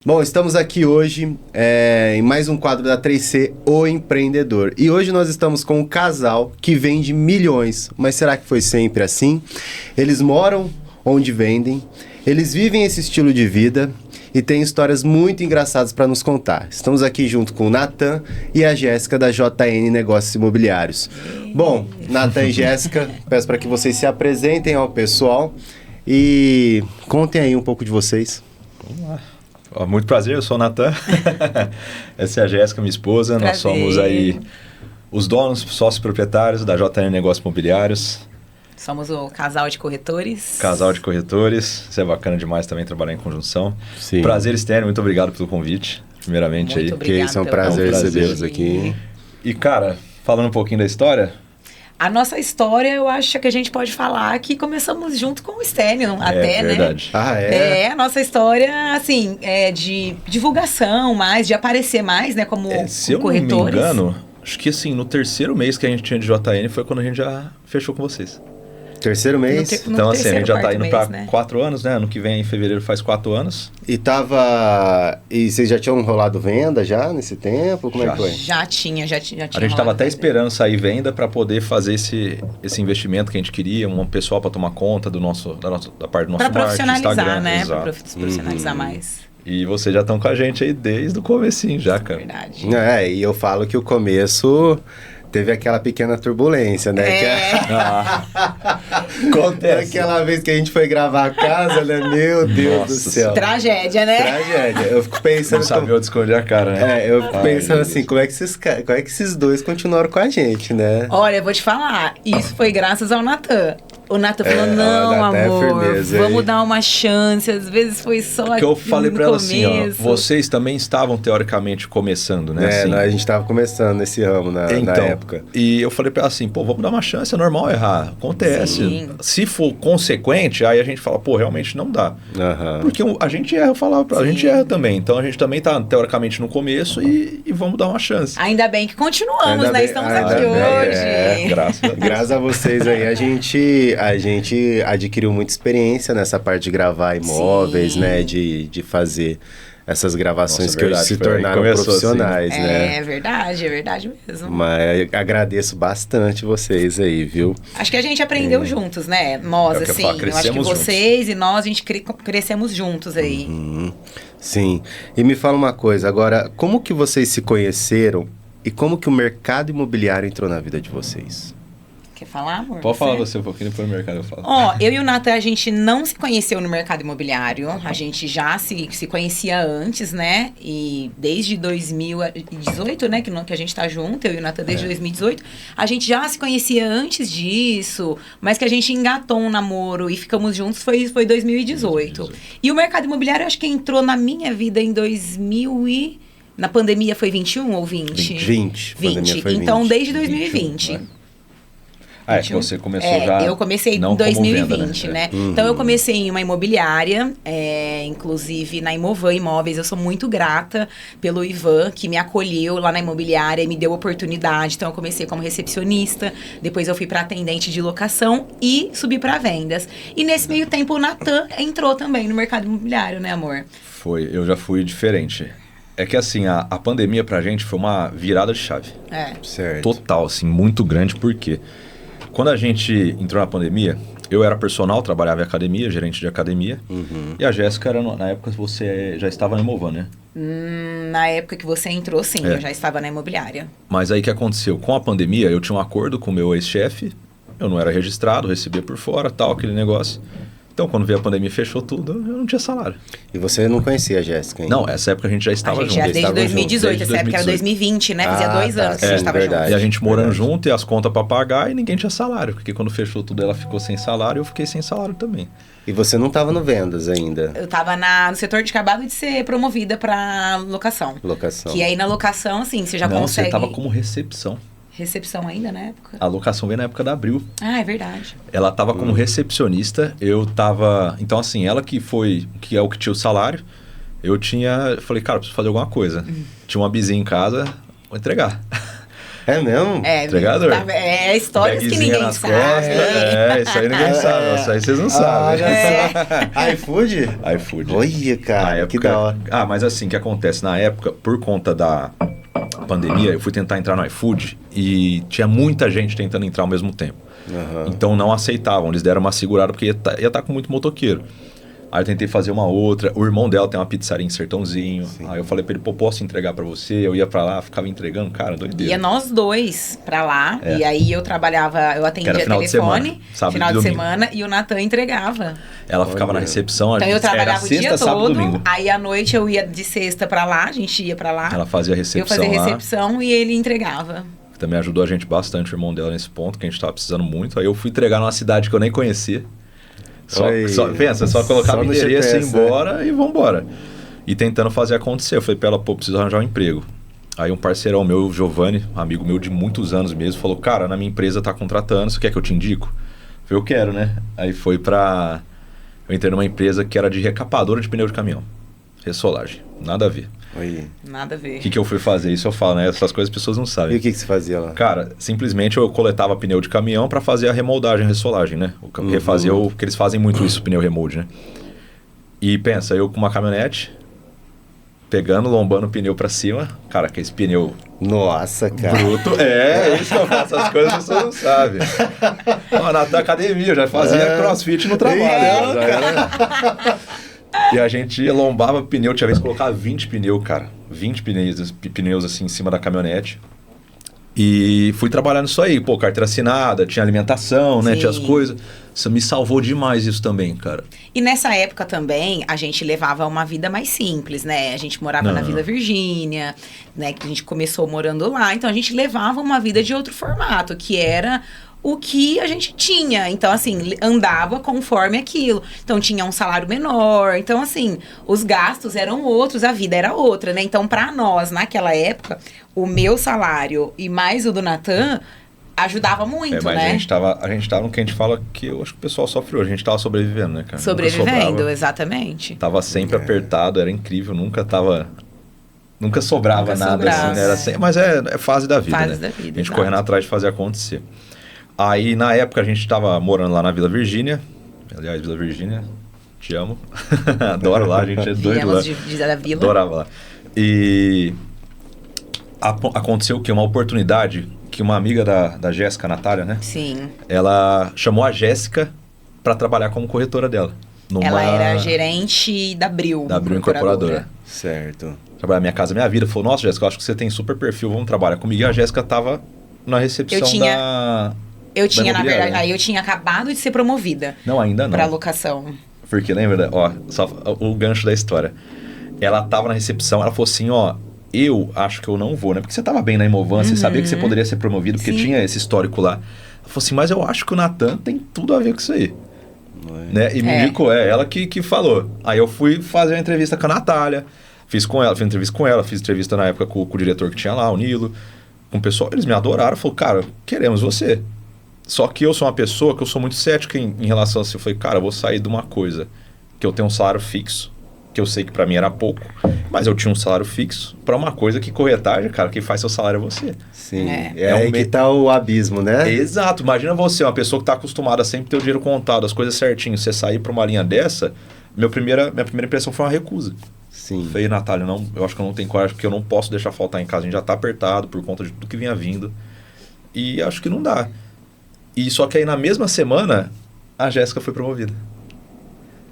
Bom, estamos aqui hoje em mais um quadro da 3C, O Empreendedor. E hoje nós estamos com um casal que vende milhões. Mas será que foi sempre assim? Eles moram onde vendem, eles vivem esse estilo de vida e têm histórias muito engraçadas para nos contar. Estamos aqui junto com o Natan e a Jéssica da JN Negócios Imobiliários. Bom, Natan e Jéssica, peço para que vocês se apresentem ao pessoal e contem aí um pouco de vocês. Vamos lá. Muito prazer, eu sou o Natan. Essa é a Jéssica, minha esposa. Prazer. Nós somos aí os donos, sócios proprietários da JN Negócios Imobiliários. Somos o casal de corretores. Casal de corretores. Isso é bacana demais também trabalhar em conjunção. Sim. Prazer, Stênio. Muito obrigado pelo convite. Primeiramente muito aí. Obrigado, que é um prazer recebê-los aqui. E cara, falando um pouquinho da história... A nossa história, eu acho que a gente pode falar que começamos junto com o Stênio, até, verdade. né? Ah, é? A nossa história, assim, é de divulgação mais, de aparecer mais, né, como se eu corretores. não me engano, acho que assim, no terceiro mês que a gente tinha de JN foi quando a gente já fechou com vocês. Terceiro mês? Então, assim, a gente já tá indo para né? 4 anos, né? Ano que vem, em fevereiro, faz 4 anos. E vocês já tinham rolado venda já nesse tempo? Como é que foi? Já tinha. A gente tava até esperando sair venda para poder fazer esse investimento que a gente queria, um pessoal para tomar conta da parte do nosso marketing, profissionalizar, Instagram, né? exato. Para profissionalizar mais. E vocês já estão com a gente aí desde o comecinho já, cara. Verdade. E eu falo que o começo... Teve aquela pequena turbulência, né? Acontece. Aquela vez que a gente foi gravar a casa, né? Meu Deus do céu. Tragédia, né? Tragédia. Eu fico pensando... Não sabia onde esconder a cara, né? Eu fico pensando assim, como é que esses dois continuaram com a gente, né? Olha, eu vou te falar, isso foi graças ao Natan. O Natan falou, não, amor, vamos dar uma chance. Às vezes foi só aqui no começo. Porque eu falei pra ela assim, ó, vocês também estavam teoricamente começando, né? Assim. A gente tava começando nesse ramo na época. E eu falei pra ela assim, vamos dar uma chance, é normal errar, acontece. Sim. Se for consequente, aí a gente fala, realmente não dá. Porque a gente erra, a gente erra também. Então a gente também tá teoricamente no começo e vamos dar uma chance. Ainda bem que continuamos, né? Estamos aqui hoje. Graças a vocês aí, a gente adquiriu muita experiência nessa parte de gravar imóveis, né? De fazer essas gravações que hoje se tornaram profissionais, assim, né? É verdade mesmo. Mas agradeço bastante vocês aí, viu? Acho que a gente aprendeu juntos, né? Nós, assim. Eu acho que vocês e nós, a gente crescemos juntos aí. Sim. E me fala uma coisa, agora, como que vocês se conheceram e como que o mercado imobiliário entrou na vida de vocês? Quer falar, amor? Pode falar você um pouquinho, depois no mercado eu falo. Eu e o Natan, a gente não se conheceu no mercado imobiliário. A gente já se conhecia antes, né? E desde 2018, né? Que a gente tá junto, eu e o Natan desde 2018. A gente já se conhecia antes disso, mas que a gente engatou um namoro e ficamos juntos foi 2018. E o mercado imobiliário, acho que entrou na minha vida em 2000 e... Na pandemia foi 21 ou 20? 20. Então, desde 2020. 21, que você começou já... Eu comecei em 2020, venda, né? Então, eu comecei em uma imobiliária, inclusive na Imovan Imóveis. Eu sou muito grata pelo Ivan, que me acolheu lá na imobiliária e me deu oportunidade. Então, eu comecei como recepcionista, depois eu fui para atendente de locação e subi para vendas. E nesse meio tempo, o Natan entrou também no mercado imobiliário, né, amor? Eu já fui diferente. É que assim, a pandemia pra gente foi uma virada de chave. Certo. Total, assim, muito grande, porque... Quando a gente entrou na pandemia, eu era personal, trabalhava em academia, gerente de academia. E a Jéssica era, na época, você já estava na Imovan, né? Na época que você entrou, sim, eu já estava na imobiliária. Mas aí o que aconteceu? Com a pandemia, eu tinha um acordo com o meu ex-chefe, eu não era registrado, recebia por fora, tal, aquele negócio. Então, quando veio a pandemia, fechou tudo, eu não tinha salário. E você não conhecia a Jéssica ainda? Não, essa época a gente já estava junto. Desde 2018, essa época era 2020, né? Fazia 2 anos que a gente estava junto. E a gente morando junto e as contas para pagar e ninguém tinha salário. Porque quando fechou tudo, ela ficou sem salário e eu fiquei sem salário também. E você não estava no vendas ainda? Eu estava no setor de acabado de ser promovida para locação. Que aí na locação, assim, você já consegue... Você estava como recepção. Recepção ainda na época? A locação veio na época da Abril. É verdade. Ela estava como recepcionista, eu estava... Então, assim, ela que é o que tinha o salário, eu falei, cara, preciso fazer alguma coisa. Tinha uma bizinha em casa, vou entregar. É mesmo? É, Entregador. É histórias que Bagzinha ninguém nas sabe. costas. Isso aí ninguém sabe. Isso aí vocês não sabem. iFood? iFood. Olha, cara, que da hora. Mas assim, o que acontece? Na época, por conta da pandemia, eu fui tentar entrar no iFood e tinha muita gente tentando entrar ao mesmo tempo. Então não aceitavam, eles deram uma segurada porque ia estar com muito motoqueiro. Aí eu tentei fazer uma outra, o irmão dela tem uma pizzaria em Sertãozinho. Sim. Aí eu falei pra ele, pô, posso entregar pra você? Eu ia pra lá, ficava entregando, cara, doideira. Ia nós dois pra lá, e aí eu trabalhava, eu atendia telefone, final de semana, e o Natan entregava. Ela ficava na recepção, então eu trabalhava o dia todo, domingo. Aí à noite eu ia de sexta pra lá, a gente ia pra lá. Ela fazia recepção eu fazia recepção e ele entregava. Também ajudou a gente bastante, o irmão dela, nesse ponto, que a gente tava precisando muito. Aí eu fui entregar numa cidade que eu nem conhecia. Pensa, só colocava o endereço, ir embora e vambora. E tentando fazer acontecer. Eu falei pra ela, pô, preciso arranjar um emprego. Aí um parceirão meu, o Giovanni, amigo meu de muitos anos mesmo, falou, cara, na minha empresa tá contratando, você quer que eu te indico? Eu falei, eu quero, né? Aí foi pra... Eu entrei numa empresa que era de recapadora de pneu de caminhão. Ressolagem. Nada a ver. Nada a ver. O que eu fui fazer? Isso eu falo, né? Essas coisas as pessoas não sabem. E o que você fazia lá? Cara, simplesmente eu coletava pneu de caminhão pra fazer a remoldagem, a ressolagem, né? Refazer porque eles fazem muito isso, pneu remold, né? E pensa, eu com uma caminhonete, pegando, lombando o pneu pra cima. Cara, que esse pneu... Nossa, cara. Bruto. Isso que eu faço, essas coisas as pessoas não sabem. Na academia, eu já fazia crossfit no trabalho. E a gente lombava pneu, tinha vez que colocava 20 pneus, cara. 20 pneus assim em cima da caminhonete. E fui trabalhando isso aí, pô, carteira assinada, tinha alimentação, né? Tinha as coisas. Isso me salvou demais isso também, cara. E nessa época também, a gente levava uma vida mais simples, né? A gente morava na Vila Virgínia, né? Que a gente começou morando lá. Então, a gente levava uma vida de outro formato, que era... o que a gente tinha. Então, assim, andava conforme aquilo. Então, tinha um salário menor. Então, assim, os gastos eram outros, a vida era outra, né? Então, pra nós, naquela época, o meu salário e mais o do Natan ajudava muito, mas né? A gente tava no que a gente fala que eu acho que o pessoal sofre hoje. A gente tava sobrevivendo, né, cara? Sobrevivendo, exatamente. Tava sempre apertado, era incrível. Nunca sobrava nada, assim, né? Era sempre, mas é fase da vida, fase né? Da vida, a gente correndo atrás de fazer acontecer. Aí, na época, a gente estava morando lá na Vila Virgínia. Aliás, Vila Virgínia, te amo. Adoro lá, a gente é doido lá. Da Vila. Adorava lá. E aconteceu o quê? Uma oportunidade que uma amiga da Jéssica, a Natália, né? Sim. Ela chamou a Jéssica para trabalhar como corretora dela. Ela era gerente da Abril. Da Abril Incorporadora. Certo. Trabalhar Minha Casa Minha Vida. Falou, nossa, Jéssica, eu acho que você tem super perfil, vamos trabalhar comigo. E a Jéssica tava na recepção Eu tinha, na verdade, aí eu tinha acabado de ser promovida. Não, ainda não. Pra locação. Porque lembra, ó, só o gancho da história. Ela tava na recepção, ela falou assim, ó, eu acho que eu não vou, né? Porque você tava bem na Imovan, você sabia que você poderia ser promovido, porque tinha esse histórico lá. Ela falou assim, mas eu acho que o Natan tem tudo a ver com isso aí. Né? E me indicou, ela que falou. Aí eu fui fazer uma entrevista com a Natália, fiz entrevista na época com o diretor que tinha lá, o Nilo, com o pessoal, eles me adoraram, falaram, cara, queremos você. Só que eu sou uma pessoa que eu sou muito cético em relação a isso. Eu falei, cara, eu vou sair de uma coisa que eu tenho um salário fixo, que eu sei que pra mim era pouco, mas eu tinha um salário fixo pra uma coisa que corretagem, cara, quem faz seu salário é você. Sim, é aí que tá o abismo, né? Exato, imagina você, uma pessoa que tá acostumada a sempre ter o dinheiro contado, as coisas certinho, você sair pra uma linha dessa, minha primeira impressão foi uma recusa. Sim. Falei, Natália, eu acho que eu não tenho coragem, porque eu não posso deixar faltar em casa, a gente já tá apertado por conta de tudo que vinha vindo, e acho que não dá. E só que aí na mesma semana, a Jéssica foi promovida.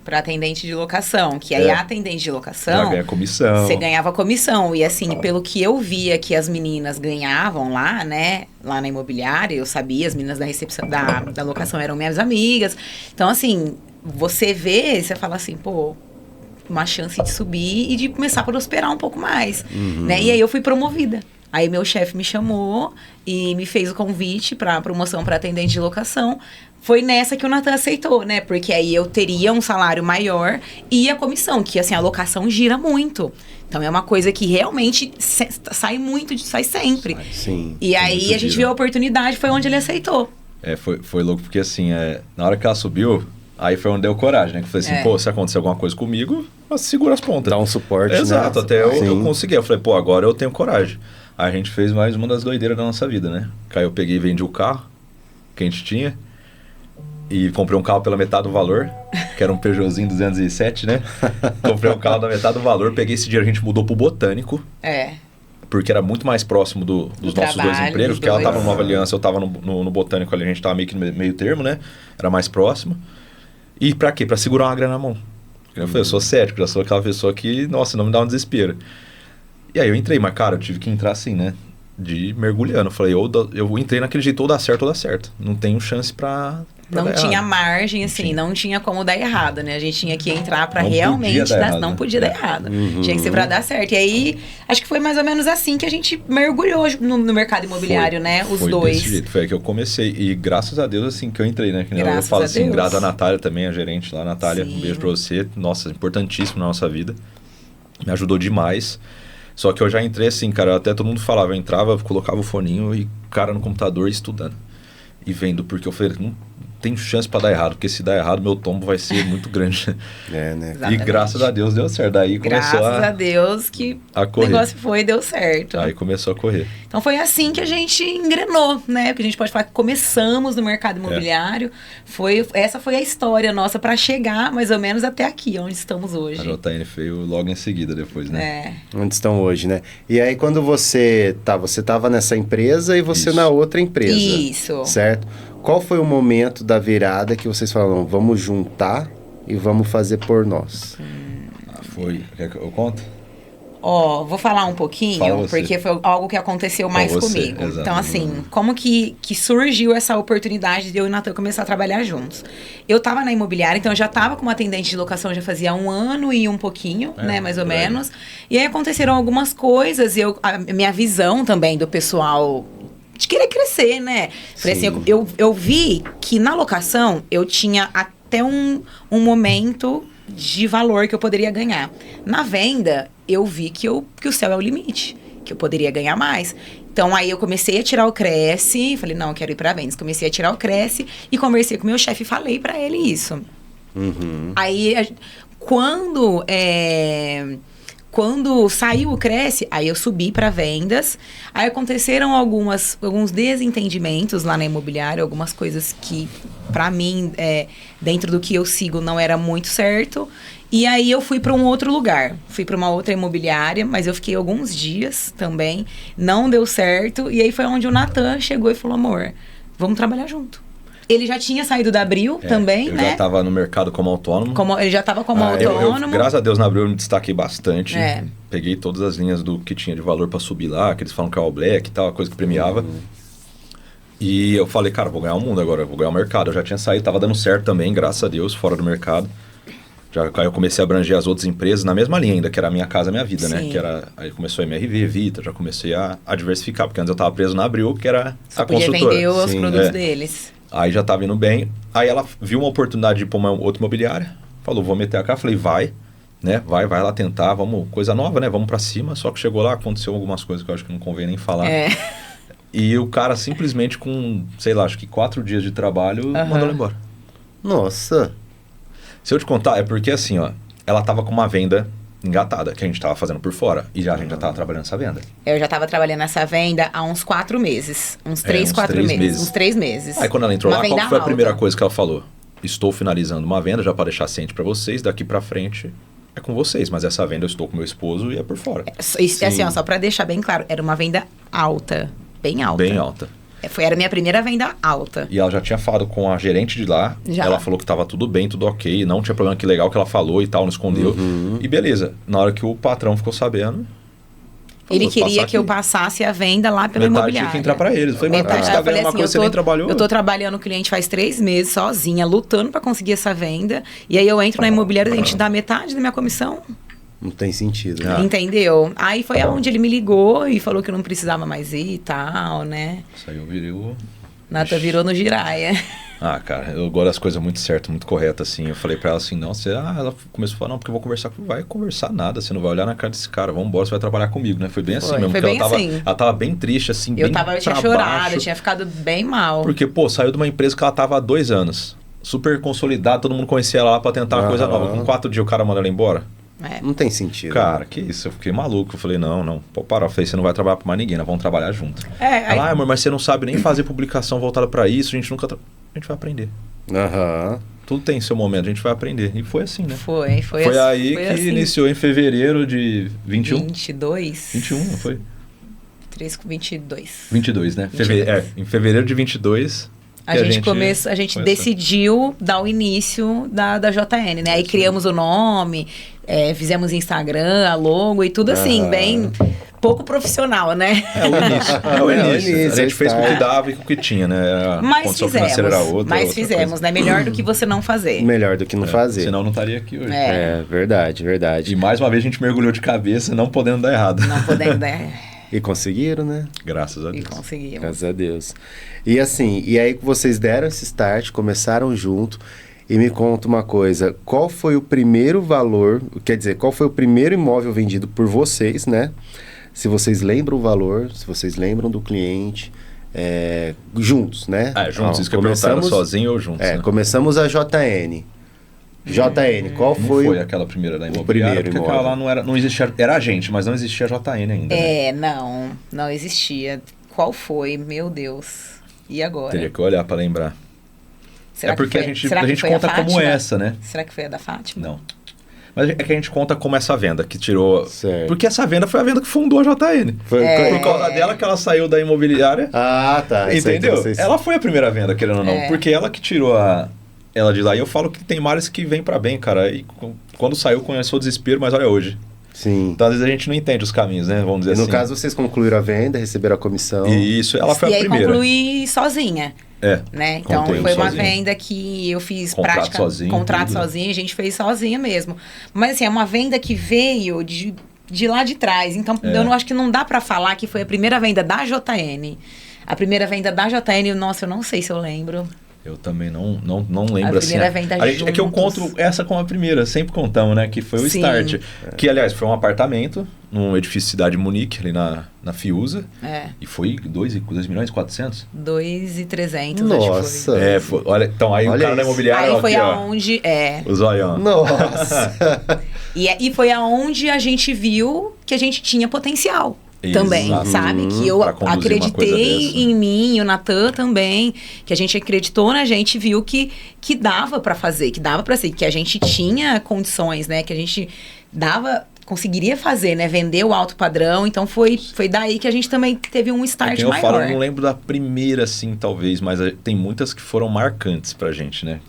Para atendente de locação, que aí a atendente de locação... Já ganha comissão. Você ganhava comissão. E assim, pelo que eu via que as meninas ganhavam lá, né? Lá na imobiliária, eu sabia, as meninas da recepção, da locação eram minhas amigas. Então, assim, você vê, você fala assim, pô, uma chance de subir e de começar a prosperar um pouco mais. Né? E aí eu fui promovida. Aí meu chefe me chamou e me fez o convite para promoção para atendente de locação. Foi nessa que o Natan aceitou, né? Porque aí eu teria um salário maior e a comissão, que assim, a locação gira muito. Então é uma coisa que realmente sai sempre. Sim. E aí a gente viu a oportunidade, foi onde ele aceitou. Foi louco, porque assim, na hora que ela subiu, aí foi onde deu coragem, né? Que eu falei assim, pô, se acontecer alguma coisa comigo, segura as pontas. Dá um suporte, Exato, né? até eu consegui. Eu falei, pô, agora eu tenho coragem. A gente fez mais uma das doideiras da nossa vida, né? Aí eu peguei e vendi o carro que a gente tinha e comprei um carro pela metade do valor, que era um Peugeotzinho 207, né? Comprei um carro da metade do valor, peguei esse dinheiro, a gente mudou pro Botânico. Porque era muito mais próximo dos nossos dois empregos, porque ela tava no Nova Aliança, eu tava no Botânico ali, a gente tava meio que no meio termo, né? Era mais próximo. E pra quê? Pra segurar uma grana na mão. Eu falei, eu sou cético, já sou aquela pessoa que, nossa, não me dá um desespero. E aí eu entrei, mas cara, eu tive que entrar assim, né? De mergulhando. Eu falei, eu entrei naquele jeito, ou dá certo. Não tenho chance pra não tinha margem, assim, não tinha como dar errado, né? A gente tinha que entrar pra realmente não podia dar errado. Tinha que ser pra dar certo. E aí, acho que foi mais ou menos assim que a gente mergulhou no mercado imobiliário, né? Os dois. Desse jeito, foi aí que eu comecei. E graças a Deus, assim, que eu entrei, né? Que eu falo assim, graças a Natália também, a gerente lá, Natália, um beijo pra você. Nossa, importantíssimo na nossa vida. Me ajudou demais. Só que eu já entrei assim, cara, até todo mundo falava, eu entrava, colocava o foninho e cara no computador estudando. E vendo, porque eu falei, não tem chance pra dar errado, porque se dar errado, meu tombo vai ser muito grande. Né? Exatamente. E graças a Deus deu certo. Daí começou graças a Deus que o negócio deu certo. Aí começou a correr. Então foi assim que a gente engrenou, né? Porque a gente pode falar que começamos no mercado imobiliário. Essa foi a história nossa para chegar mais ou menos até aqui, onde estamos hoje. A JN veio logo em seguida depois, né? Onde estão hoje, né? E aí quando você tava nessa empresa e você na outra empresa. Isso. Certo? Qual foi o momento da virada que vocês falaram, vamos juntar e vamos fazer por nós? Foi. Quer que eu conto? Vou falar um pouquinho, porque foi algo que aconteceu mais comigo. Exatamente. Então, assim, como que surgiu essa oportunidade de eu e o Natan começar a trabalhar juntos? Eu tava na imobiliária, então eu já tava como atendente de locação, já fazia 1 ano e um pouquinho, né, mais ou menos. E aí aconteceram algumas coisas, e a minha visão também do pessoal de querer crescer, né? Falei assim, eu vi que na locação eu tinha até um momento de valor que eu poderia ganhar. Na venda, eu vi que o céu é o limite, que eu poderia ganhar mais. Então, aí eu comecei a tirar o Cresce, falei, não, eu quero ir para vendas. Comecei a tirar o Cresce e conversei com o meu chefe e falei para ele isso. Aí, quando saiu o Cresce, aí eu subi para vendas. Aí aconteceram alguns desentendimentos lá na imobiliária, algumas coisas que, para mim, dentro do que eu sigo, não era muito certo. E aí eu fui para um outro lugar. Fui para uma outra imobiliária, mas eu fiquei alguns dias também. Não deu certo. E aí foi onde o Natan chegou e falou, amor, vamos trabalhar junto. Ele já tinha saído da Abril também, né? Eu já estava no mercado como autônomo. Ele já estava como autônomo. Graças a Deus, na Abril eu me destaquei bastante. Peguei todas as linhas do que tinha de valor para subir lá, que eles falam que é o Black e tal, a coisa que premiava. E eu falei, cara, vou ganhar o mundo agora, vou ganhar o mercado. Eu já tinha saído, estava dando certo também, graças a Deus, fora do mercado. Aí eu comecei a abranger as outras empresas na mesma linha ainda, que era a Minha Casa Minha Vida, né? Que era, aí começou a MRV, Vita, já comecei a diversificar, porque antes eu estava preso na Abril, que era a construtora. Podia vender os produtos deles. Aí já tava indo bem. Aí ela viu uma oportunidade de ir pra uma outra imobiliária. Falou, vou meter a cara. Falei, vai, né? Vai lá tentar. Vamos, coisa nova, né? Vamos pra cima. Só que chegou lá, aconteceu algumas coisas que eu acho que não convém nem falar. E o cara simplesmente com, sei lá, acho que 4 dias de trabalho, mandou ela embora. Nossa. Se eu te contar, é porque assim, ó, ela tava com uma venda engatada, que a gente tava fazendo por fora. E a gente já tava trabalhando essa venda. Eu já tava trabalhando essa venda há uns 4 meses. Uns 3, 4 meses. Uns 3 meses. Aí quando ela entrou lá, qual foi a primeira coisa que ela falou? Estou finalizando uma venda, já para deixar ciente para vocês, daqui para frente é com vocês. Mas essa venda eu estou com meu esposo e é por fora. Assim, ó, só para deixar bem claro, era uma venda alta. Bem alta. Bem alta. Era a minha primeira venda alta. E ela já tinha falado com a gerente de lá. Já. Ela falou que tava tudo bem, tudo ok. Não tinha problema, que legal que ela falou e tal, não escondeu. E beleza. Na hora que o patrão ficou sabendo... Ele queria que eu passasse a venda lá pelo imobiliário. Tinha que entrar pra eles. Eu falei, mas você tá ganhando uma coisa que você nem trabalhou? Eu tô trabalhando o cliente faz 3 meses, sozinha, lutando pra conseguir essa venda. E aí eu entro na imobiliária e a gente dá metade da minha comissão. Não tem sentido, né? Entendeu? Aí foi aonde ele me ligou e falou que eu não precisava mais ir e tal, né? Isso aí eu virei o... Nata virou no giraia. Ah, cara, eu gosto das coisas muito certas, muito corretas, assim. Eu falei pra ela assim, não, você... ela começou a falar, não, porque eu vou conversar com... Vai conversar nada, você não vai olhar na cara desse cara, vamos embora, você vai trabalhar comigo, né? Foi bem assim mesmo. Foi bem assim. Ela tava bem triste, assim, eu tinha chorado, eu tinha ficado bem mal. Porque, pô, saiu de uma empresa que ela tava há 2 anos. Super consolidada, todo mundo conhecia ela lá pra tentar uma coisa nova. Com 4 dias o cara manda ela embora. Não tem sentido. Cara, que isso, eu fiquei maluco. Eu falei, não, pô, para. Eu falei, você não vai trabalhar pra mais ninguém, nós vamos trabalhar junto. Ela, amor, mas você não sabe nem fazer publicação voltada pra isso, a gente nunca... A gente vai aprender. Aham. Tudo tem seu momento, a gente vai aprender. E foi assim, né? Foi aí foi que assim. iniciou em fevereiro de 21? 22. 21, não foi? 3 com 22. 22, né? 22. Em fevereiro de 22... A gente decidiu dar o início da JN, né? Aí criamos o nome, fizemos Instagram, a logo e tudo assim, bem pouco profissional, né? É o início. A gente fez com o que dava e com o que tinha, né? A condição financeira era outra. Mas fizemos, né? Melhor do que você não fazer. Melhor do que não fazer. Senão não estaria aqui hoje. Verdade. E mais uma vez a gente mergulhou de cabeça, não podendo dar errado. Não podendo dar errado. E conseguiram, né? Graças a Deus. E conseguimos. Graças a Deus. E assim, e aí que vocês deram esse start, começaram junto, e me conta uma coisa, qual foi o primeiro valor, quer dizer, qual foi o primeiro imóvel vendido por vocês, né? Se vocês lembram o valor, se vocês lembram do cliente, juntos, né? Juntos, isso que eu perguntava, sozinho ou juntos, né? Começamos a JN. JN, qual foi? Não foi aquela primeira da imobiliária, porque aquela lá não existia, era a gente, mas não existia JN ainda. Né? Não existia. Qual foi? Meu Deus. E agora? Teria que olhar para lembrar. Será porque a gente conta como essa, né? Será que foi a da Fátima? Não. Mas é que a gente conta como essa venda que tirou... Certo. Porque essa venda foi a venda que fundou a JN. Por causa dela que ela saiu da imobiliária. Ah, tá. Entendeu? Ela foi a primeira venda, querendo ou não. Porque ela que tirou ela de lá. E eu falo que tem males que vêm para bem, cara. E quando saiu, começou o desespero, mas olha hoje. Sim. Então, às vezes a gente não entende os caminhos, né? Vamos dizer assim. No caso, vocês concluíram a venda, receberam a comissão. Isso, ela foi a primeira. E aí concluí sozinha. Né? Então foi uma sozinha. Venda que eu fiz contrato sozinho, a gente fez sozinha mesmo. Mas assim, é uma venda que veio de lá de trás. Então eu não acho que não dá pra falar que foi a primeira venda da JN. A primeira venda da JN, nossa, eu não sei se eu lembro. Eu também não lembro assim. A primeira venda é que eu conto essa como a primeira, sempre contamos, né? Que foi o start. Que, aliás, foi um apartamento num edifício Cidade Munique, ali na Fiuza. E foi 2.400.000? 2.300.000. Nossa! Olha, então aí o cara da imobiliária... Aí foi aonde... O zoião. Nossa! E foi aonde a gente viu que a gente tinha potencial. Também, sabe? Que eu acreditei em mim, o Natan também, que a gente acreditou na gente, viu que dava pra fazer, que dava pra ser, que a gente tinha condições, né? Que a gente conseguiria fazer, né? Vender o alto padrão. Então foi daí que a gente também teve um start maior. Eu não lembro da primeira, assim, talvez, mas tem muitas que foram marcantes pra gente, né?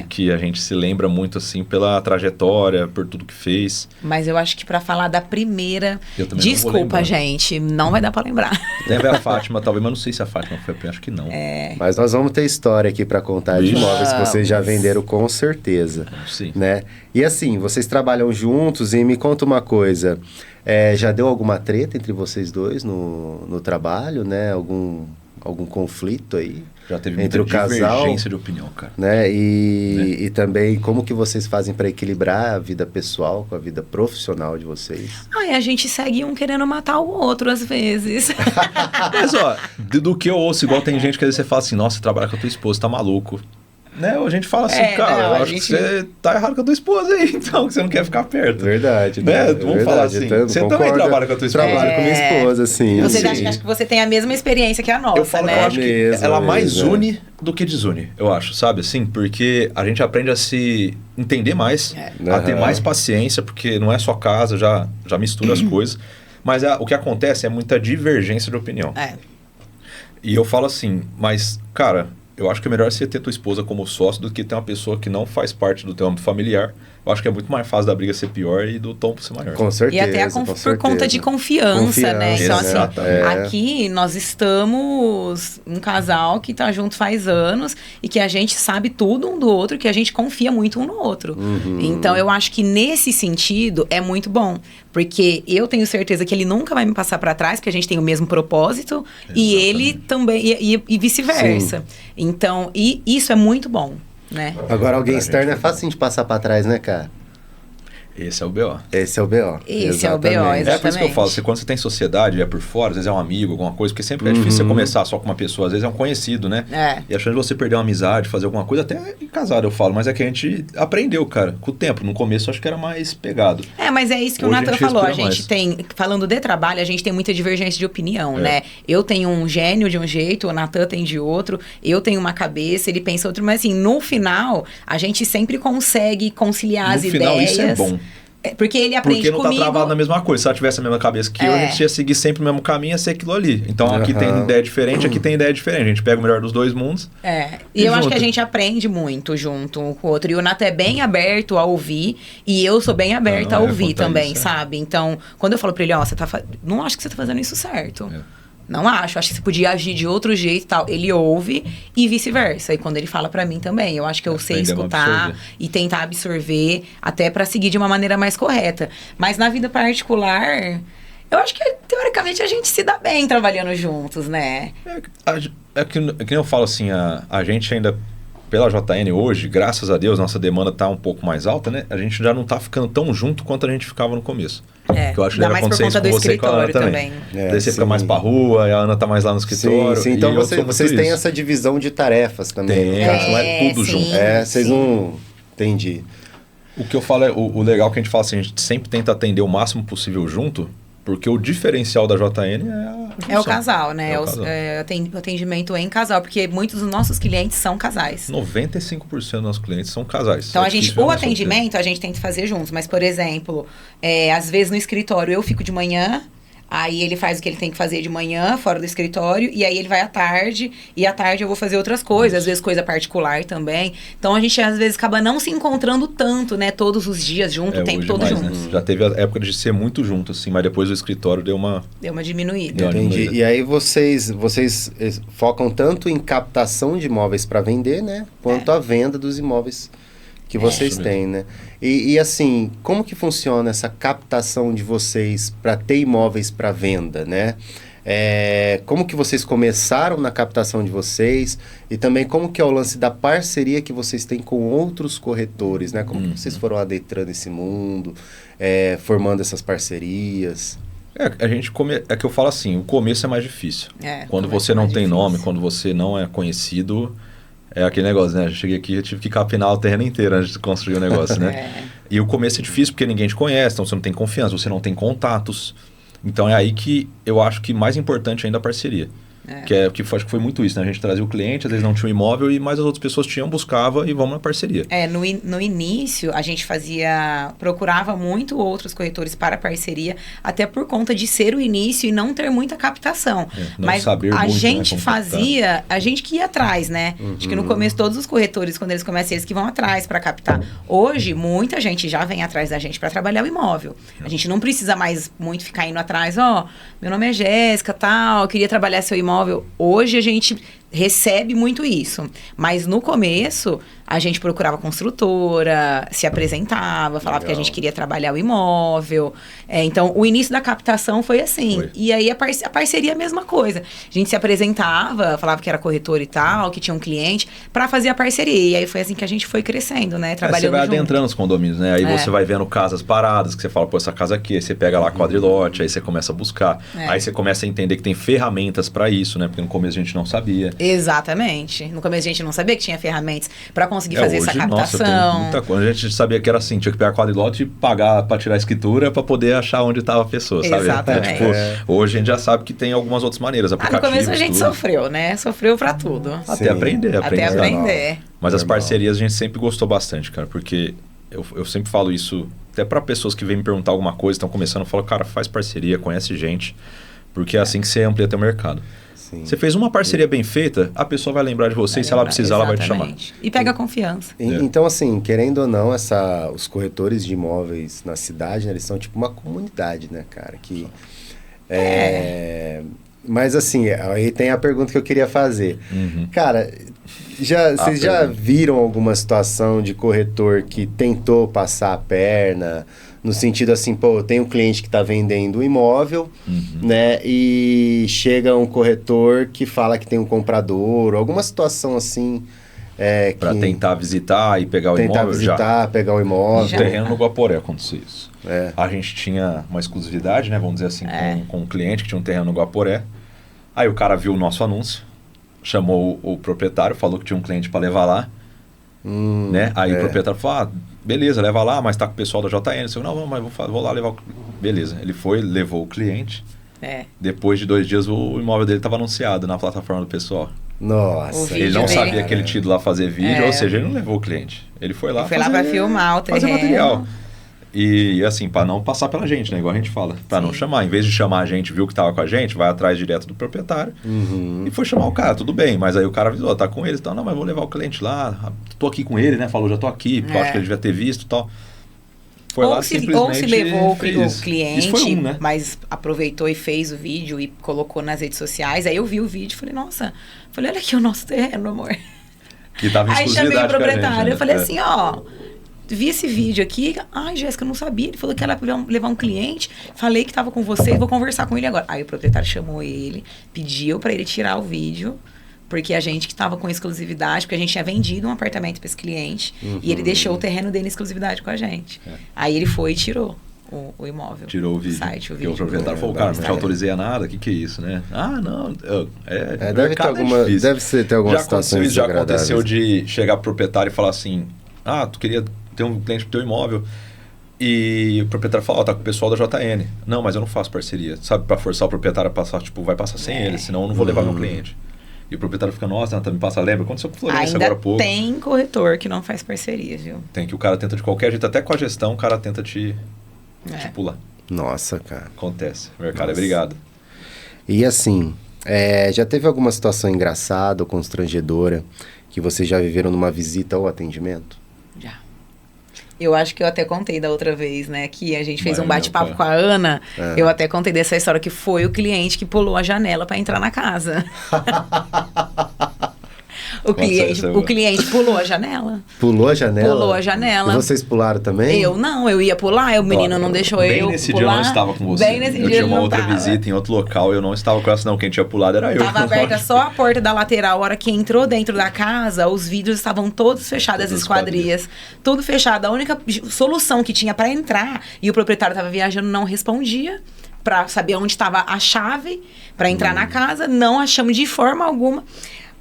Que a gente se lembra muito, assim, pela trajetória, por tudo que fez. Mas eu acho que pra falar da primeira, desculpa, gente, não vai dar pra lembrar. Deve a Fátima, talvez, mas não sei se a Fátima foi a primeira, acho que não. Mas nós vamos ter história aqui pra contar de imóveis que vocês já venderam com certeza. Sim. Né? E assim, vocês trabalham juntos e me conta uma coisa, já deu alguma treta entre vocês dois no trabalho, né? Algum conflito aí? Já teve entre muita o casal, divergência de opinião, cara. Né? E também como que vocês fazem para equilibrar a vida pessoal com a vida profissional de vocês? A gente segue um querendo matar o outro às vezes. Mas ó, do que eu ouço, igual tem gente que às vezes você fala assim, nossa, você trabalha com a tua esposa, tá maluco. Né? A gente fala assim, cara, eu acho que você tá errado com a tua esposa aí, então, que você não quer ficar perto. Verdade. Né? Vamos falar assim. Você também trabalha com a tua esposa. Trabalho com minha esposa, sim. Você acha que você tem a mesma experiência que a nossa, eu falo né? Que eu acho que ela mais une do que desune, eu acho, sabe? Assim, porque a gente aprende a se entender mais, a ter mais paciência, porque não é só casa, já mistura as coisas. Mas o que acontece é muita divergência de opinião. E eu falo assim, mas, cara... Eu acho que é melhor você ter tua esposa como sócio do que ter uma pessoa que não faz parte do teu âmbito familiar. Eu acho que é muito mais fácil da briga ser pior e do tombo ser maior. Com certeza. E até por conta de confiança, né? Então, assim, aqui nós estamos um casal que tá junto faz anos e que a gente sabe tudo um do outro, que a gente confia muito um no outro. Então, eu acho que nesse sentido é muito bom. Porque eu tenho certeza que ele nunca vai me passar para trás, porque a gente tem o mesmo propósito. Exatamente. E ele também, e vice-versa. Então, isso é muito bom. Né? Agora alguém externo é fácil de passar pra trás, né, cara? Esse é o BO. Esse é o BO. Esse é o BO, Exatamente. É por isso que eu falo, quando você tem sociedade, é por fora, às vezes é um amigo, alguma coisa, porque sempre é difícil você começar só com uma pessoa, às vezes é um conhecido, né? E a chance de você perder uma amizade, fazer alguma coisa, até em casado eu falo, mas é que a gente aprendeu, cara, com o tempo. No começo eu acho que era mais pegado. Mas é isso que Hoje o Nathan falou, a gente mais. tem, falando de trabalho, a gente tem muita divergência de opinião, né? Eu tenho um gênio de um jeito, o Nathan tem de outro, eu tenho uma cabeça, ele pensa outro, mas assim, no final, a gente sempre consegue conciliar as ideias. No final, isso é bom. Porque ele aprende comigo. Porque não tá travado na mesma coisa. Se ela tivesse a mesma cabeça que eu, a gente ia seguir sempre o mesmo caminho, ia ser aquilo ali. Então aqui tem ideia diferente, aqui tem ideia diferente. A gente pega o melhor dos dois mundos. E eu acho que a gente aprende muito junto um com o outro. E o Nathan é bem aberto a ouvir. E eu sou bem aberta a ouvir também, sabe? Então, quando eu falo pra ele, ó, não acho que você tá fazendo isso certo. Não acho que você podia agir de outro jeito e tal. Ele ouve e vice-versa. E quando ele fala pra mim também, eu acho que eu sei escutar e tentar absorver até pra seguir de uma maneira mais correta. Mas na vida particular, eu acho que teoricamente a gente se dá bem trabalhando juntos, né? É que nem eu falo assim, a gente ainda, pela JN hoje, graças a Deus, nossa demanda tá um pouco mais alta, né? A gente já não tá ficando tão junto quanto a gente ficava no começo. Que eu acho que deve acontecer isso com você e com a Ana também. Daí você fica mais pra rua, e a Ana tá mais lá no escritório. Sim. Então vocês têm essa divisão de tarefas também. Não é tudo junto. Vocês não... Entendi. O que eu falo é, o legal que a gente fala assim, a gente sempre tenta atender o máximo possível junto, porque o diferencial da JN é o casal, né? É o casal. O atendimento em casal, porque muitos dos nossos clientes são casais. 95% dos nossos clientes são casais. Então, o atendimento a gente tenta fazer juntos. Mas, por exemplo, às vezes no escritório eu fico de manhã, aí ele faz o que ele tem que fazer de manhã, fora do escritório, e aí ele vai à tarde, e à tarde eu vou fazer outras coisas, às vezes coisa particular também. Então, a gente, às vezes, acaba não se encontrando tanto, né? Todos os dias junto, o tempo todo junto. Né? Já teve a época de ser muito junto, assim, mas depois o escritório deu uma diminuída. Entendi. E aí vocês focam tanto em captação de imóveis para vender, né? Quanto a venda dos imóveis que vocês têm, né? E assim, como que funciona essa captação de vocês para ter imóveis para venda, né? Como que vocês começaram na captação de vocês e também como que é o lance da parceria que vocês têm com outros corretores, né? Como que vocês foram adentrando esse mundo, formando essas parcerias? É que eu falo assim, o começo é mais difícil. Quando você não tem nome, quando você não é conhecido... É aquele negócio, né? Eu cheguei aqui, eu tive que capinar o terreno inteiro antes de construir o negócio, né? E o começo é difícil porque ninguém te conhece, então você não tem confiança, você não tem contatos. Então é aí que eu acho que mais importante ainda a parceria. Que acho que foi muito isso, né? A gente trazia o cliente, às vezes não tinha um imóvel, e mais as outras pessoas tinham, buscava e vamos na parceria. No início, a gente procurava muito outros corretores para parceria, até por conta de ser o início e não ter muita captação. Mas a gente fazia, a gente que ia atrás, né? Acho que no começo, todos os corretores, quando eles começam, eles que vão atrás para captar. Hoje, muita gente já vem atrás da gente para trabalhar o imóvel. A gente não precisa mais muito ficar indo atrás, meu nome é Jéssica, tal, eu queria trabalhar seu imóvel. Hoje a gente recebe muito isso, mas no começo a gente procurava construtora, se apresentava, falava que a gente queria trabalhar o imóvel. Então, o início da captação foi assim. E aí, a parceria é a mesma coisa. A gente se apresentava, falava que era corretor e tal, que tinha um cliente, para fazer a parceria. E aí, foi assim que a gente foi crescendo, né? Trabalhando você vai junto. adentrando os condomínios, né? Aí você vai vendo casas paradas, que você fala, pô, essa casa aqui. Aí você pega lá quadrilote, aí você começa a buscar. Aí você começa a entender que tem ferramentas para isso, né? Porque no começo a gente não sabia. Exatamente. No começo a gente não sabia que tinha ferramentas para conseguir fazer essa captação. Nossa, tem muita coisa. A gente sabia que era assim, tinha que pegar quadrilote e pagar para tirar a escritura para poder achar onde estava a pessoa, sabe? Exatamente. Hoje a gente já sabe que tem algumas outras maneiras, aplicativos. No começo a gente sofreu, né? Sofreu para tudo. Até aprender. Até aprender. Mas as parcerias a gente sempre gostou bastante, cara, porque eu sempre falo isso, até para pessoas que vêm me perguntar alguma coisa, estão começando, eu falo, cara, faz parceria, conhece gente, porque é assim que você amplia teu mercado. Você fez uma parceria bem feita, a pessoa vai lembrar de você e se ela precisar, ela vai te chamar. E pega confiança. Então, assim, querendo ou não, os corretores de imóveis na cidade, né, eles são tipo uma comunidade, né, cara? Mas, assim, aí tem a pergunta que eu queria fazer. Cara, vocês já viram alguma situação de corretor que tentou passar a perna... No sentido assim, pô, eu tenho um cliente que está vendendo um imóvel, né? E chega um corretor que fala que tem um comprador, alguma situação assim, Para tentar visitar e pegar o imóvel. Pegar o imóvel. No terreno no Guaporé aconteceu isso. A gente tinha uma exclusividade, né? Vamos dizer assim, com um cliente que tinha um terreno no Guaporé. Aí o cara viu o nosso anúncio, chamou o proprietário, falou que tinha um cliente para levar lá. Né? Aí o proprietário falou, beleza, leva lá, mas tá com o pessoal da JN. Eu disse, não, mas vou lá levar o... Beleza, ele foi, levou o cliente. Depois de 2 dias o imóvel dele estava anunciado na plataforma do pessoal. Nossa. Ele não sabia que ele tinha ido lá fazer vídeo, ou seja, ele não levou o cliente. Ele foi lá para filmar o terreno. Fazer material. E assim, para não passar pela gente, né? Igual a gente fala. Para não chamar. Em vez de chamar a gente, viu que tava com a gente, vai atrás direto do proprietário. E foi chamar o cara, tudo bem. Mas aí o cara avisou, tá com ele e tal. Não, mas vou levar o cliente lá. Tô aqui com ele, né? Falou, já tô aqui, porque eu acho que ele devia ter visto e tal. Foi ou lá, se levou o cliente, isso foi né? mas aproveitou e fez o vídeo e colocou nas redes sociais. Aí eu vi o vídeo e falei, nossa. Falei, olha aqui o nosso terreno, amor. Que tava em aí chamei o proprietário, gente, né? Eu falei assim, ó... Vi esse vídeo aqui. Ai, Jéssica, eu não sabia. Ele falou que era levar um cliente. Falei que tava com você, vou conversar com ele agora. Aí o proprietário chamou ele, pediu pra ele tirar o vídeo, porque a gente que tava com exclusividade, porque a gente tinha vendido um apartamento pra esse cliente, e ele deixou o terreno dele em exclusividade com a gente. Aí ele foi e tirou o imóvel. Tirou o vídeo. Site, porque o proprietário falou, cara, não te autorizei a nada, o que é isso, né? Ah, não. Deve ter alguma situação já aconteceu de chegar pro proprietário e falar assim, tu queria ter um cliente pro teu imóvel e o proprietário fala, tá com o pessoal da JN. Não, mas eu não faço parceria. Sabe, para forçar o proprietário a passar, vai passar sem ele, senão eu não vou levar meu cliente. E o proprietário fica, nossa, me passa, lembra? Aconteceu com o Florença agora há pouco. Tem corretor que não faz parceria, viu? Tem que o cara tenta de qualquer jeito, até com a gestão, o cara tenta te pular. Nossa, cara. Acontece. O mercado é obrigado. E assim, já teve alguma situação engraçada ou constrangedora que vocês já viveram numa visita ou atendimento? Já. Eu acho que eu até contei da outra vez, né? Que a gente fez um bate-papo com a Ana. Eu até contei dessa história que foi o cliente que pulou a janela para entrar na casa. O cliente pulou a janela. Pulou a janela? Pulou a janela. E vocês pularam também? Eu não, eu ia pular, o menino não deixou eu pular. Bem nesse dia eu não estava com você. Bem nesse dia eu tinha uma outra tava. Visita em outro local, eu não estava com essa não. Quem tinha pulado era eu. Tava aberta só a porta da lateral. A hora que entrou dentro da casa, os vidros estavam todos fechados, as esquadrias. Tudo fechado. A única solução que tinha para entrar, e o proprietário estava viajando, não respondia. Para saber onde estava a chave para entrar na casa. Não achamos de forma alguma.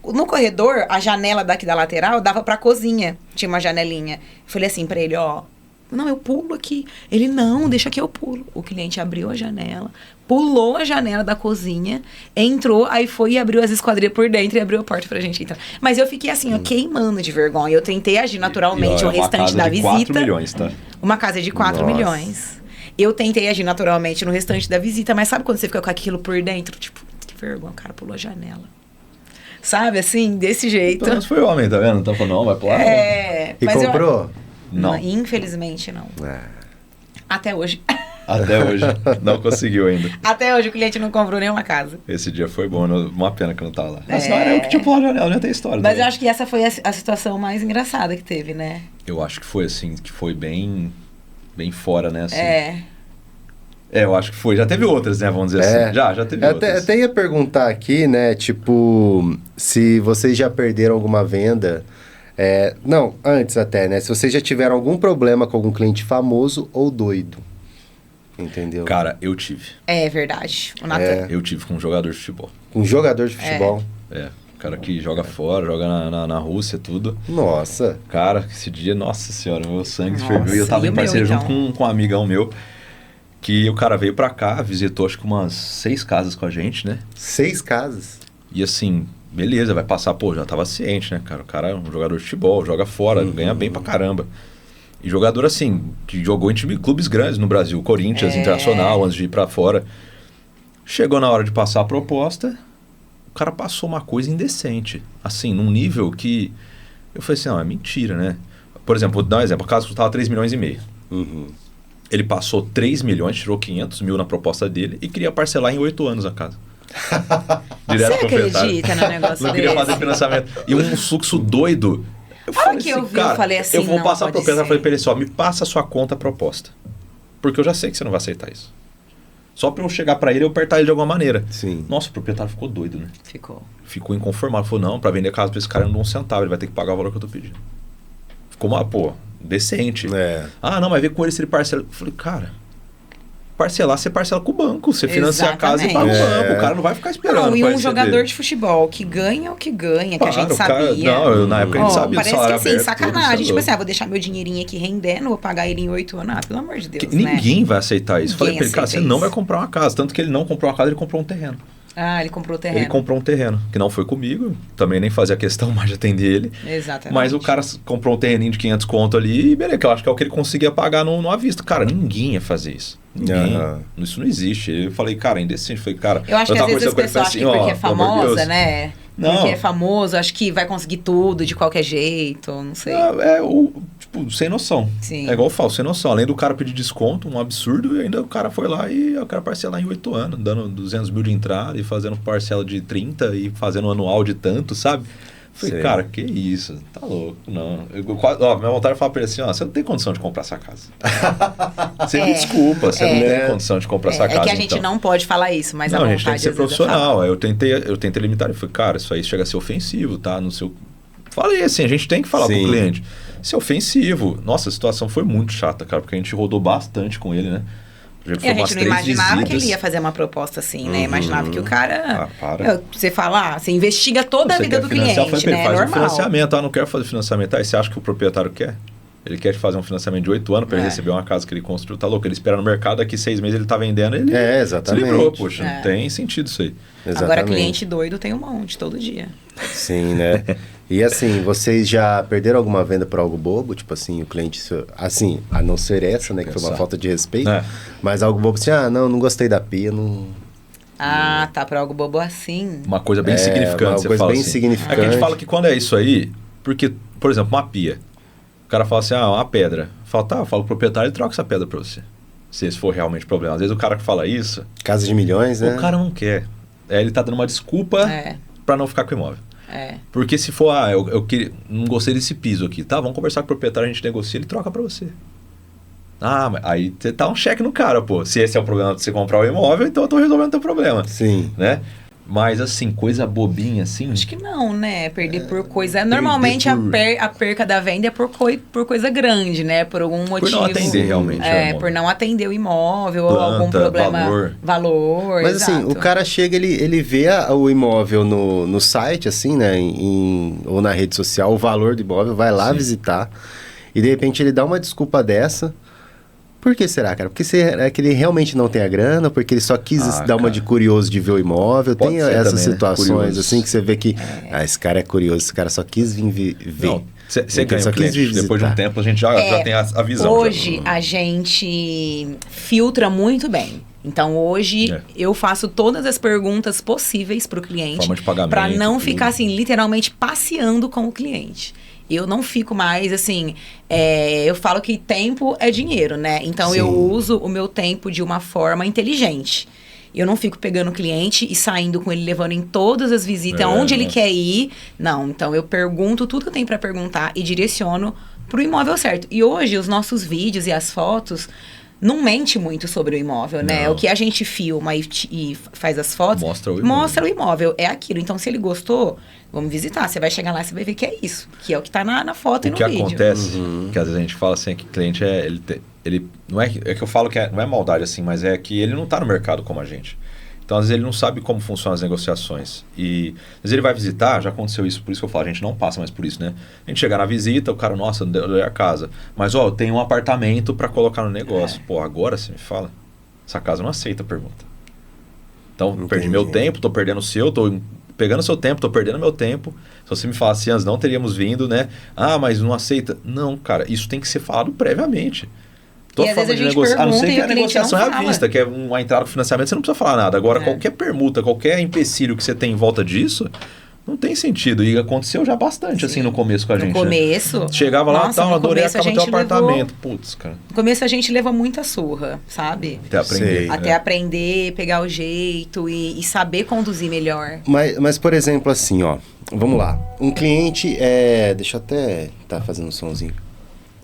No corredor, a janela daqui da lateral dava pra cozinha. Tinha uma janelinha. Eu falei assim pra ele, não, eu pulo aqui. Ele, não, deixa que eu pulo. O cliente abriu a janela, pulou a janela da cozinha, entrou, aí foi e abriu as esquadrias por dentro e abriu a porta pra gente entrar. Mas eu fiquei assim, queimando de vergonha. Eu tentei agir naturalmente o restante da visita. 4 milhões, tá? Uma casa de 4 milhões. Eu tentei agir naturalmente no restante da visita, mas sabe quando você fica com aquilo por dentro? Tipo, que vergonha, o cara pulou a janela. Sabe, assim, desse jeito. Então, foi homem, tá vendo? Então falou, não, vai pular. E comprou? Não. Infelizmente, não. Até hoje. Até hoje. Não conseguiu ainda. Até hoje o cliente não comprou nenhuma casa. Esse dia foi bom, uma pena que não tava lá. Mas não era eu que tinha pulado a janela, não tem história. Mas eu acho que essa foi a situação mais engraçada que teve, né? Eu acho que foi assim, que foi bem fora, né? Assim. Eu acho que foi. Já teve outras, né? Vamos dizer assim. Já teve outras. Até ia perguntar aqui, né? Tipo, se vocês já perderam alguma venda. Não, antes até, né? Se vocês já tiveram algum problema com algum cliente famoso ou doido. Entendeu? Cara, eu tive. É verdade. O Nathan. Eu tive com um jogador de futebol. Com um jogador de futebol? O cara que joga fora, joga na Rússia, tudo. Nossa. Cara, esse dia, nossa senhora, meu sangue ferveu. E eu tava em parceria junto com um amigão meu. Que o cara veio pra cá, visitou acho que umas 6 casas com a gente, né? 6 casas? E assim, beleza, vai passar, já tava ciente, né, cara? O cara é um jogador de futebol, joga fora, ganha bem pra caramba. E jogador assim, que jogou em clubes grandes no Brasil, Corinthians, Internacional, antes de ir pra fora. Chegou na hora de passar a proposta, o cara passou uma coisa indecente. Assim, num nível que... Eu falei assim, não, é mentira, né? Por exemplo, vou dar um exemplo, a casa custava 3,5 milhões. Ele passou 3 milhões, tirou 500 mil na proposta dele e queria parcelar em 8 anos a casa. Direto Você acredita no negócio Não queria fazer financiamento. E um fluxo doido. Eu falei assim, eu vou passar a propriedade. Eu falei pra ele me passa a sua conta proposta. Porque eu já sei que você não vai aceitar isso. Só pra eu chegar pra ele e eu apertar ele de alguma maneira. Sim. Nossa, o proprietário ficou doido, né? Ficou Inconformado. Falou, não, pra vender casa pra esse cara eu não dou um centavo, ele vai ter que pagar o valor que eu tô pedindo. Ficou uma, decente. Ah, não, mas vê com ele se ele parcela. Eu falei, cara, parcelar, você parcela com o banco. Você financia a casa e paga o banco. O cara não vai ficar esperando. Não, e um jogador de futebol que ganha o que ganha, que a gente sabia. Na época a gente sabia. Parece que assim, sacanagem. Tipo assim, vou deixar meu dinheirinho aqui rendendo, vou pagar ele em 8 anos. Pelo amor de Deus, Ninguém vai aceitar isso. Falei pra ele, cara, você não vai isso. comprar uma casa. Tanto que ele não comprou uma casa, ele comprou um terreno. Ah, ele comprou o terreno. Ele comprou um terreno, que não foi comigo. Também nem fazia questão mais de atender ele. Exatamente. Mas o cara comprou um terreninho de 500 conto ali e beleza, que eu acho que é o que ele conseguia pagar no à vista. Cara, ninguém ia fazer isso. Ninguém. Isso não existe. Eu falei, cara, é indecente. Falei, cara... Eu acho que às vezes as pessoas acham que porque é famosa, né? Não. Porque é famoso, acho que vai conseguir tudo de qualquer jeito, não sei. Tipo, sem noção. Sim. É igual eu falo, sem noção. Além do cara pedir desconto, um absurdo, e ainda o cara foi lá e eu quero parcelar em 8 anos, dando 200 mil de entrada e fazendo parcela de 30 e fazendo anual de tanto, sabe? Falei, cara, que isso? Tá louco, não. Minha vontade é falar pra ele assim, você não tem condição de comprar essa casa. Você me desculpa, você não tem condição de comprar essa casa. É que a gente não pode falar isso, mas a vontade... Não, a gente tem que ser profissional. Eu tentei limitar. Eu falei, cara, isso aí chega a ser ofensivo, tá? No seu... Falei assim, a gente tem que falar pro cliente. Isso é ofensivo. Nossa, a situação foi muito chata, cara, porque a gente rodou bastante com ele, né? A gente não imaginava que ele ia fazer uma proposta assim, né? Imaginava que o cara... Você fala, você investiga toda a vida do cliente, né? Faz normal. um financiamento. Não quero fazer financiamento. Aí você acha que o proprietário quer? Ele quer te fazer um financiamento de 8 anos para ele receber uma casa que ele construiu. Tá louco? Ele espera no mercado, daqui 6 meses ele tá vendendo, ele exatamente. se livrou. Poxa, não tem sentido isso aí. Exatamente. Agora, cliente doido tem um monte, todo dia. Sim, né? E assim, vocês já perderam alguma venda por algo bobo? Tipo assim, o cliente... Assim, a não ser essa, né? Que foi uma falta de respeito. Mas algo bobo assim, não gostei da pia, não... Ah, tá, por algo bobo assim. Uma coisa bem significante, você fala bem assim. Significante. É que a gente fala que quando é isso aí, porque, por exemplo, uma pia. O cara fala assim, uma pedra. Fala, fala com o proprietário e troca essa pedra pra você. Se esse for realmente problema. Às vezes o cara que fala isso... Casa de milhões, né? O cara não quer. Ele tá dando uma desculpa pra não ficar com o imóvel. Porque se for, eu não gostei desse piso aqui, tá? Vamos conversar com o proprietário, a gente negocia, ele troca pra você. Mas aí você tá um cheque no cara, pô. Se esse é o problema de você comprar o imóvel, então eu tô resolvendo o teu problema. Sim. Né? Mas assim, coisa bobinha assim... Acho que não, né? Perder por coisa... Normalmente a perca da venda é por coisa grande, né? Por algum motivo... Por não atender realmente. Por não atender o imóvel ou algum problema... Valor. Mas assim, o cara chega, ele vê o imóvel no site, assim, né? Ou na rede social, o valor do imóvel, vai lá visitar. E de repente ele dá uma desculpa dessa... Por que será, cara? Porque será que ele realmente não tem a grana? Porque ele só quis dar uma de curioso de ver o imóvel? Pode tem essas também, situações, né? Assim, que você vê que... esse cara é curioso, esse cara só quis vir ver. Você ganha só quis vir depois de um tempo, a gente já tem a visão. Hoje, a gente filtra muito bem. Então, hoje, eu faço todas as perguntas possíveis para o cliente. Forma de pagamento. Para não ficar, assim, literalmente passeando com o cliente. Eu não fico mais, assim... eu falo que tempo é dinheiro, né? Então, eu uso o meu tempo de uma forma inteligente. Eu não fico pegando o cliente e saindo com ele, levando em todas as visitas, onde ele quer ir. Não, então eu pergunto tudo que eu tenho para perguntar e direciono pro imóvel certo. E hoje, os nossos vídeos e as fotos... não mente muito sobre o imóvel, né? O que a gente filma e faz as fotos... Mostra o imóvel. É aquilo. Então, se ele gostou, vamos visitar. Você vai chegar lá e você vai ver que é isso. Que é o que tá na foto e no vídeo. O que acontece, que às vezes a gente fala assim, é que o cliente ele não é que eu falo que não é maldade assim, mas é que ele não tá no mercado como a gente. Então, às vezes, ele não sabe como funcionam as negociações. E, às vezes, ele vai visitar, já aconteceu isso, por isso que eu falo, a gente não passa mais por isso, né? A gente chega na visita, o cara, nossa, eu dei a casa. Mas, eu tenho um apartamento para colocar no negócio. Pô, agora você me fala, essa casa não aceita a pergunta. Então, perdi meu tempo, tô perdendo o seu, tô pegando seu tempo, tô perdendo meu tempo. Se você me falasse antes, não teríamos vindo, né? Mas não aceita. Não, cara, isso tem que ser falado previamente. E às vezes a gente pergunta, a não ser que a negociação é à fala. vista, que é uma entrada com financiamento, você não precisa falar nada. Agora, qualquer permuta, qualquer empecilho que você tem em volta disso, não tem sentido. E aconteceu já bastante, assim, no começo com a gente. No começo. Né? Chegava lá, adorei a cama do teu apartamento. Putz, cara. No começo a gente leva muita surra, sabe? Até aprender. Até aprender, pegar o jeito e saber conduzir melhor. Mas, por exemplo, assim, vamos lá. Um cliente, deixa eu até fazendo um somzinho.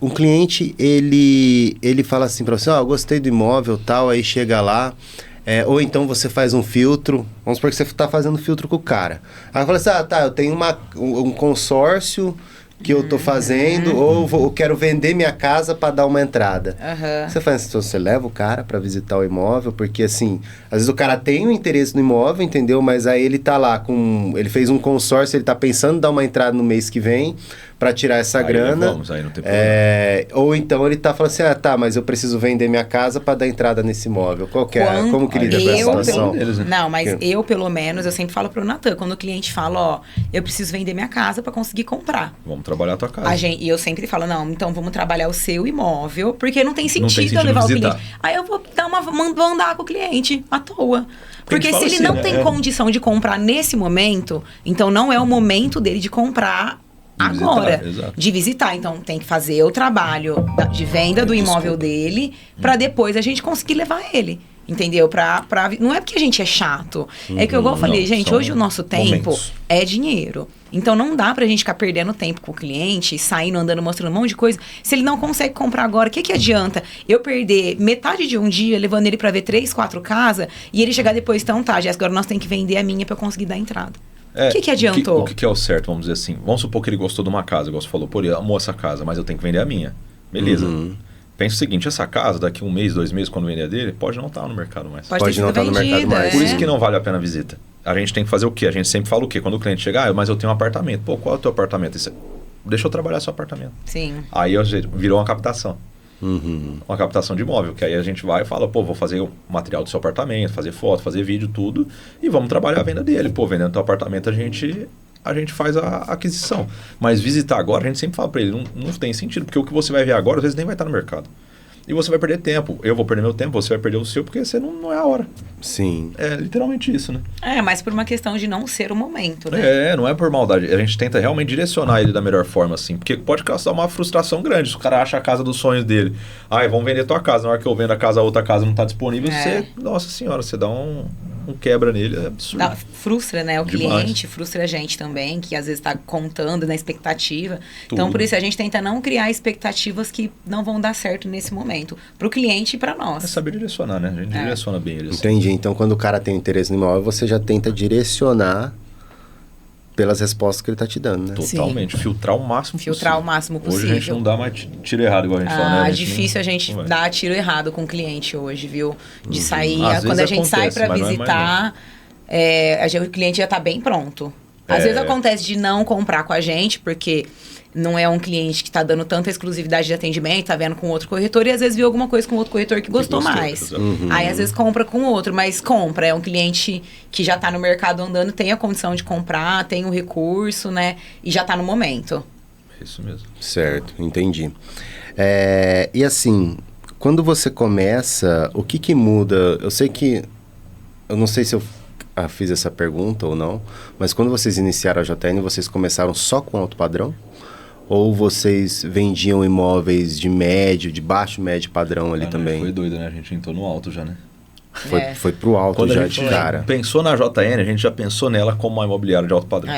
Um cliente, ele fala assim pra você, eu gostei do imóvel tal, aí chega lá, Ou então você faz um filtro, vamos supor que você está fazendo filtro com o cara. Aí fala assim, eu tenho um consórcio que eu tô fazendo, ou eu quero vender minha casa para dar uma entrada. Você faz assim, você leva o cara para visitar o imóvel, porque assim, às vezes o cara tem um interesse no imóvel, entendeu? Mas aí ele tá lá ele fez um consórcio, ele tá pensando em dar uma entrada no mês que vem para tirar essa grana. Aí não tem problema. Ou então ele tá falando assim, mas eu preciso vender minha casa para dar entrada nesse imóvel. Como que lida com essa situação? Não, mas eu, pelo menos, eu sempre falo pro Natan, quando o cliente fala, eu preciso vender minha casa para conseguir comprar. Vamos trabalhar a tua casa. E eu sempre falo, não, então vamos trabalhar o seu imóvel, porque não tem sentido eu levar o cliente. Aí eu vou andar com o cliente à toa. Porque se ele não tem condição de comprar nesse momento, então não é o momento dele de comprar agora, de visitar. Então tem que fazer o trabalho de venda do imóvel dele para depois a gente conseguir levar ele. Entendeu? Não é porque a gente é chato. É que eu falei, gente, hoje o nosso tempo é dinheiro. Então não dá pra gente ficar perdendo tempo com o cliente, saindo, andando, mostrando um monte de coisa. Se ele não consegue comprar agora, o que adianta eu perder metade de um dia levando ele pra ver 3, 4 casas e ele chegar depois, então tá, Jéssica, agora nós temos que vender a minha pra eu conseguir dar entrada. O que adiantou? O que é o certo, vamos dizer assim? Vamos supor que ele gostou de uma casa, igual você falou, ele amou essa casa, mas eu tenho que vender a minha. Beleza. Pensa o seguinte, essa casa, daqui 1 mês, 2 meses, quando vender a dele, pode não estar no mercado mais. Pode não estar no mercado mais. Por isso que não vale a pena a visita. A gente tem que fazer o quê? A gente sempre fala o quê? Quando o cliente chegar, mas eu tenho um apartamento. Pô, qual é o teu apartamento? Deixa eu trabalhar seu apartamento. Sim. Aí virou uma captação. Uma captação de imóvel, que aí a gente vai e fala, vou fazer o material do seu apartamento, fazer foto, fazer vídeo, tudo, e vamos trabalhar a venda dele. Vendendo teu apartamento, a gente faz a aquisição. Mas visitar agora, a gente sempre fala para ele, não tem sentido, porque o que você vai ver agora, às vezes nem vai estar no mercado. E você vai perder tempo. Eu vou perder meu tempo, você vai perder o seu, porque você não é a hora. Sim. É literalmente isso, né? Mas por uma questão de não ser o momento, né? Não é por maldade. A gente tenta realmente direcionar ele da melhor forma, assim. Porque pode causar uma frustração grande. Se o cara acha a casa dos sonhos dele. Vamos vender tua casa. Na hora que eu vendo a casa, a outra casa não está disponível, você... Nossa senhora, você dá um quebra nele, é absurdo. Frustra, né? O Demais. cliente, frustra a gente também, que às vezes está contando na expectativa. Então, por isso, a gente tenta não criar expectativas que não vão dar certo nesse momento. Para o cliente e para nós. É saber direcionar, né? A gente direciona bem eles. Entendi. Então, quando o cara tem interesse no imóvel, você já tenta direcionar pelas respostas que ele está te dando, né? Totalmente. Sim. Filtrar o máximo possível. Hoje a gente não dá mais tiro errado, igual a gente fala, né? Difícil a gente dar tiro errado com o cliente hoje, viu? De sair, quando a gente sai para visitar, o cliente já está bem pronto. Às vezes acontece de não comprar com a gente, porque não é um cliente que está dando tanta exclusividade de atendimento, está vendo com outro corretor, e às vezes viu alguma coisa com outro corretor que gostou mais. Aí às vezes compra com outro, mas compra. É um cliente que já está no mercado andando, tem a condição de comprar, tem o recurso, né? E já está no momento. Isso mesmo. Certo, entendi. E assim, quando você começa, o que muda? Eu não sei se eu fiz essa pergunta ou não, mas quando vocês iniciaram a JN, vocês começaram só com alto padrão? Ou vocês vendiam imóveis de médio, de baixo médio padrão ali também? Foi doido, né? A gente entrou no alto já, né? Foi pro alto. Quando já de cara. Pensou na JN, a gente já pensou nela como uma imobiliária de alto padrão.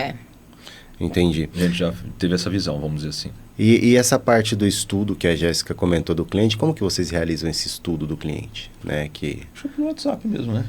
Entendi. A gente já teve essa visão, vamos dizer assim. E essa parte do estudo que a Jéssica comentou do cliente, como que vocês realizam esse estudo do cliente? Né? Acho que no WhatsApp mesmo, né?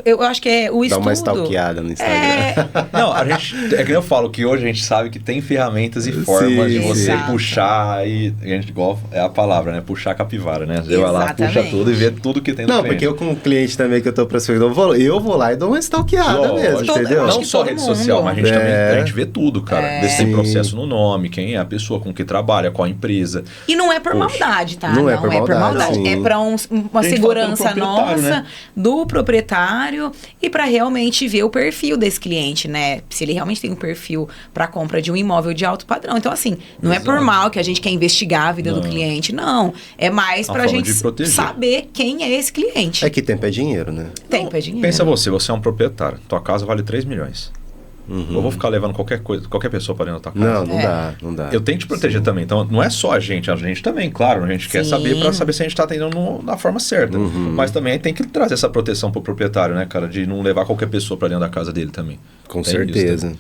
Eu acho que é o estudo. Dá uma stalkeada no Instagram. Não, é que eu falo que hoje a gente sabe que tem ferramentas e formas de você puxar e a gente, igual é a palavra, né? Puxar a capivara, né? Você vai lá, puxa tudo e vê tudo que tem no cliente. Porque eu com o cliente também que eu tô prospectando, eu vou lá e dou uma stalkeada mesmo, entendeu? Não só rede social, mas a gente também a gente vê tudo, cara. Vê se tem processo no nome, quem é a pessoa com que trabalha, qual a empresa. E não é por maldade, tá? Não é por maldade. É para uma segurança nossa, né? Do proprietário e para realmente ver o perfil desse cliente, né? Se ele realmente tem um perfil para compra de um imóvel de alto padrão. Então, assim, não é por mal que a gente quer investigar a vida do cliente, não. É mais para a gente saber quem é esse cliente. É que tempo é dinheiro, né? Tempo é dinheiro. Pensa você é um proprietário. Tua casa vale 3 milhões. Eu vou ficar levando qualquer pessoa para dentro da tua casa. Não dá. Eu tenho que te proteger também. Então, não é só a gente também, claro. A gente quer saber para saber se a gente está atendendo da forma certa. Mas também tem que trazer essa proteção para o proprietário, né, cara? De não levar qualquer pessoa para dentro da casa dele também. Com certeza.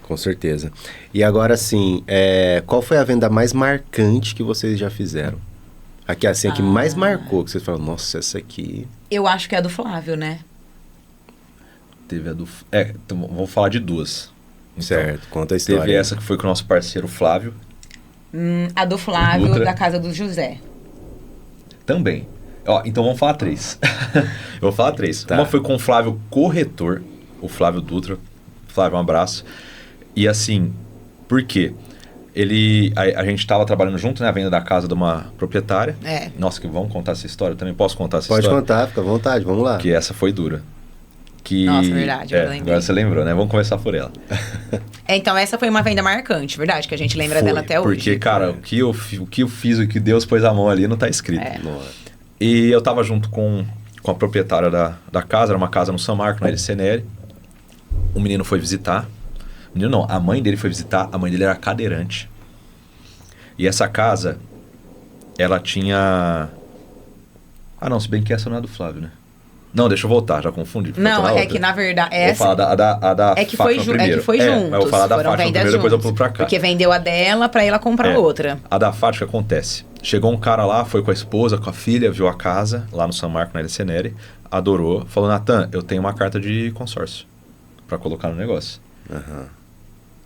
Com certeza. E agora, assim, qual foi a venda mais marcante que vocês já fizeram? Aqui, assim, a que mais marcou, que você falou, nossa, essa aqui... Eu acho que é a do Flávio, né? Teve a do... então vou falar de duas. Então, Certo, conta a história. Teve essa que foi com o nosso parceiro Flávio. A do Flávio, Dutra. da casa do José. Também. Ó, então vamos falar 3. Eu vou falar 3. Tá. Uma foi com o Flávio Corretor, o Flávio Dutra. Flávio, um abraço. E assim, por quê? A gente estava trabalhando junto, né? A venda da casa de uma proprietária. Nossa, que vamos contar essa história? Eu também posso contar essa Pode história? Pode contar, fica à vontade, vamos lá. Que essa foi dura. Nossa, verdade, eu lembrei. Agora você lembrou, né? Vamos começar por ela. Então, essa foi uma venda marcante, verdade? Que a gente lembra dela até hoje. Porque, cara, o que eu fiz, o que Deus pôs a mão ali, não tá escrito. E eu tava junto com a proprietária da casa, era uma casa no São Marco, na LC Neri. O menino foi visitar. O menino não, a mãe dele foi visitar, a mãe dele era cadeirante. E essa casa, ela tinha... Ah, não, se bem que essa não é do Flávio, né? Não, deixa eu voltar, já confundi. Não, é que na verdade... Vou falar da é que foi Fátima juntos. Mas eu vou falar da Fátima primeiro, depois eu pulo pra cá. Porque vendeu a dela pra ela comprar outra. A da Fátima, que acontece? Chegou um cara lá, foi com a esposa, com a filha, viu a casa, lá no São Marco, na LC Neri, adorou, falou, Natan, eu tenho uma carta de consórcio pra colocar no negócio.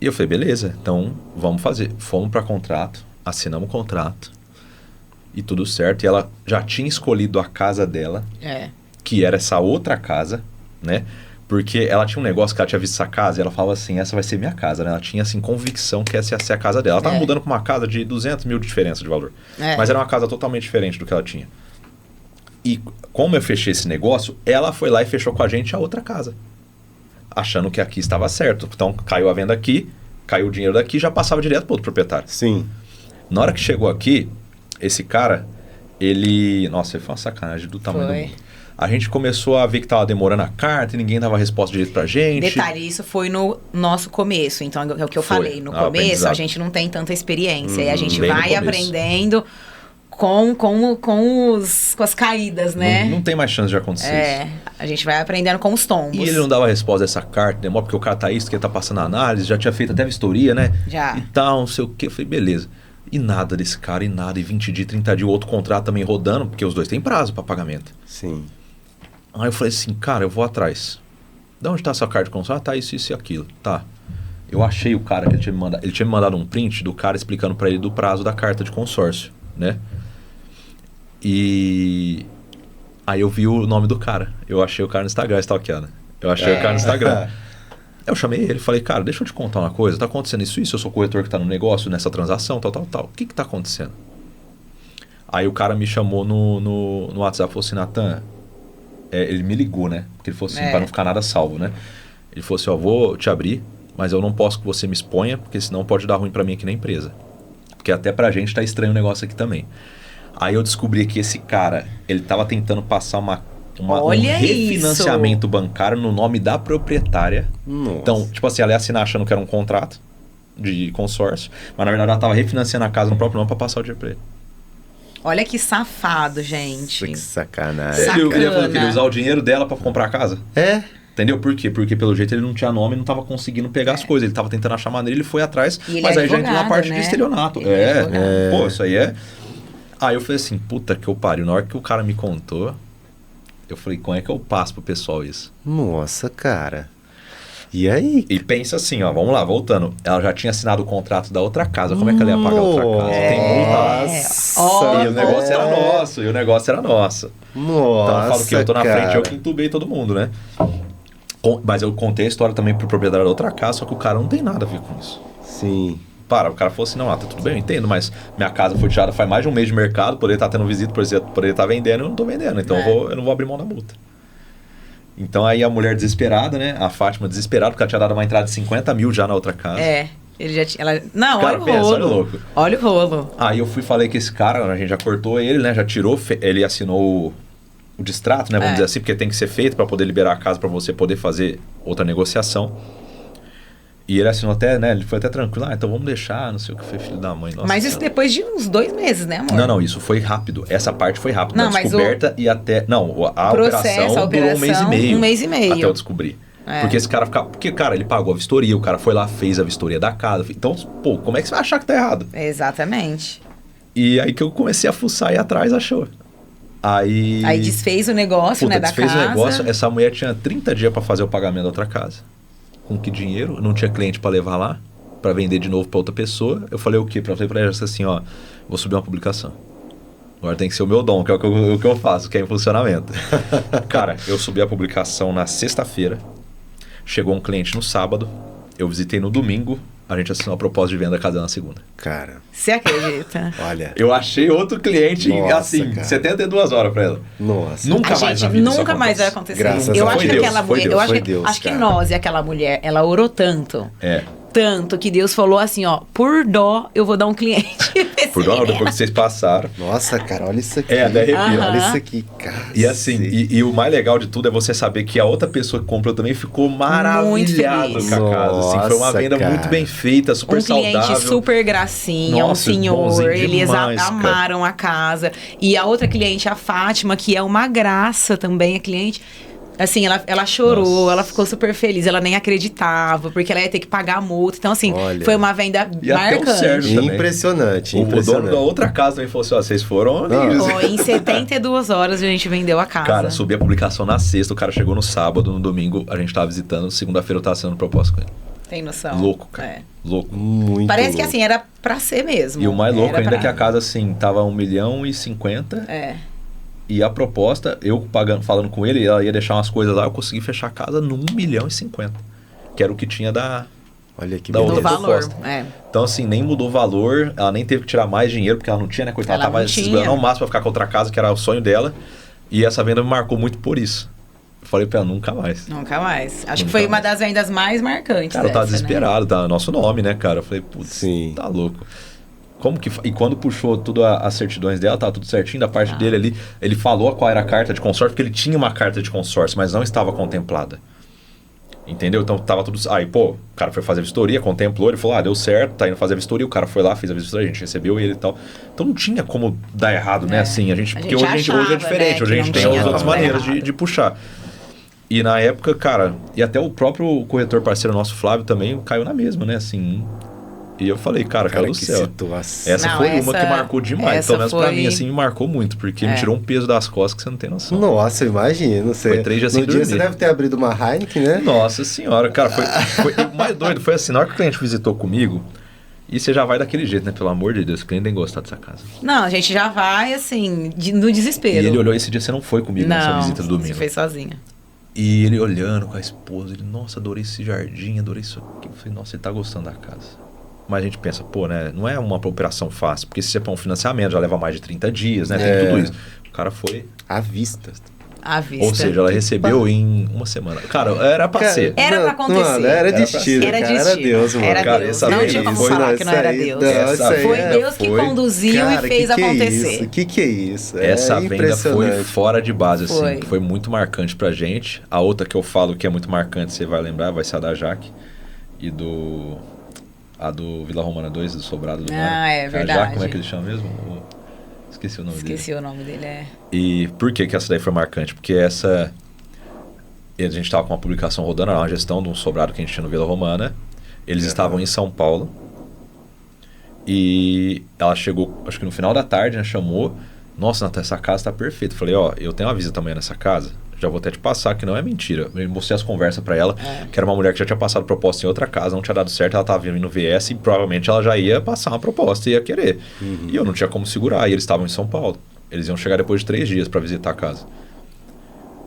E eu falei, beleza, então vamos fazer. Fomos pra contrato, assinamos o contrato, e tudo certo. E ela já tinha escolhido a casa dela, que era essa outra casa, né? Porque ela tinha um negócio que ela tinha visto essa casa e ela falava assim, essa vai ser minha casa, né? Ela tinha, assim, convicção que essa ia ser a casa dela. Ela tava mudando pra uma casa de 200 mil de diferença de valor. Mas era uma casa totalmente diferente do que ela tinha. E como eu fechei esse negócio, ela foi lá e fechou com a gente a outra casa. Achando que aqui estava certo. Então, caiu a venda aqui, caiu o dinheiro daqui, já passava direto pro outro proprietário. Sim. Na hora que chegou aqui, esse cara, ele... Nossa, ele foi uma sacanagem do tamanho do mundo. A gente começou a ver que tava demorando a carta e ninguém dava resposta direito pra gente. Detalhe, isso foi no nosso começo. Então, é o que eu falei. No começo, a gente não tem tanta experiência. E a gente vai aprendendo com as caídas, né? Não tem mais chance de acontecer isso. A gente vai aprendendo com os tombos. E ele não dava resposta dessa carta, demora porque o cara tá isso, que ele tá passando a análise, já tinha feito até vistoria, né? Já. E tal, não sei o quê. Eu falei, beleza. E nada desse cara, e nada. E 20 dias, 30 dias, o outro contrato também rodando, porque os dois têm prazo pra pagamento. Sim. Aí eu falei assim, cara, eu vou atrás. De onde tá essa carta de consórcio? Ah, tá isso e aquilo. Tá. Eu achei o cara que ele tinha me mandado. Ele tinha me mandado um print do cara explicando pra ele do prazo da carta de consórcio, né? E aí eu vi o nome do cara. Eu achei o cara no Instagram, stalkeando. Eu achei o cara no Instagram. Eu chamei ele, falei, cara, deixa eu te contar uma coisa. Tá acontecendo isso, eu sou corretor que tá no negócio, nessa transação, tal. O que tá acontecendo? Aí o cara me chamou no WhatsApp e falou assim, Natan... ele me ligou, né? Porque ele falou assim, pra não ficar nada salvo, né? Ele falou assim, ó, vou te abrir, mas eu não posso que você me exponha, porque senão pode dar ruim pra mim aqui na empresa. Porque até pra gente tá estranho o negócio aqui também. Aí eu descobri que esse cara, ele tava tentando passar um refinanciamento bancário no nome da proprietária. Nossa. Então, tipo assim, ela ia assinar achando que era um contrato de consórcio, mas na verdade ela tava refinanciando a casa no próprio nome pra passar o dinheiro pra ele. Olha que safado, gente. Que sacanagem. Ele queria usar o dinheiro dela pra comprar a casa. Entendeu? Por quê? Porque pelo jeito ele não tinha nome e não tava conseguindo pegar as coisas. Ele tava tentando achar maneira, ele foi atrás, mas aí já entrou na parte de estelionato. Pô, isso aí é... Aí eu falei assim, puta que eu pariu. Na hora que o cara me contou, eu falei, como é que eu passo pro pessoal isso? Nossa, cara. E aí? E pensa assim, ó, vamos lá, voltando. Ela já tinha assinado o contrato da outra casa. Como é que ela ia pagar a outra casa? Tem multa lá. E o negócio era nosso. Nossa, então eu falo que eu tô na frente, eu que entubei todo mundo, né? Mas eu contei a história também pro proprietário da outra casa, só que o cara não tem nada a ver com isso. Sim. O cara falou assim, não, tá tudo bem, eu entendo, mas minha casa foi tirada faz mais de um mês de mercado, poderia estar tendo visita, poderia estar vendendo, eu não tô vendendo, então eu não vou abrir mão da multa. Então aí a mulher desesperada, né, a Fátima desesperada, porque ela tinha dado uma entrada de 50 mil já na outra casa. Ele já tinha... Não, cara, olha o rolo. Olha o louco. Olha o rolo. Aí eu falei que esse cara, a gente já cortou ele, né, já tirou, ele assinou o distrato, né, vamos dizer assim, porque tem que ser feito para poder liberar a casa, para você poder fazer outra negociação. E ele assinou até, né? Ele foi até tranquilo. Então vamos deixar, não sei o que foi, filho da mãe. Nossa, mas isso depois de uns 2 meses, né, amor? Não, isso foi rápido. Essa parte foi rápida. Não, a descoberta e até... Não, a operação durou 1 mês e meio. 1 mês e meio. Até eu descobrir. Porque esse cara ficava... Porque, cara, ele pagou a vistoria, o cara foi lá, fez a vistoria da casa. Então, pô, como é que você vai achar que tá errado? Exatamente. E aí que eu comecei a fuçar e ir atrás, achou. Aí desfez o negócio, né, da casa. Desfez o negócio. Essa mulher tinha 30 dias para fazer o pagamento da outra casa. Com que dinheiro? Não tinha cliente para levar lá, para vender de novo para outra pessoa. Eu falei o quê? Eu falei para ela assim, ó, vou subir uma publicação. Agora tem que ser o meu dom, que é o que eu faço, que é impulsionamento. Cara, eu subi a publicação na sexta-feira. Chegou um cliente no sábado. Eu visitei no domingo. A gente assinou a proposta de venda da casa na segunda. Cara. Você acredita? Olha. Eu achei outro cliente Nossa, assim, cara. 72 horas pra ela. Nossa. Nunca mais na vida isso nunca mais vai acontece. acontecer. Graças Eu a acho que Deus. aquela mulher, eu acho que cara. nós e aquela mulher, ela orou tanto. É. Tanto que Deus falou assim, ó, por dó eu vou dar um cliente. Por dó, depois que vocês passaram. Nossa, cara, olha isso aqui. É, até arrepia. Olha isso aqui, cara. E assim, e o mais legal de tudo é você saber que a outra pessoa que comprou também ficou maravilhado feliz. com a casa. Assim, foi uma Nossa, venda cara. muito bem feita, super saudável. Cliente super gracinha, Nossa, um senhor, bonzinho eles demais, cara. amaram a casa. E a outra cliente, a Fátima, que é uma graça também, a cliente... Assim, ela chorou, Nossa. ela ficou super feliz, ela nem acreditava, porque ela ia ter que pagar a multa. Então, assim, Olha. foi uma venda E até o marcante. Sérgio também. Impressionante, O dono impressionante. da outra casa também falou assim, ó, vocês foram... Ó, em 72 horas a gente vendeu a casa. Cara, subi a publicação na sexta, o cara chegou no sábado, no domingo a gente tava visitando, segunda-feira eu tava sendo proposta com ele. Tem noção? Louco, cara. É. Louco. Muito Parece que louco. assim, era pra ser mesmo. E o mais louco Era ainda pra- é que a casa, assim, tava 1.050.000. É. E a proposta, eu pagando, falando com ele, ela ia deixar umas coisas lá, eu consegui fechar a casa no 1.050.000. Que era o que tinha da Olha que da Do outra beleza. valor. proposta. É. Então, assim, nem mudou o valor, ela nem teve que tirar mais dinheiro, porque ela não tinha, né, coitada? Ela Ela tava não se tinha. segurando ao máximo pra ficar com outra casa, que era o sonho dela. E essa venda me marcou muito por isso. Eu falei pra ela, nunca mais. Nunca mais. Acho que Nunca foi uma mais. das vendas mais marcantes. Cara, eu tava dessa, né? desesperado, tá? Nosso nome, né, cara? Eu falei, putz, Sim. tá louco. Como que... E quando puxou tudo as certidões dela, tava tudo certinho, da parte dele ali, ele falou qual era a carta de consórcio, porque ele tinha uma carta de consórcio, mas não estava contemplada. Entendeu? Então tava tudo... Aí, pô, o cara foi fazer a vistoria, contemplou, ele falou, deu certo, tá indo fazer a vistoria, o cara foi lá, fez a vistoria, a gente recebeu ele e tal. Então não tinha como dar errado, né? Assim, porque hoje é achava, diferente, né, hoje a que gente não tem tinha as outras como dar maneiras errado. de puxar. E na época, cara, e até o próprio corretor parceiro nosso, Flávio, também caiu na mesma, né? Assim, e eu falei, cara, Cara, caiu do que céu. situação. Essa Não, foi uma essa- que marcou demais. essa Pelo menos pra foi- mim, assim, me marcou muito. Porque me tirou um peso das costas que você não tem noção. Nossa, imagina. Você, Foi 3 dias sem no dia dormir. você deve ter abrido uma Heineken, né? Nossa senhora, cara, o mais doido foi assim, na hora que o cliente visitou comigo, e você já vai daquele jeito, né? Pelo amor de Deus, o cliente tem que gostar dessa casa. Não, a gente já vai, assim, no desespero. E ele olhou, esse dia você não foi comigo nessa Não, visita do você domingo. fez sozinha. E ele olhando com a esposa, ele, nossa, adorei esse jardim, adorei isso aqui. Eu falei, nossa, ele tá gostando da casa. Mas a gente pensa, pô, né, não é uma operação fácil, porque se você põe um financiamento, já leva mais de 30 dias, né, tem tudo isso. O cara foi, À vista. À vista. ou seja, ela recebeu em uma semana. Cara, era pra ser. Era pra acontecer. Mano, era Era pra destino, ser. cara. Era Era destino. Deus, mano. Era Cara, Deus. essa Não vez tinha como foi- falar que não era Deus. Foi Deus que conduziu e fez acontecer. O que é isso? Essa É venda foi impressionante. fora de base, assim, Foi. foi muito marcante pra gente. A outra que eu falo que é muito marcante, você vai lembrar, vai ser a da Jaque e a do Vila Romana 2, do Sobrado do Mar. É A verdade. Jaque, como é que ele chama mesmo? Esqueci o nome dele. Esqueci o nome dele, é. E por que essa daí foi marcante? Porque essa... A gente estava com uma publicação rodando, era uma gestão de um sobrado que a gente tinha no Vila Romana. Eles estavam em São Paulo. E ela chegou, acho que no final da tarde, né? Chamou. Nossa, Natan, essa casa tá perfeita. Eu falei, ó, eu tenho uma visita amanhã nessa casa. Já vou até te passar, que não é mentira. Eu mostrei as conversas pra ela, que era uma mulher que já tinha passado proposta em outra casa, não tinha dado certo, ela tava vindo no VS e provavelmente ela já ia passar uma proposta e ia querer. E eu não tinha como segurar, e eles estavam em São Paulo. Eles iam chegar depois de 3 dias pra visitar a casa.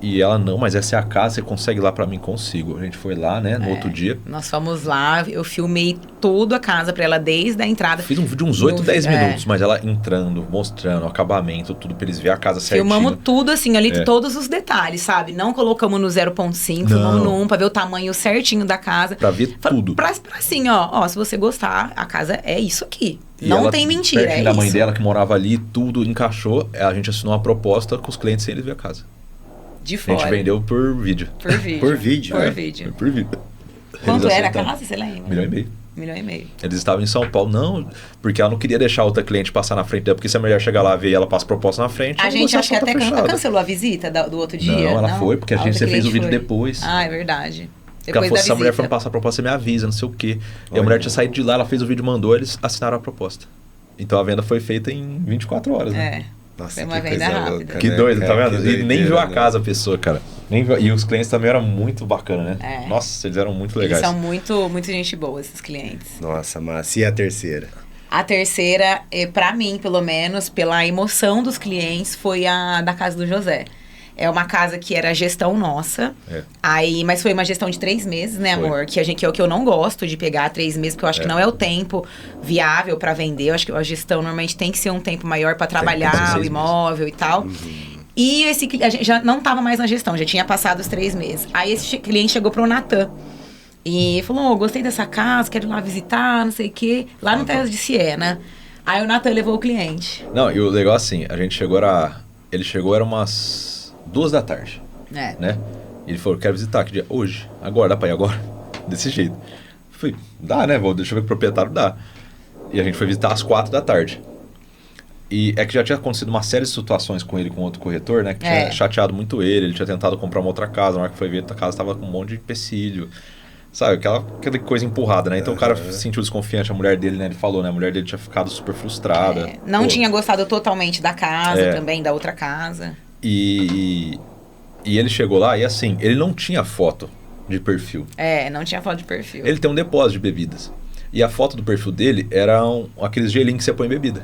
E ela, não, mas essa é a casa, você consegue ir lá pra mim? Consigo. A gente foi lá, né, no outro dia. Nós fomos lá, eu filmei toda a casa pra ela desde a entrada. Fiz um vídeo de uns 8, 10 É. minutos, mas ela entrando, mostrando o acabamento, tudo pra eles verem a casa certinho. Filmamos tudo assim, ali, É. todos os detalhes, sabe? Não colocamos no 0.5, filmamos no 1 pra ver o tamanho certinho da casa. Pra ver tudo. Pra assim, ó, se você gostar, a casa é isso aqui. E não ela, tem mentira, pertinho é da isso. mãe dela, que morava ali, tudo encaixou. A gente assinou uma proposta com os clientes sem eles ver a casa. De A fora. gente vendeu por vídeo. Por vídeo. Por vídeo, Por é. vídeo. Por vídeo. Quanto Eles era a aceitaram. casa, você lembra? 1,5 milhão. 1,5 milhão. Eles estavam em São Paulo. Não, porque ela não queria deixar outra cliente passar na frente dela, porque se a mulher chegar lá ver e ela passa proposta na frente, A a gente acho que negociação até tá fechada. cancelou a visita do outro dia. Não, ela foi, porque a gente outra fez o cliente vídeo foi. depois. Ah, é verdade. Porque ela Depois falou, da se a mulher for visita. passar a proposta, você me avisa, não sei o quê. E a Olha. mulher tinha saído de lá, ela fez o vídeo e mandou, eles assinaram a proposta. Então a venda foi feita em 24 horas, né? Nossa, foi uma que venda coisa rápida. louca, Que né? doido, tá vendo? Que E doideira, nem viu a né? casa a pessoa, cara. E os clientes também eram muito bacana, né? É. Nossa, eles eram muito Eles legais. são muito gente boa, esses clientes. Nossa, massa. E a terceira? A terceira, pra mim, pelo menos, pela emoção dos clientes, foi a da casa do José. É uma casa que era gestão nossa. É. Mas foi uma gestão de 3 meses, né, Foi. amor? Que é o que eu não gosto de pegar 3 meses, porque eu acho que não é o tempo viável pra vender. Eu acho que a gestão normalmente tem que ser um tempo maior pra que ser trabalhar 6 o imóvel e tal. E a gente já não tava mais na gestão, já tinha passado os 3 meses. Aí esse cliente chegou pro Natan. E falou, gostei dessa casa, quero ir lá visitar, não sei o quê. Lá no Terras de Siena. Aí o Natan levou o cliente. Não, e o legal assim, a gente chegou, ele chegou, era umas 2 da tarde, É. né? E ele falou, quero visitar, que dia? Hoje, agora, dá pra ir agora? Desse jeito. Falei, dá, né? Deixa eu ver com o proprietário, dá. E a gente foi visitar às 4 da tarde. E é que já tinha acontecido uma série de situações com ele, com outro corretor, né? Que tinha chateado muito ele tinha tentado comprar uma outra casa, na hora que foi ver, a casa tava com um monte de empecilho. Sabe, aquela coisa empurrada, né? Então o cara se sentiu desconfiante, a mulher dele, né? Ele falou, né? A mulher dele tinha ficado super frustrada. Não tinha gostado totalmente da casa também, da outra casa. E ele chegou lá e assim, ele não tinha foto de perfil. Não tinha foto de perfil. Ele tem um depósito de bebidas. E a foto do perfil dele era aqueles gelinhos que você põe em bebida.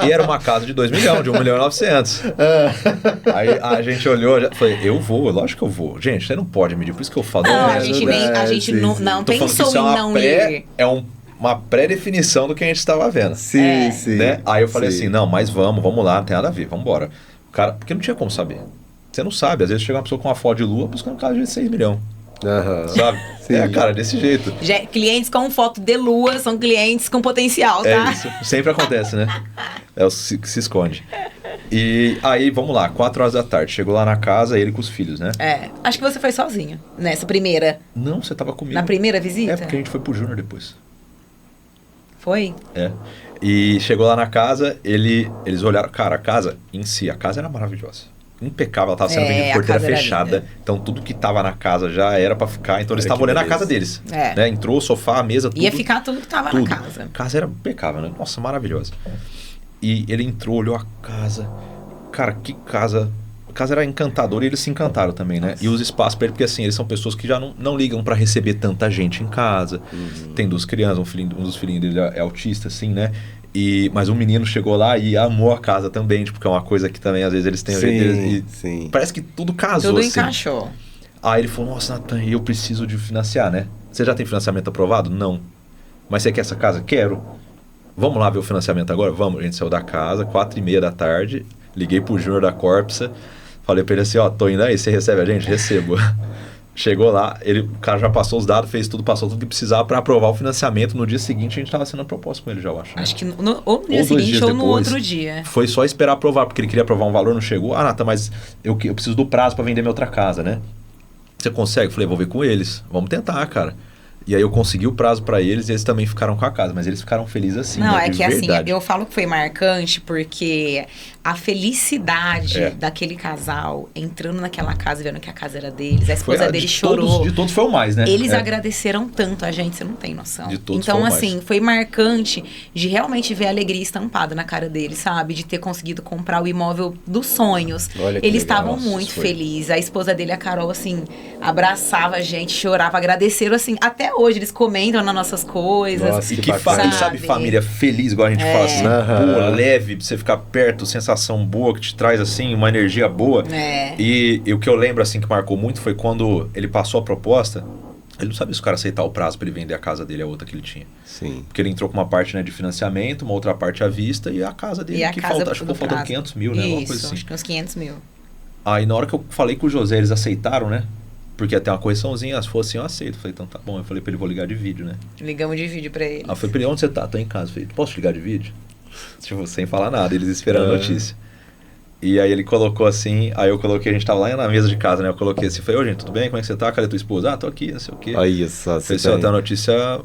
E era uma casa de 2 milhões, de 1.900.000. Aí a gente olhou, falei, eu vou, lógico que eu vou. Gente, você não pode medir, por isso que eu falo. Não, a gente não pensou em não ir. É uma pré-definição do que a gente estava vendo. Sim. Né? Aí eu falei assim, não, mas vamos lá, não tem nada a ver, vamos embora. Cara, porque não tinha como saber. Você não sabe, às vezes chega uma pessoa com uma foto de lua buscando casa de 6 milhões. Sabe? Cara, desse jeito. Clientes com foto de lua são clientes com potencial, tá? É isso, sempre acontece, né? É o que se esconde. E aí, vamos lá, 4 horas da tarde, chegou lá na casa, ele com os filhos, né? Acho que você foi sozinho nessa primeira. Não, você tava comigo. Na primeira visita? É, porque a gente foi pro Júnior depois. Foi? E chegou lá na casa, eles olharam, cara, a casa em si, a casa era maravilhosa. Impecável, ela tava sendo vendida de porteira fechada. Então tudo que tava na casa já era pra ficar. Então eles estavam olhando a casa deles. Né? Entrou, sofá, a mesa, tudo. Ia ficar tudo que tava na casa. A casa era impecável, né? Nossa, maravilhosa. E ele entrou, olhou a casa. Cara, que casa. A casa era encantadora e eles se encantaram também, né? E os espaços pra ele, porque assim, eles são pessoas que já não ligam pra receber tanta gente em casa. Tem 2 crianças, um dos filhinhos dele é autista, assim, né? Mas um menino chegou lá e amou a casa também, tipo, que é uma coisa que também às vezes eles têm. Sim. Parece que tudo casou, tudo assim. encaixou. Aí ele falou, nossa, Natan, eu preciso de financiar, né? Você já tem financiamento aprovado? Não. Mas você quer essa casa? Quero. Vamos lá ver o financiamento agora? Vamos. A gente saiu da casa, 4h30 da tarde, liguei pro Júnior da Corpsa, falei pra ele assim, tô indo aí, você recebe a gente? Recebo. Chegou lá, o cara já passou os dados, passou tudo que precisava para aprovar o financiamento. No dia seguinte, a gente estava sendo proposta com ele já, eu acho. Né? Acho que ou no dia seguinte ou no outro dia. Foi só esperar aprovar, porque ele queria aprovar um valor, não chegou. Ah, Nata, mas eu preciso do prazo para vender minha outra casa, né? Você consegue? Eu falei, vou ver com eles. Vamos tentar, cara. E aí eu consegui o prazo para eles e eles também ficaram com a casa. Mas eles ficaram felizes assim, não, né? É que verdade. Assim, eu falo que foi marcante porque a felicidade daquele casal entrando naquela casa, vendo que a casa era deles, a esposa dele chorou. De todos foi o mais, né? Eles agradeceram tanto a gente, você não tem noção. De todos então, foi assim, foi marcante de realmente ver a alegria estampada na cara deles, sabe? De ter conseguido comprar o imóvel dos sonhos. Eles estavam muito felizes. A esposa dele, a Carol, assim, abraçava a gente, chorava, agradeceram, assim, até hoje eles comentam nas nossas coisas. Nossa, e que sabe, família feliz, igual a gente fala assim, boa, leve, pra você ficar perto, sensação boa, que te traz, assim, uma energia boa. E o que eu lembro, assim, que marcou muito foi quando ele passou a proposta, ele não sabia se o cara aceitar o prazo pra ele vender a casa dele, a outra que ele tinha. Sim. Porque ele entrou com uma parte, né, de financiamento, uma outra parte à vista e a casa dele, acho que faltam 500 mil, né? Uma coisa assim. Acho que uns 500 mil. Aí na hora que eu falei com o José, eles aceitaram, né? Porque até uma correção,zinha, se fosse assim, eu aceito. Falei, então tá bom. Eu falei pra ele, vou ligar de vídeo, né? Ligamos de vídeo pra ele. Aí eu falei pra ele, onde você tá? Tô em casa. Eu falei, posso ligar de vídeo? Tipo, sem falar nada, eles esperando a notícia. E aí ele colocou assim, aí eu coloquei, a gente tava lá na mesa de casa, né? Eu coloquei assim, falei, ô gente, tudo bem? Como é que você tá? Cadê tua esposa? Ah, tô aqui, não sei o quê. Aí, só falei, você tem uma notícia,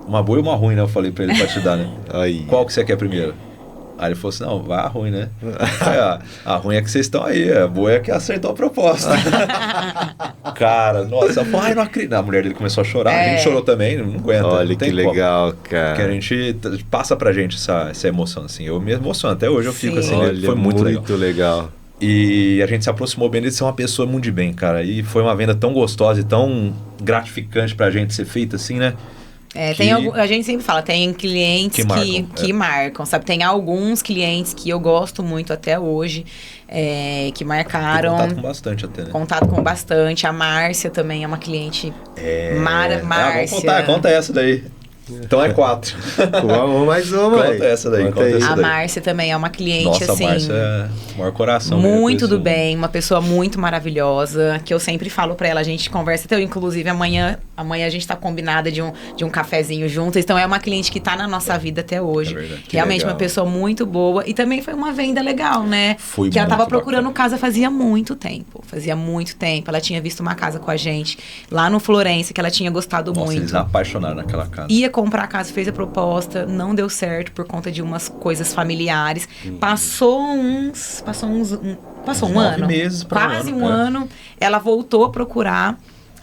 uma boa e uma ruim, né? Eu falei pra ele pra te dar, né? Aí. Qual que você quer primeiro? Aí ele falou assim, não, vai a ruim, né? A ruim é que vocês estão aí, a boa é que acertou a proposta. Cara, nossa, ai, não acredito. A mulher dele começou a chorar, a gente chorou também, não aguenta. Olha que legal, cara. Porque a gente passa pra gente essa emoção, assim. Eu me emociono, até hoje eu fico assim, olha, foi muito legal. E a gente se aproximou bem dele de ser uma pessoa muito de bem, cara. E foi uma venda tão gostosa e tão gratificante pra gente ser feita assim, né? A gente sempre fala, tem clientes que marcam, sabe? Tem alguns clientes que eu gosto muito até hoje, que marcaram. Contato com bastante até, né? Contato com bastante. A Márcia também é uma cliente. Márcia. Conta essa daí. Então é 4. Vamos mais uma. Conta essa daí. A Márcia também é uma cliente, nossa, assim... a Márcia é o maior coração. Muito do bem, uma pessoa muito maravilhosa, que eu sempre falo pra ela, a gente conversa, então, inclusive amanhã a gente tá combinada de um cafezinho juntas, então é uma cliente que tá na nossa vida até hoje. Realmente uma pessoa muito boa, e também foi uma venda legal, né? Que ela tava procurando casa fazia muito tempo, ela tinha visto uma casa com a gente, lá no Florença, que ela tinha gostado muito. Eles apaixonaram naquela casa. Ia comprar a casa, fez a proposta, não deu certo por conta de umas coisas familiares. Passou um ano. Meses pra quase um ano. Ela voltou a procurar.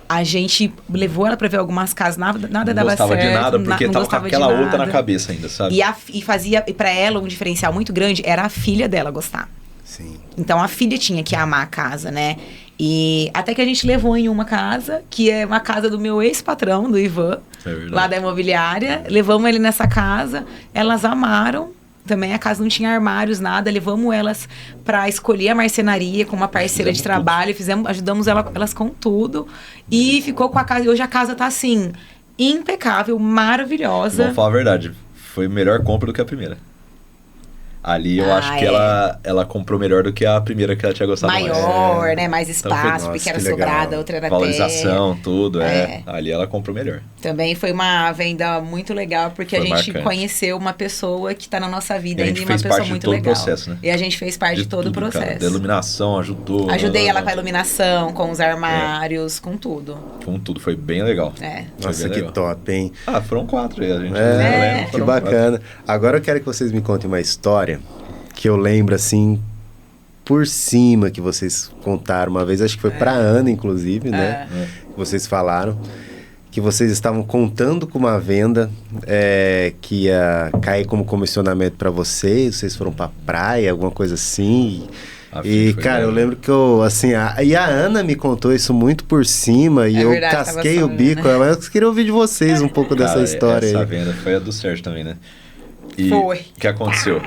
A gente levou ela pra ver algumas casas, nada dava certo. Não gostava de nada, porque tava com aquela outra na cabeça ainda, sabe? E fazia, pra ela, um diferencial muito grande era a filha dela gostar. Sim. Então a filha tinha que amar a casa, né? E até que a gente levou em uma casa, que é uma casa do meu ex-patrão, do Ivan, lá da imobiliária. Levamos ele nessa casa, elas amaram. Também a casa não tinha armários, nada. Levamos elas para escolher a marcenaria com uma parceira de trabalho. Ajudamos elas com tudo. E ficou com a casa. E hoje a casa tá assim, impecável, maravilhosa. Vamos falar a verdade, foi melhor compra do que a primeira. Ali eu acho que ela comprou melhor do que a primeira que ela tinha gostado mais. Maior, né? Mais espaço, então, porque era sobrada, a outra era valorização, tudo, Ali ela comprou melhor. Também foi uma venda muito legal, porque a gente conheceu uma pessoa que está na nossa vida ainda, e uma pessoa muito legal. Processo, né? E a gente fez parte de todo o processo. Cara, da iluminação, ajudou. Ajudei ela com a iluminação, com os armários, com tudo. Com tudo, foi bem legal. Nossa, que top, hein? Foram 4 aí, a gente que bacana. 4. Agora eu quero que vocês me contem uma história que eu lembro, assim, por cima, que vocês contaram uma vez, acho que foi pra Ana, inclusive, né? Vocês falaram que vocês estavam contando com uma venda que ia cair como comissionamento pra vocês foram pra praia, alguma coisa assim. E, cara, eu lembro que e a Ana me contou isso muito por cima, e eu casquei o bico, né? Mas eu queria ouvir de vocês um pouco dessa história essa aí. Venda foi a do Sérgio também, né? E foi. O que aconteceu?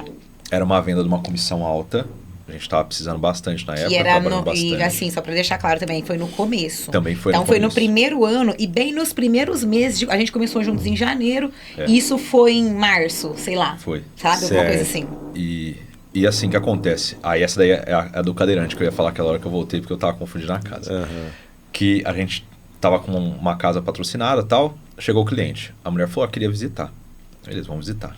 Era uma venda de uma comissão alta. A gente tava precisando bastante na época. E assim, só pra deixar claro também, foi no começo. Também foi então, foi no primeiro ano, e bem nos primeiros meses. A gente começou juntos em janeiro. E isso foi em março, sei lá. Foi. Sabe? Alguma coisa assim. E assim que acontece. Aí essa daí é a do cadeirante, que eu ia falar aquela hora que eu voltei, porque eu tava confundindo a casa. Que a gente tava com uma casa patrocinada e tal. Chegou o cliente. A mulher falou, queria visitar. Eles vão visitar.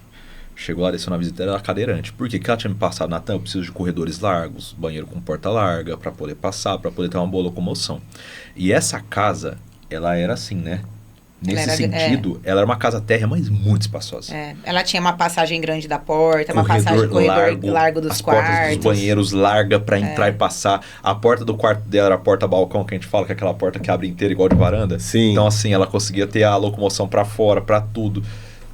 Chegou lá, desceu na visita, era cadeirante. Por quê? Porque ela tinha me passado, Natan, eu preciso de corredores largos, banheiro com porta larga, para poder passar, para poder ter uma boa locomoção. E essa casa, ela era assim, né? Nesse sentido, ela era uma casa térrea, mas muito espaçosa. Ela tinha uma passagem grande da porta, uma passagem largo dos quartos. As portas dos banheiros larga para entrar e passar. A porta do quarto dela era a porta-balcão, que a gente fala que é aquela porta que abre inteira igual de varanda. Sim. Então, assim, ela conseguia ter a locomoção para fora, para tudo.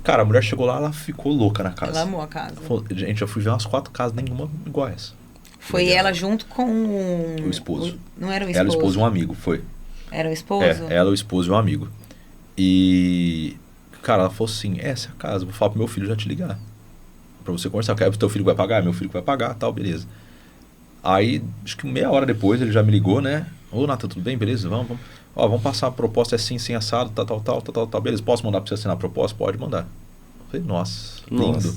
Cara, a mulher chegou lá, ela ficou louca na casa. Ela amou a casa. Falou, gente, eu fui ver umas 4 casas, nenhuma igual a essa. Foi ela junto com o esposo. Não era o esposo? Ela, o esposo e um amigo, foi. Era o esposo? Ela, o esposo e um amigo. E, cara, ela falou assim, essa é a casa, vou falar pro meu filho já te ligar. Pra você conversar, o teu filho vai pagar? Meu filho vai pagar, tal, beleza. Aí, acho que meia hora depois, ele já me ligou, né? Ô, Natan, tudo bem? Beleza? Vamos. Ó, vamos passar a proposta assim, sem assado, tal. Beleza, posso mandar pra você assinar a proposta? Pode mandar. Eu falei, nossa, lindo.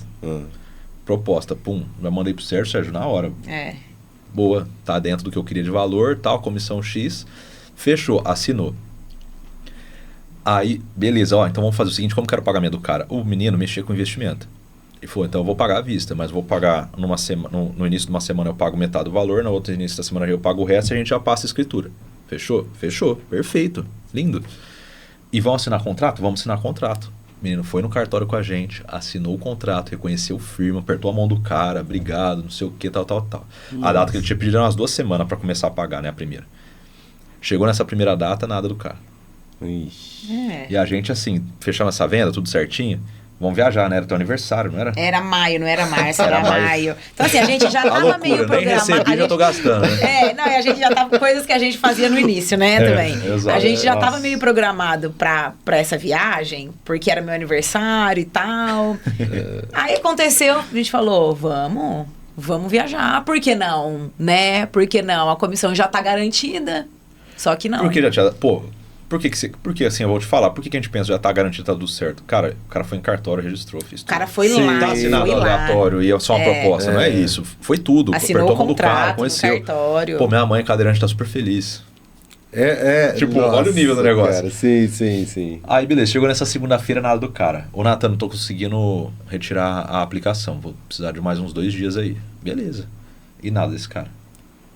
Proposta, pum. Já mandei pro Sérgio na hora. Boa, tá dentro do que eu queria de valor, tal, comissão X. Fechou, assinou. Aí, beleza, ó, então vamos fazer o seguinte, como que era o pagamento do cara? O menino mexia com investimento. Ele falou, então eu vou pagar à vista, mas vou pagar numa semana, no início de uma semana eu pago metade do valor, no outro início da semana eu pago o resto e a gente já passa a escritura. Fechou? Fechou. Perfeito. Lindo. E vamos assinar contrato? Vamos assinar contrato. Menino, foi no cartório com a gente, assinou o contrato, reconheceu firma, apertou a mão do cara, obrigado, não sei o que, tal. A data que ele tinha pedido era umas 2 semanas pra começar a pagar, né, a primeira. Chegou nessa primeira data, nada do cara. E a gente, assim, fechamos essa venda, tudo certinho. Vamos viajar, né? Era teu aniversário, não era? Era maio, não era março, era maio. Então, assim, a gente já tava loucura, meio nem programado. recebi, já tô gastando, né? E a gente já tava... Coisas que a gente fazia no início, né, também. Exato. A gente já tava meio programado pra essa viagem, porque era meu aniversário e tal. Aí aconteceu, a gente falou, vamos viajar. Por que não, né? Por que não? A comissão já tá garantida. Só que não. Porque já tinha... Pô... Porque assim, eu vou te falar, por que a gente pensa já tá garantido, tá tudo certo? Cara, o cara foi em cartório, registrou, fez tudo. O cara foi lá, tá assinado aleatório e é só uma proposta, não é isso. Foi tudo. Assinou apertou o contrato no cartório. Pô, minha mãe cadeirante tá super feliz. Tipo, nossa, olha o nível do negócio. Cara, sim. Aí, beleza, chegou nessa segunda-feira, nada do cara. Ô, Nathan, não tô conseguindo retirar a aplicação, vou precisar de mais uns 2 dias aí. Beleza. E nada desse cara.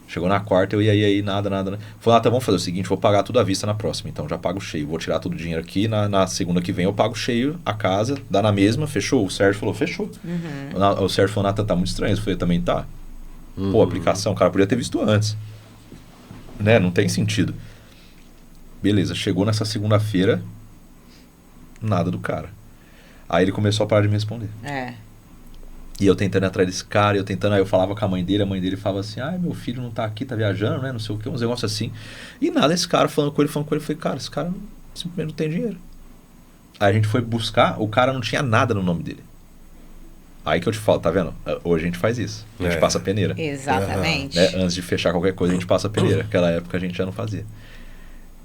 Chegou na quarta, eu ia aí, nada. Falei, vamos fazer o seguinte, vou pagar tudo à vista na próxima. Então, já pago cheio. Vou tirar todo o dinheiro aqui. Na segunda que vem, eu pago cheio a casa. Dá na mesma, fechou? O Sérgio falou, fechou. O Sérgio falou, Nathan, tá muito estranho. Eu falei, também tá. Pô, aplicação, o cara podia ter visto antes. Né? Não tem sentido. Beleza, chegou nessa segunda-feira, nada do cara. Aí ele começou a parar de me responder. E eu tentando ir atrás desse cara, aí eu falava com a mãe dele falava assim, meu filho não tá aqui, tá viajando, né, não sei o que, uns negócios assim. E nada, esse cara falando com ele, eu falei, cara, esse cara simplesmente não tem dinheiro. Aí a gente foi buscar, o cara não tinha nada no nome dele. Aí que eu te falo, tá vendo? Hoje a gente faz isso, a gente passa a peneira. Exatamente. Né? Antes de fechar qualquer coisa, a gente passa a peneira. Naquela época a gente já não fazia.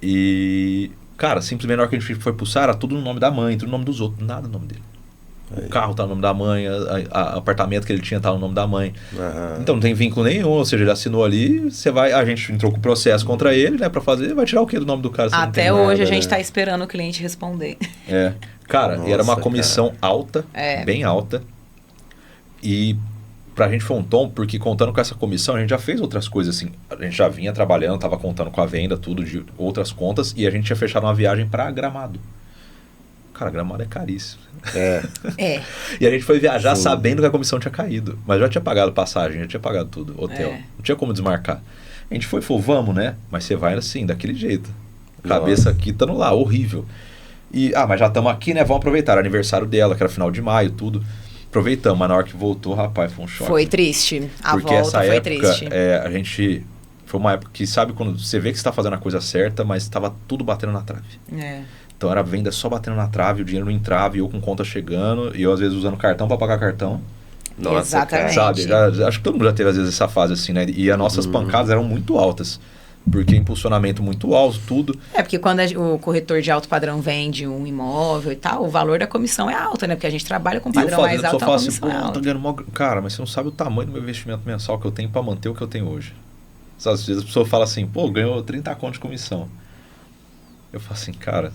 E, cara, simplesmente na hora que a gente foi pulsar, era tudo no nome da mãe, tudo no nome dos outros, nada no nome dele. O carro tá no nome da mãe, o apartamento que ele tinha tá no nome da mãe. Então não tem vínculo nenhum, ou seja, ele assinou ali, a gente entrou com o processo contra ele, né, pra fazer, vai tirar o que do nome do cara? Até hoje a gente tá esperando o cliente responder. Cara, nossa, e era uma comissão alta, bem alta, e pra gente foi um tom, porque contando com essa comissão, a gente já fez outras coisas assim, a gente já vinha trabalhando, tava contando com a venda, tudo de outras contas, e a gente tinha fechado uma viagem pra Gramado. Cara, Gramado é caríssimo. E a gente foi viajar sabendo que a comissão tinha caído. Mas já tinha pagado passagem, já tinha pagado tudo, hotel. Não tinha como desmarcar. A gente falou, vamos, né? Mas você vai assim, daquele jeito. Cabeça aqui, estando lá, horrível. E, mas já estamos aqui, né? Vamos aproveitar. Era aniversário dela, que era final de maio, tudo. Aproveitamos, mas na hora que voltou, rapaz, foi um choque. Foi triste. Porque volta essa foi época, triste. A gente... Foi uma época que, sabe, quando você vê que você está fazendo a coisa certa, mas estava tudo batendo na trave. Então era venda só batendo na trave, o dinheiro não entrava, e eu com conta chegando, e eu às vezes usando cartão para pagar cartão. Nossa, exatamente. Sabe? Acho que todo mundo já teve às vezes essa fase assim, né? E as nossas pancadas eram muito altas. Porque impulsionamento muito alto, tudo. Porque quando o corretor de alto padrão vende um imóvel e tal, o valor da comissão é alto, né? Porque a gente trabalha com padrão mais alto, a comissão é alta. Cara, mas você não sabe o tamanho do meu investimento mensal que eu tenho para manter o que eu tenho hoje. Sabe, às vezes a pessoa fala assim, ganhou 30 conto de comissão. Eu falo assim, cara...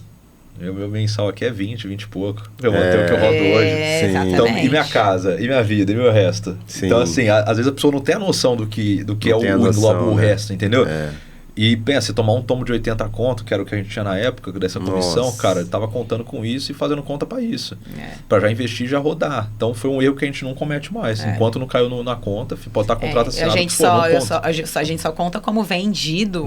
Meu mensal aqui é 20 e pouco. Eu manter o que eu rodo hoje. Então, e minha casa, e minha vida, e meu resto. Então, assim, às vezes a pessoa não tem a noção do que é o engloba o resto, entendeu? E pensa, tomar um tomo de 80 conto, que era o que a gente tinha na época dessa comissão, cara, eu tava contando com isso e fazendo conta pra isso. Pra já investir e já rodar. Então foi um erro que a gente não comete mais. Enquanto não caiu na conta, pode estar contrato assinado. A gente só conta como vendido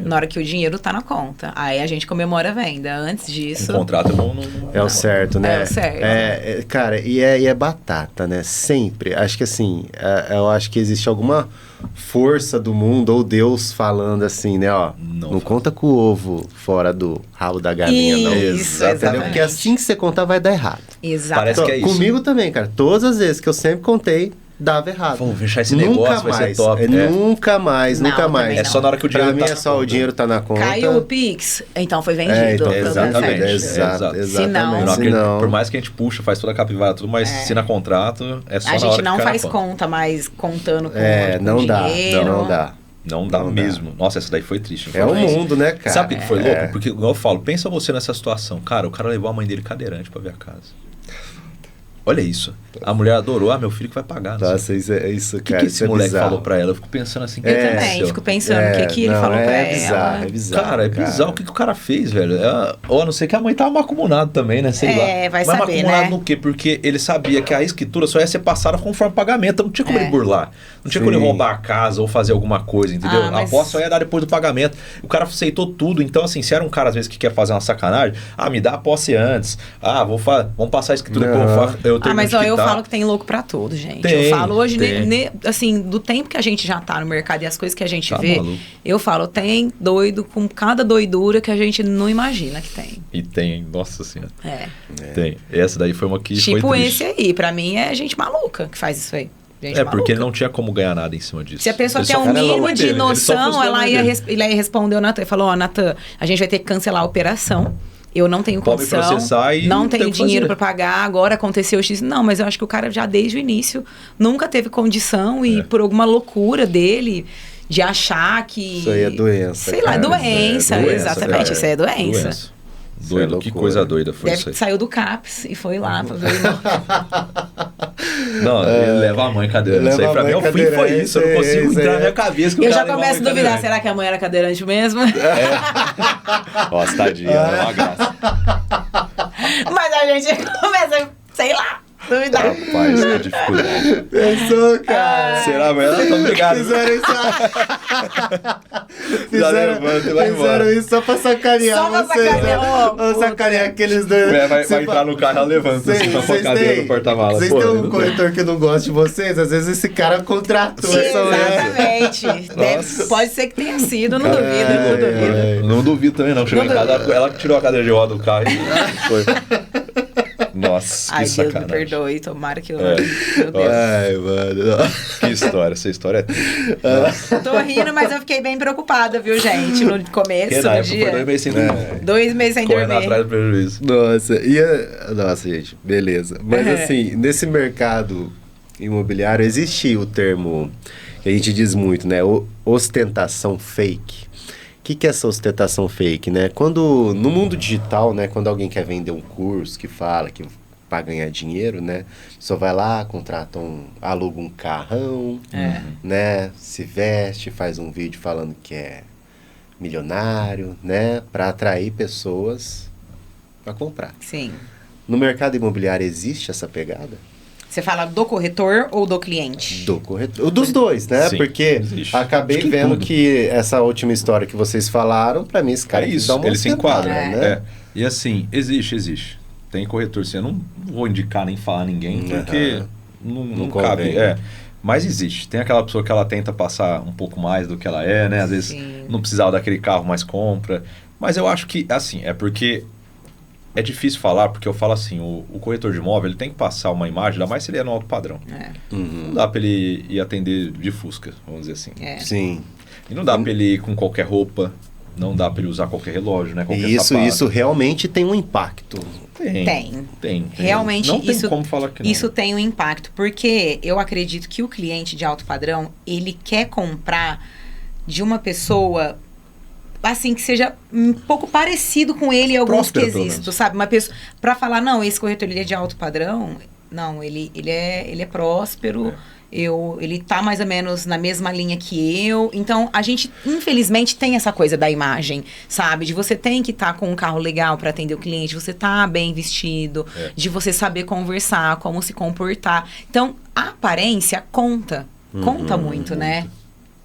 na hora que o dinheiro tá na conta. Aí a gente comemora a venda. Antes disso... O contrato não é o certo, né? É o certo. Cara, e é batata, né? Sempre. Acho que assim, eu acho que existe alguma força do mundo ou Deus falando assim, né, não conta com o ovo fora do rabo da galinha, não. Exatamente. Porque assim que você contar vai dar errado. Exatamente. Parece que é isso. Comigo também, cara. Todas as vezes que eu sempre contei, dava errado. Vamos fechar esse negócio, vai ser top. Nunca mais. É só na hora que o dinheiro pra mim é só o dinheiro tá na conta. Caiu o Pix, então foi vendido. Exatamente. Exatamente. Senão, por mais que a gente puxa, faz toda a capivara, tudo, mas assina contrato, é só na hora que a gente não faz conta mais contando com não dinheiro. Não dá mesmo. Nossa, essa daí foi triste. É o mundo, né, cara? Sabe o que foi louco? Porque, igual eu falo, pensa você nessa situação. Cara, o cara levou a mãe dele cadeirante pra ver a casa. Olha isso. A mulher adorou. Meu filho que vai pagar. Nossa, isso, cara. O que esse moleque falou pra ela? Eu fico pensando assim. Eu também fico pensando o que ele falou pra ela. É bizarro. Cara, é bizarro o que o cara fez, velho. Ou a não ser que a mãe tava acumulada também, né? Sei lá. Vai mas saber, acumulado né? no quê? Porque ele sabia que a escritura só ia ser passada conforme pagamento. Não tinha como ele burlar. Não tinha como ele roubar a casa ou fazer alguma coisa, entendeu? A posse só ia dar depois do pagamento. O cara aceitou tudo. Então, assim, se era um cara, às vezes, que quer fazer uma sacanagem, me dá a posse antes. vamos passar a escritura que eu tenho. Mas eu falo que tem louco pra tudo, gente. Eu falo hoje, assim, do tempo que a gente já tá no mercado e as coisas que a gente vê, maluco. Eu falo, tem doido com cada doidura que a gente não imagina que tem. E tem, nossa senhora. Tem. Essa daí foi uma que tipo foi esse aí, pra mim é gente maluca que faz isso aí. Porque ele não tinha como ganhar nada em cima disso. Se a pessoa tem um mínimo de noção, ela ia responder o Natan. Ele falou, Natan, a gente vai ter que cancelar a operação. Eu não tenho condição, não tenho dinheiro para pagar, agora aconteceu X. Não, mas eu acho que o cara já desde o início nunca teve condição e por alguma loucura dele de achar que... Isso aí é doença. Sei lá, doença, exatamente, cara. Isso aí é doença. Doido, que coisa doida foi isso aí. Saiu do CAPS e foi lá fazer Não, ele leva a mãe cadeirante. Isso aí pra mim é o fim, foi isso. Eu não consigo entrar na minha cabeça que eu já começo a duvidar, será que a mãe era cadeirante mesmo? Nossa, tadinha, é uma graça. Mas a gente começa, sei lá, duvidar. Rapaz, que dificuldade. Pensou, cara. Será, mas ela tá ligada. Fizeram isso. Fizeram isso só pra sacanear vocês. Pra sacanear aqueles dois. Vai entrar no carro, ela levanta assim, pra pôr a cadeira no porta-malas. Vocês têm um corretor que não gosta de vocês? Às vezes esse cara contratou. Exatamente. Pode ser que tenha sido, não duvido. Não duvido também, não. Chegou em casa, ela tirou a cadeira de roda do carro e foi. Nossa, que sacanagem. Deus me perdoe, tomara que eu... Meu Deus. Ai, mano. Que história, essa história é triste. Tô rindo, mas eu fiquei bem preocupada, viu, gente? No começo, no dia. 2 meses sem dormir. 2 meses sem dormir. Correndo atrás do prejuízo. Nossa, gente, beleza. Mas assim, nesse mercado imobiliário existe o termo que a gente diz muito, né? Ostentação fake. O que é essa ostentação fake, né? Quando, no mundo digital, né? Quando alguém quer vender um curso que fala que para ganhar dinheiro, né? Só vai lá, contrata aluga um carrão, né? Se veste, faz um vídeo falando que é milionário, né? Para atrair pessoas para comprar. Sim. No mercado imobiliário existe essa pegada? Você fala do corretor ou do cliente? Do corretor. Dos dois, né? Sim, porque acabei vendo que essa última história que vocês falaram, pra mim, esse cara isso, ele se enquadra, né? E assim, existe. Tem corretor, assim, eu não vou indicar nem falar a ninguém, porque não cabe. Mas existe. Tem aquela pessoa que ela tenta passar um pouco mais do que ela é, né? Às vezes não precisava daquele carro, mas compra. Mas eu acho que, assim, é porque... É difícil falar, porque eu falo assim, o corretor de imóvel, ele tem que passar uma imagem, ainda mais se ele é no alto padrão. Não dá pra ele ir atender de Fusca, vamos dizer assim. Sim. E não dá pra ele ir com qualquer roupa, não dá pra ele usar qualquer relógio, né? Qualquer sapato. Isso realmente tem um impacto. Tem. Realmente, não tem como falar que não. Isso tem um impacto, porque eu acredito que o cliente de alto padrão, ele quer comprar de uma pessoa... assim, que seja um pouco parecido com ele em alguns quesitos, sabe? Uma pessoa, pra falar, não, esse corretor ele é de alto padrão, não, ele é próspero, ele tá mais ou menos na mesma linha que eu. Então, a gente, infelizmente, tem essa coisa da imagem, sabe? De você tem que estar com um carro legal para atender o cliente, você tá bem vestido, de você saber conversar, como se comportar. Então, a aparência conta muito, né?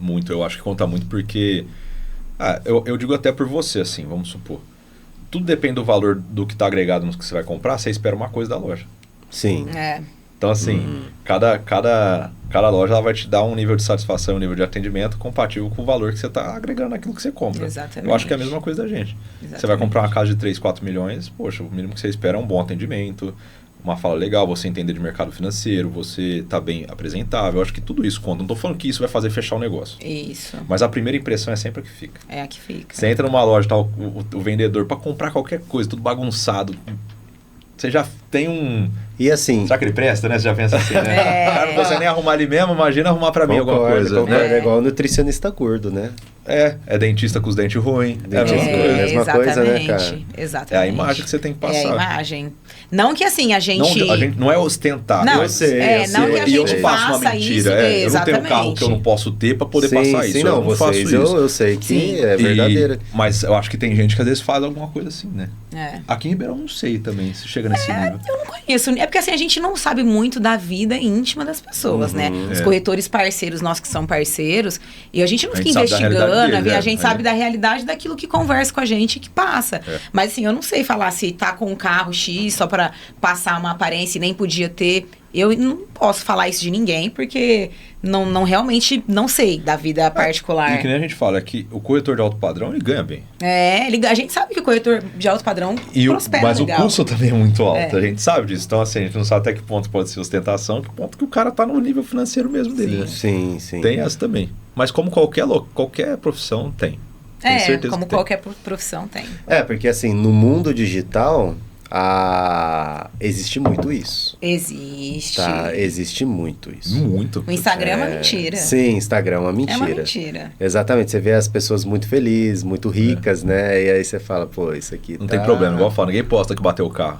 Muito, eu acho que conta muito porque... eu digo até por você, assim, vamos supor. Tudo depende do valor do que está agregado no que você vai comprar, você espera uma coisa da loja. Sim. Então, assim, cada loja ela vai te dar um nível de satisfação, um nível de atendimento compatível com o valor que você está agregando naquilo que você compra. Exatamente. Eu acho que é a mesma coisa da gente. Exatamente. Você vai comprar uma casa de 3, 4 milhões, poxa, o mínimo que você espera é um bom atendimento, uma fala legal, você entender de mercado financeiro, você tá bem apresentável. Eu acho que tudo isso conta. Não tô falando que isso vai fazer fechar o negócio. Isso. Mas a primeira impressão é sempre a que fica. É a que fica. Você entra numa loja, tá o vendedor para comprar qualquer coisa, tudo bagunçado. Você já tem E assim... Será que ele presta, né? Você já pensa assim, né? O cara não consegue nem arrumar ali mesmo, imagina arrumar pra mim alguma coisa. Concordo, Né? é igual o nutricionista gordo, né? É dentista com os dentes ruins. Mesma coisa, né, cara? Exatamente. É a imagem que você tem que passar. É a imagem. Não que assim, a gente não é ostentar. Não, eu sei. não que a gente eu não faço uma faça mentira. isso. Eu não tenho um carro que eu não posso ter pra poder passar isso. Não, eu não faço vocês, isso. eu sei que é verdadeira. Mas eu acho que tem gente que às vezes faz alguma coisa assim, né? É. Aqui em Ribeirão eu não sei também se chega nesse nível. Eu não conheço. É porque assim, a gente não sabe muito da vida íntima das pessoas, né? Os corretores parceiros, nós que são parceiros, e a gente não fica investigando, a gente sabe da realidade daquilo que conversa com a gente e que passa. Mas assim, eu não sei falar se tá com um carro X só pra passar uma aparência e nem podia ter. Eu não posso falar isso de ninguém, porque não realmente não sei da vida particular. E que nem a gente fala, é que o corretor de alto padrão, ele ganha bem. A gente sabe que o corretor de alto padrão prospera mas legal. O custo também é muito alto, a gente sabe disso. Então, assim, a gente não sabe até que ponto pode ser ostentação, que ponto que o cara tá no nível financeiro mesmo dele. Sim. Tem essa também. Mas como qualquer profissão tem. Tenho certeza como que tem. qualquer profissão tem. Porque assim, no mundo digital, existe muito isso. Existe. Tá? Existe muito isso. Muito. O Instagram é uma mentira. Sim, Instagram é uma mentira. É uma mentira. Exatamente. Você vê as pessoas muito felizes, muito ricas, né? E aí você fala, pô, isso aqui não tem problema. Igual eu falo, ninguém posta que bateu o carro.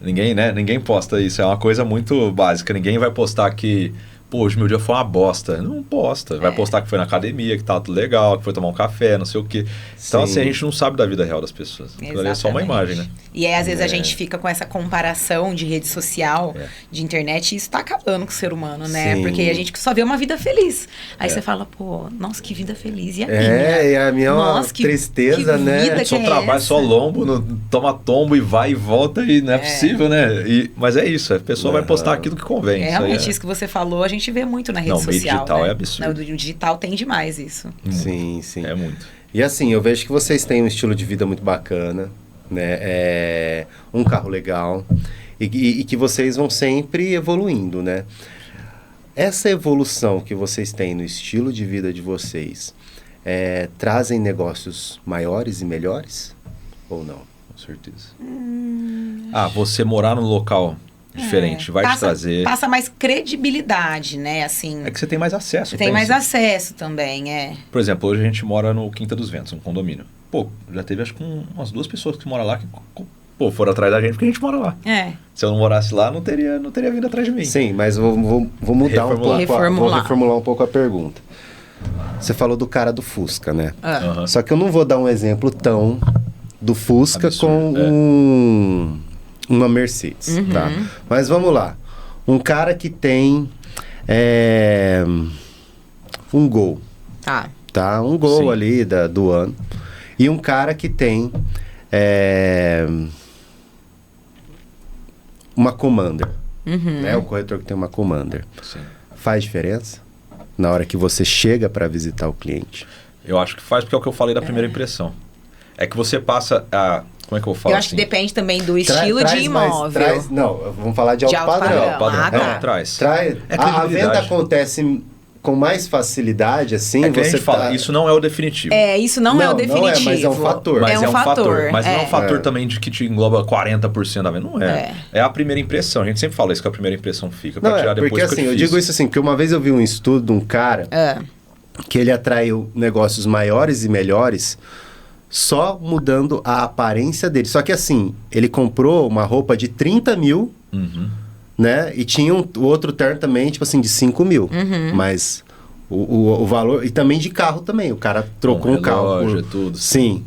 Ninguém, né? Ninguém posta isso. É uma coisa muito básica. Ninguém vai postar que... Pô, hoje meu dia foi uma bosta. Não posta. Vai postar que foi na academia, que tá tudo legal, que foi tomar um café, não sei o quê. Então, assim, a gente não sabe da vida real das pessoas. Aquilo ali é só uma imagem, né? E aí, às vezes, a gente fica com essa comparação de rede social, de internet, e isso tá acabando com o ser humano, né? Sim. Porque a gente só vê uma vida feliz. Aí você fala, pô, nossa, que vida feliz. E a minha? E a minha é uma tristeza, que né? Vida Só que trabalha, essa? só lombo, toma tombo e vai e volta e não é possível, né? Mas é isso, a pessoa vai postar aquilo que convém. Realmente, isso que você falou, a gente vê muito na rede social. O meio digital, né? é absurdo. O digital tem demais isso. Sim. É muito. E assim, eu vejo que vocês têm um estilo de vida muito bacana, né? Um carro legal e que vocês vão sempre evoluindo, né? Essa evolução que vocês têm no estilo de vida de vocês trazem negócios maiores e melhores? Ou não? Com certeza. Você morar num local diferente, vai te trazer... Passa mais credibilidade, né? Assim, é que você tem mais acesso. Tem mais acesso também, Por exemplo, hoje a gente mora no Quinta dos Ventos, um condomínio. Pô, já teve acho que umas 2 pessoas que moram lá que foram atrás da gente porque a gente mora lá. Se eu não morasse lá, não teria vindo atrás de mim. Sim, mas vou mudar um pouco. Vou reformular um pouco a pergunta. Você falou do cara do Fusca, né? Só que eu não vou dar um exemplo tão do Fusca com uma Mercedes, tá? Mas vamos lá. Um cara que tem um Gol. Tá? Um Gol ali do ano. E um cara que tem uma Commander. Né? O corretor que tem uma Commander. Sim. Faz diferença na hora que você chega para visitar o cliente? Eu acho que faz, porque é o que eu falei da primeira impressão. É que você passa a... Como é que eu falo? Eu acho que depende também do estilo de imóvel. Não, vamos falar de alto padrão. Traz. A venda acontece com mais facilidade, assim. É que a gente fala, isso não é o definitivo. Isso não é o definitivo. Mas é um fator. Mas é um fator. Mas não é um fator também de que te engloba 40% da venda. Não é. É a primeira impressão. A gente sempre fala isso, que a primeira impressão fica. Pra tirar depois, porque assim, eu digo isso assim, porque uma vez eu vi um estudo de um cara que ele atraiu negócios maiores e melhores só mudando a aparência dele. Só que assim, ele comprou uma roupa de 30 mil, né? E tinha o outro terno também, tipo assim, de 5 mil. Mas o valor... E também de carro também. O cara trocou um carro por... tudo. Sim.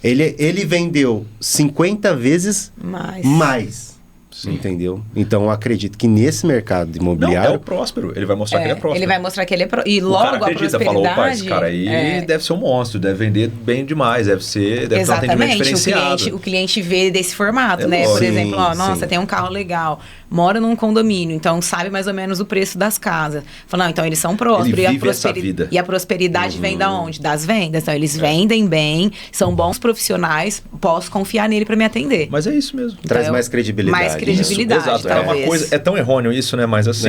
Ele vendeu 50 vezes mais. Sim. Entendeu? Então, eu acredito que nesse mercado imobiliário... Não, é o próspero. Ele vai mostrar que ele é próspero. Ele vai mostrar que ele é próspero. E logo o cara acredita, falou, opa, esse cara aí deve ser um monstro, deve vender bem demais, deve ter um atendimento diferenciado. O cliente vê desse formato, né? Por exemplo, nossa, tem um carro legal, mora num condomínio, então sabe mais ou menos o preço das casas. Fala, não, então eles são prósperos. Ele vive essa vida. E a prosperidade vem da onde? Das vendas. Então, eles vendem bem, são bons profissionais, posso confiar nele para me atender. Mas é isso mesmo. Traz mais credibilidade. Mais credibilidade, exato. É uma coisa, é tão errôneo isso, né? Mas assim,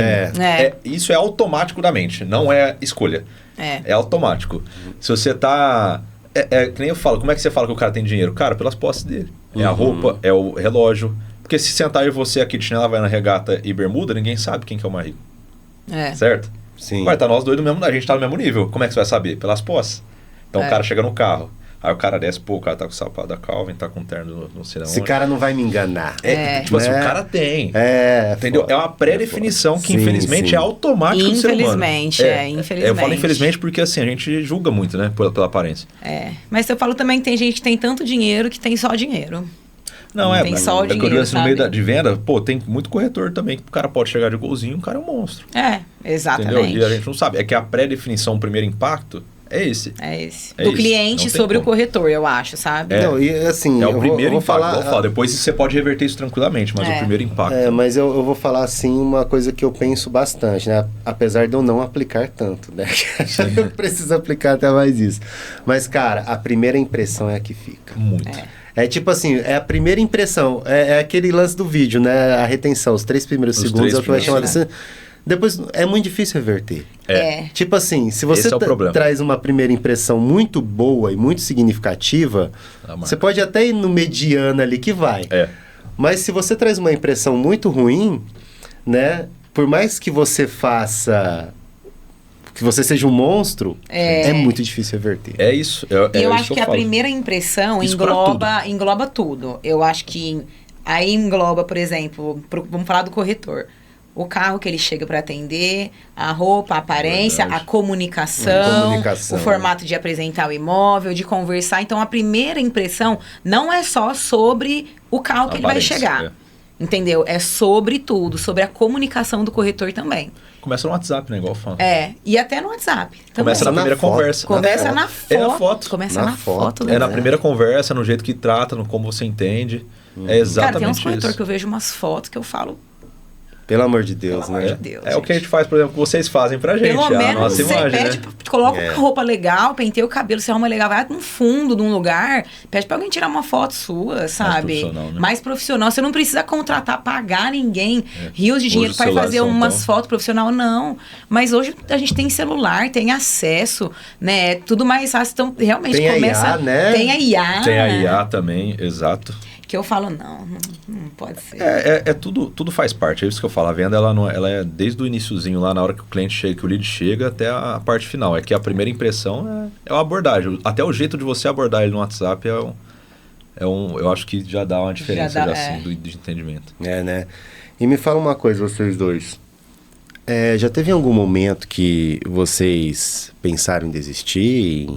isso é automático da mente, não é escolha. É automático. Se você tá... que nem eu falo, como é que você fala que o cara tem dinheiro? Cara, pelas posses dele. É a roupa, é o relógio. Porque se sentar eu e você aqui de chinela, vai na regata e bermuda, ninguém sabe quem que é o mais rico. Certo? Sim. Vai estar nós dois a gente tá no mesmo nível. Como é que você vai saber? Pelas posses. Então o cara chega no carro. Aí o cara desce, o cara tá com o sapato da Calvin, tá com o terno no sei Esse cara não vai me enganar. Tipo assim, o cara tem. Entendeu? Foda, É uma pré-definição que, sim, infelizmente, sim. é automática do ser humano. Infelizmente. Eu falo infelizmente porque, assim, a gente julga muito, né? Pela aparência. Mas eu falo também que tem gente que tem tanto dinheiro que tem só dinheiro. Não, tem só o que eu dinheiro, digo assim, no meio sabe? de venda, pô, tem muito corretor também, que o cara pode chegar de golzinho, o cara é um monstro. Exatamente. Entendeu? E a gente não sabe. É que a pré-definição, o primeiro impacto, é esse. Do cliente Não tem sobre como. o corretor, eu acho, sabe? Não, e assim, É o primeiro eu vou impacto. falar, Depois você pode reverter isso tranquilamente, mas o primeiro impacto. mas eu vou falar assim uma coisa que eu penso bastante, né? Apesar de eu não aplicar tanto, né? Eu preciso aplicar até mais isso. Mas, cara, a primeira impressão é a que fica. Muito. É tipo assim, é a primeira impressão, é aquele lance do vídeo, né? A retenção, os 3 primeiros segundos é o que vai chamar de... Depois é muito difícil reverter. Tipo assim, se você traz uma primeira impressão muito boa e muito significativa, você pode até ir no mediano ali que vai. Mas se você traz uma impressão muito ruim, né? Por mais que você faça... que você seja um monstro, é muito difícil reverter. É isso. Eu acho que a primeira impressão engloba tudo. Eu acho que aí engloba, por exemplo, vamos falar do corretor. O carro que ele chega para atender, a roupa, a aparência, a comunicação, o formato de apresentar o imóvel, de conversar. Então, a primeira impressão não é só sobre o carro que ele vai chegar. Entendeu? É sobre tudo, sobre a comunicação do corretor também. Começa no WhatsApp, né? Igual eu falo. E até no WhatsApp. Também. Começa na primeira conversa. Começa na foto. É na foto. Começa na foto. É na primeira conversa, no jeito que trata, no como você entende. É exatamente isso. Cara, tem uns corretores que eu vejo umas fotos que eu falo... Pelo amor de Deus, Pelo amor de Deus, o que a gente faz, por exemplo, que vocês fazem pra gente. Pelo menos nossa você imagem, pede, né? coloca uma roupa legal, penteia o cabelo, se arruma legal, vai no fundo de um lugar, pede pra alguém tirar uma foto sua, sabe? Mais profissional, né? Mais profissional. Você não precisa contratar, pagar ninguém, rios de dinheiro para fazer umas fotos profissional, não. Mas hoje a gente tem celular, tem acesso, né? Tudo mais fácil. Então, realmente tem começa... a IA, né? Tem a IA. Tem a IA também, exato. Que eu falo, não pode ser. Tudo faz parte, é isso que eu falo. A venda, ela é desde o iniciozinho, lá na hora que o cliente chega, que o lead chega, até a parte final. É que a primeira impressão é uma abordagem. Até o jeito de você abordar ele no WhatsApp eu acho que já dá uma diferença de entendimento. Né? E me fala uma coisa, vocês dois. Já teve algum momento que vocês pensaram em desistir?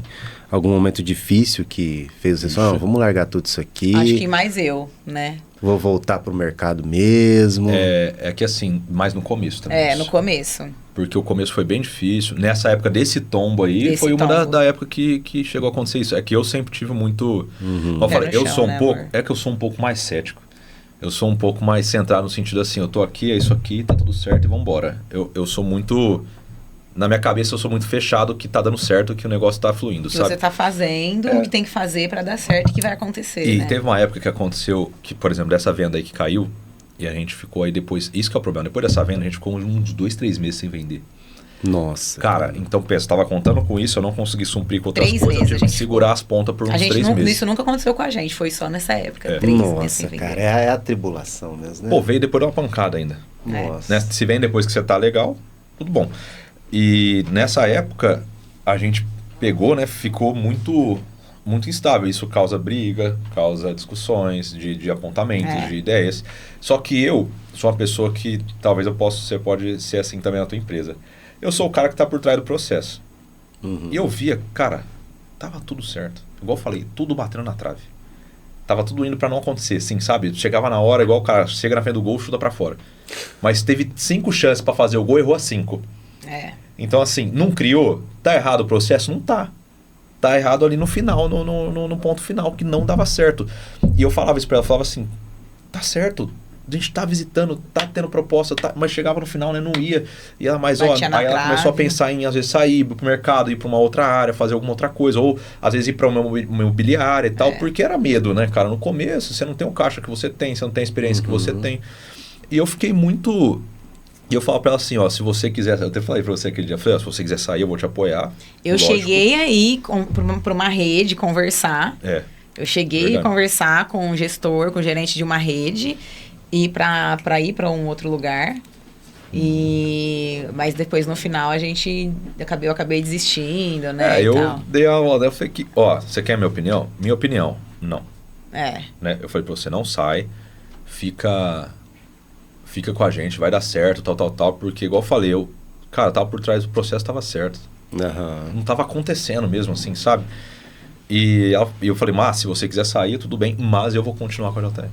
Algum momento difícil que fez vocês falar, vamos largar tudo isso aqui? Acho que mais eu, né? Vou voltar pro mercado mesmo. É que assim, mais no começo também. No começo. Porque o começo foi bem difícil. Nessa época desse tombo aí, foi uma da época que chegou a acontecer isso. É que eu sempre tive muito... Como eu falei, eu sou um pouco... É que eu sou um pouco mais cético. Eu sou um pouco mais centrado no sentido assim, eu tô aqui, é isso aqui, tá tudo certo e vambora. Eu sou muito... Na minha cabeça eu sou muito fechado que tá dando certo, que o negócio tá fluindo, sabe? Você tá fazendo o que tem que fazer pra dar certo e que vai acontecer, E né? teve uma época que aconteceu, que por exemplo, dessa venda aí que caiu, e a gente ficou aí depois... Isso que é o problema, depois dessa venda a gente ficou uns 2-3 meses sem vender. Nossa. Cara, então pensa, eu tava contando com isso, eu não consegui suprir com outras 3 coisas, meses, eu tive que segurar as pontas por uns 3 meses. Isso nunca aconteceu com a gente, foi só nessa época. 3 meses sem vender. Cara, é a tribulação mesmo, né? Pô, veio depois de uma pancada ainda. Nossa. Né? Se vem depois que você tá legal, tudo bom. E nessa época, a gente pegou, né, ficou muito instável. Isso causa briga, causa discussões de apontamentos, de ideias. Só que eu sou uma pessoa que talvez você pode ser assim também na tua empresa. Eu sou o cara que tá por trás do processo. E eu via, cara, tava tudo certo. Igual eu falei, tudo batendo na trave. Tava tudo indo pra não acontecer, assim, sabe? Chegava na hora, igual o cara chega na frente do gol, chuta pra fora. Mas teve 5 chances pra fazer o gol, errou as 5. Então, assim, não criou? Tá errado o processo? Não tá. Tá errado ali no final, no ponto final, que não dava certo. E eu falava isso pra ela, falava assim, tá certo, a gente tá visitando, tá tendo proposta, mas chegava no final, né, não ia. E ela, aí ela começou a pensar em, às vezes, sair pro mercado, ir pra uma outra área, fazer alguma outra coisa, ou às vezes ir pra uma imobiliária e tal, porque era medo, né, cara? No começo, você não tem o caixa que você tem, você não tem a experiência que você tem. E eu fiquei muito... E eu falo pra ela assim, ó, se você quiser... Eu até falei pra você aquele dia, falei, se você quiser sair, eu vou te apoiar. Eu cheguei aí pra uma rede conversar. Eu cheguei a conversar com o gestor, com o gerente de uma rede. ir para um outro lugar. Mas depois no final eu acabei desistindo, né? Eu dei a ordem, eu falei que, você quer minha opinião? Minha opinião, não. Né? Eu falei pra você, não sai, fica com a gente, vai dar certo, tal, porque igual eu falei, tava por trás do processo, tava certo. Não tava acontecendo mesmo, assim, sabe? E eu falei, mas se você quiser sair, tudo bem, mas eu vou continuar com a JTL.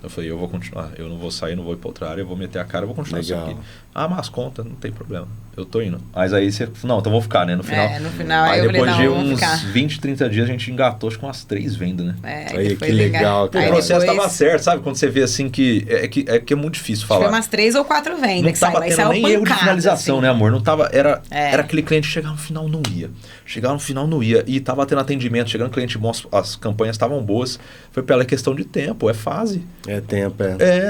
Eu falei, eu vou continuar, eu não vou sair, não vou ir pra outra área, eu vou meter a cara, eu vou continuar isso aqui. Mas conta, não tem problema, eu tô indo. Mas aí você, não, então vou ficar, né, no final. No final aí eu depois falei, não, de uns ficar. 20, 30 dias a gente engatou, acho que umas 3 vendas, né? Aí, que legal, cara. O processo tava certo, sabe? Quando você vê assim que é muito difícil falar. Foi umas 3 ou 4 vendas não que tava saiu, tendo nem erro de finalização, assim. né, amor? Não tava, era aquele cliente que chegava no final, não ia. Chegava no final, não ia. E tava tendo atendimento, chegando cliente bom, as campanhas estavam boas. Foi pela questão de tempo, é fase. É tempo,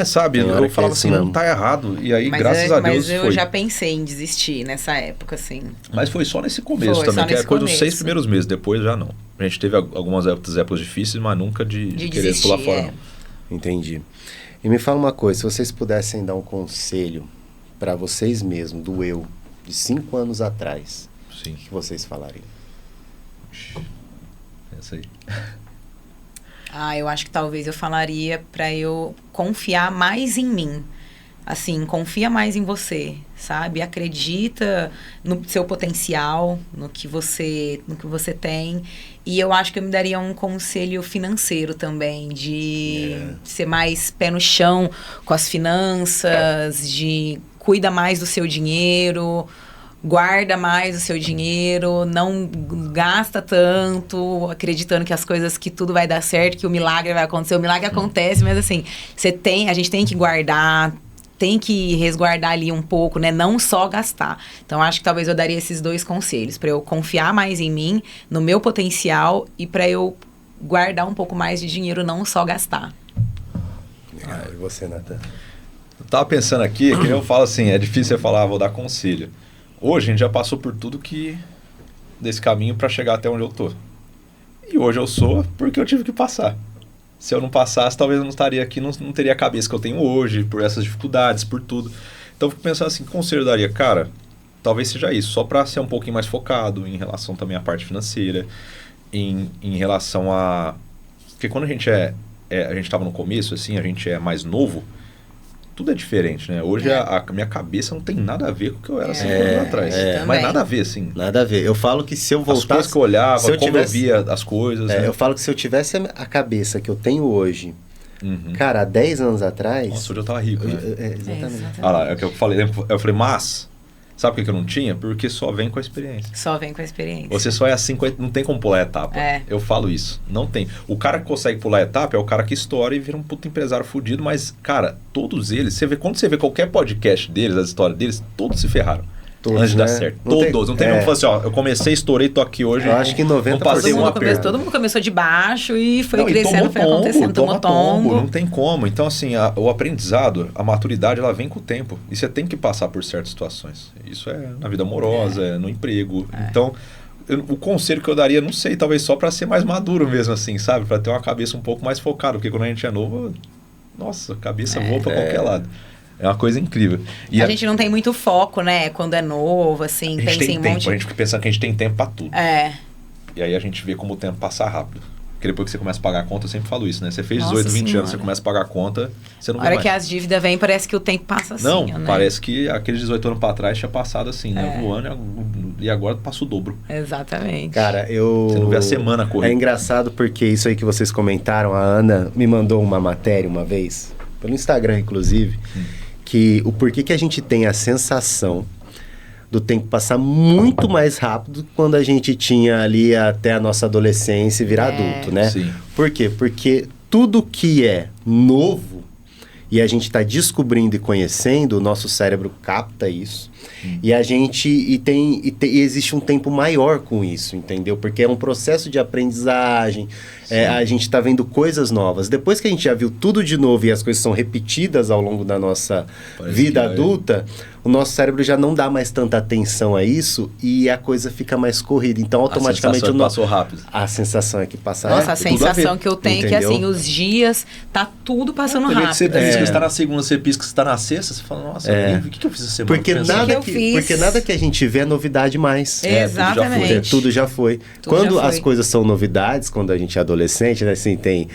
sabe? Eu falava assim, não tá errado. E aí, graças a Deus, mas eu já pensei em desistir nessa época, assim. Mas foi só nesse começo também, que é coisa dos 6 primeiros meses. Depois já não. A gente teve algumas épocas difíceis, mas nunca de querer desistir, pular fora, não. Entendi. E me fala uma coisa, se vocês pudessem dar um conselho para vocês mesmos, do eu, de 5 anos atrás, o que vocês falariam? Pensa aí. Eu acho que talvez eu falaria para eu confiar mais em mim. Assim, confia mais em você, sabe? Acredita no seu potencial, no que você tem. E eu acho que eu me daria um conselho financeiro também, de ser mais pé no chão com as finanças, de cuida mais do seu dinheiro, guarda mais o seu dinheiro, não gasta tanto, acreditando que as coisas, que tudo vai dar certo, que o milagre vai acontecer. O milagre acontece, mas assim, a gente tem que guardar, tem que resguardar ali um pouco, né? Não só gastar. Então, acho que talvez eu daria esses 2 conselhos, para eu confiar mais em mim, no meu potencial, e para eu guardar um pouco mais de dinheiro, não só gastar. E você, Nathan? Eu tava pensando aqui, que eu falo assim, é difícil você falar, vou dar conselho. Hoje a gente já passou por tudo desse caminho para chegar até onde eu tô. E hoje eu sou porque eu tive que passar. Se eu não passasse, talvez eu não estaria aqui, não teria a cabeça que eu tenho hoje, por essas dificuldades, por tudo. Então eu fico pensando assim, que conselho eu daria? Cara, talvez seja isso, só para ser um pouquinho mais focado em relação também à parte financeira, em relação a... Porque quando a gente a gente estava no começo, assim, a gente é mais novo, tudo é diferente, né? Hoje a minha cabeça não tem nada a ver com o que eu era 5 anos atrás. Mas nada a ver, assim. Nada a ver. Eu falo que se eu voltasse... As coisas que eu olhava, eu via as coisas... né? Eu falo que se eu tivesse a cabeça que eu tenho hoje, cara, há 10 anos atrás... Nossa, hoje eu tava rico, né? Exatamente. Olha lá, é o que eu falei. Eu falei, mas... Sabe por que eu não tinha? Porque só vem com a experiência. Só vem com a experiência. Você só é assim, não tem como pular a etapa. Eu falo isso. Não tem. O cara que consegue pular a etapa é o cara que estoura e vira um puto empresário fudido, mas, cara, todos eles, quando você vê qualquer podcast deles, as histórias deles, todos se ferraram. Todos, antes de dar certo. Todos. Não tem nenhum que fala assim, ó, eu comecei, estourei, tô aqui hoje. Eu acho que 90%. Passei um aperto. Todo mundo começou de baixo e foi crescendo, foi acontecendo, tomou tombo. Não tem como. Então, assim, o aprendizado, a maturidade, ela vem com o tempo. E você tem que passar por certas situações. Isso é na vida amorosa, no emprego. Então, o conselho que eu daria, não sei, talvez só para ser mais maduro mesmo, assim, sabe? Para ter uma cabeça um pouco mais focada. Porque quando a gente é novo, nossa, a cabeça voa para qualquer lado. É uma coisa incrível. E a gente não tem muito foco, né? Quando é novo, assim, a gente tem tempo. A gente fica pensando que a gente tem tempo pra tudo. E aí a gente vê como o tempo passa rápido. Porque depois que você começa a pagar a conta, eu sempre falo isso, né? Você fez 18, 20 anos, você começa a pagar a conta, você não vê mais. A hora que as dívidas vêm, parece que o tempo passa assim, não, né? Parece que aqueles 18 anos pra trás tinha passado assim, né? Voando, e agora passa o dobro. Exatamente. Cara, você não vê a semana correr. É engraçado porque isso aí que vocês comentaram, a Ana me mandou uma matéria uma vez, pelo Instagram, inclusive, que o porquê que a gente tem a sensação do tempo passar muito mais rápido quando a gente tinha ali até a nossa adolescência e virar adulto, né? Sim. Por quê? Porque tudo que é novo e a gente está descobrindo e conhecendo, o nosso cérebro capta isso. E a gente e existe um tempo maior com isso, entendeu? Porque é um processo de aprendizagem, a gente está vendo coisas novas. Depois que a gente já viu tudo de novo e as coisas são repetidas ao longo da nossa vida adulta, o nosso cérebro já não dá mais tanta atenção a isso e a coisa fica mais corrida. Então, automaticamente... Passou rápido. A sensação é que passa Nossa, a sensação que eu tenho é que, assim, os dias, tá tudo passando rápido. Você pisca, você está na segunda, você pisca, você está na sexta, você fala, nossa, o que eu fiz essa semana? Porque nada que a gente vê é novidade mais. Exatamente. Tudo já foi. Quando as coisas são novidades, quando a gente é adolescente, né, assim, tem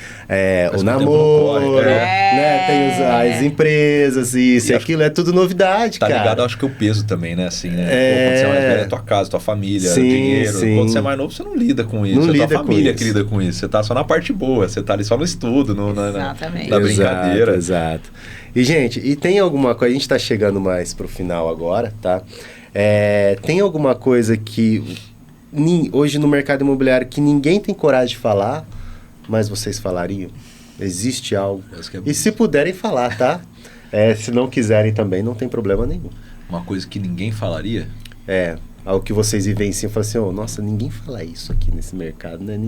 o namoro, né, tem as empresas, isso e aquilo, é tudo novidade, cara. Tá ligado, acho que o peso também, né, assim, né? Quando você é mais velho, é tua casa, tua família, dinheiro. Quando você é mais novo, você não lida com isso. É tua família que lida com isso. Você tá só na parte boa, você tá ali só no estudo, na brincadeira. Exato. E, gente, tem alguma coisa... A gente tá chegando mais pro final agora, tá? Tem alguma coisa que... hoje no mercado imobiliário que ninguém tem coragem de falar, mas vocês falariam? Existe algo? E se puderem falar, tá? Se não quiserem também, não tem problema nenhum. Uma coisa que ninguém falaria? Algo que vocês vivenciam, falam assim, nossa, ninguém fala isso aqui nesse mercado, né?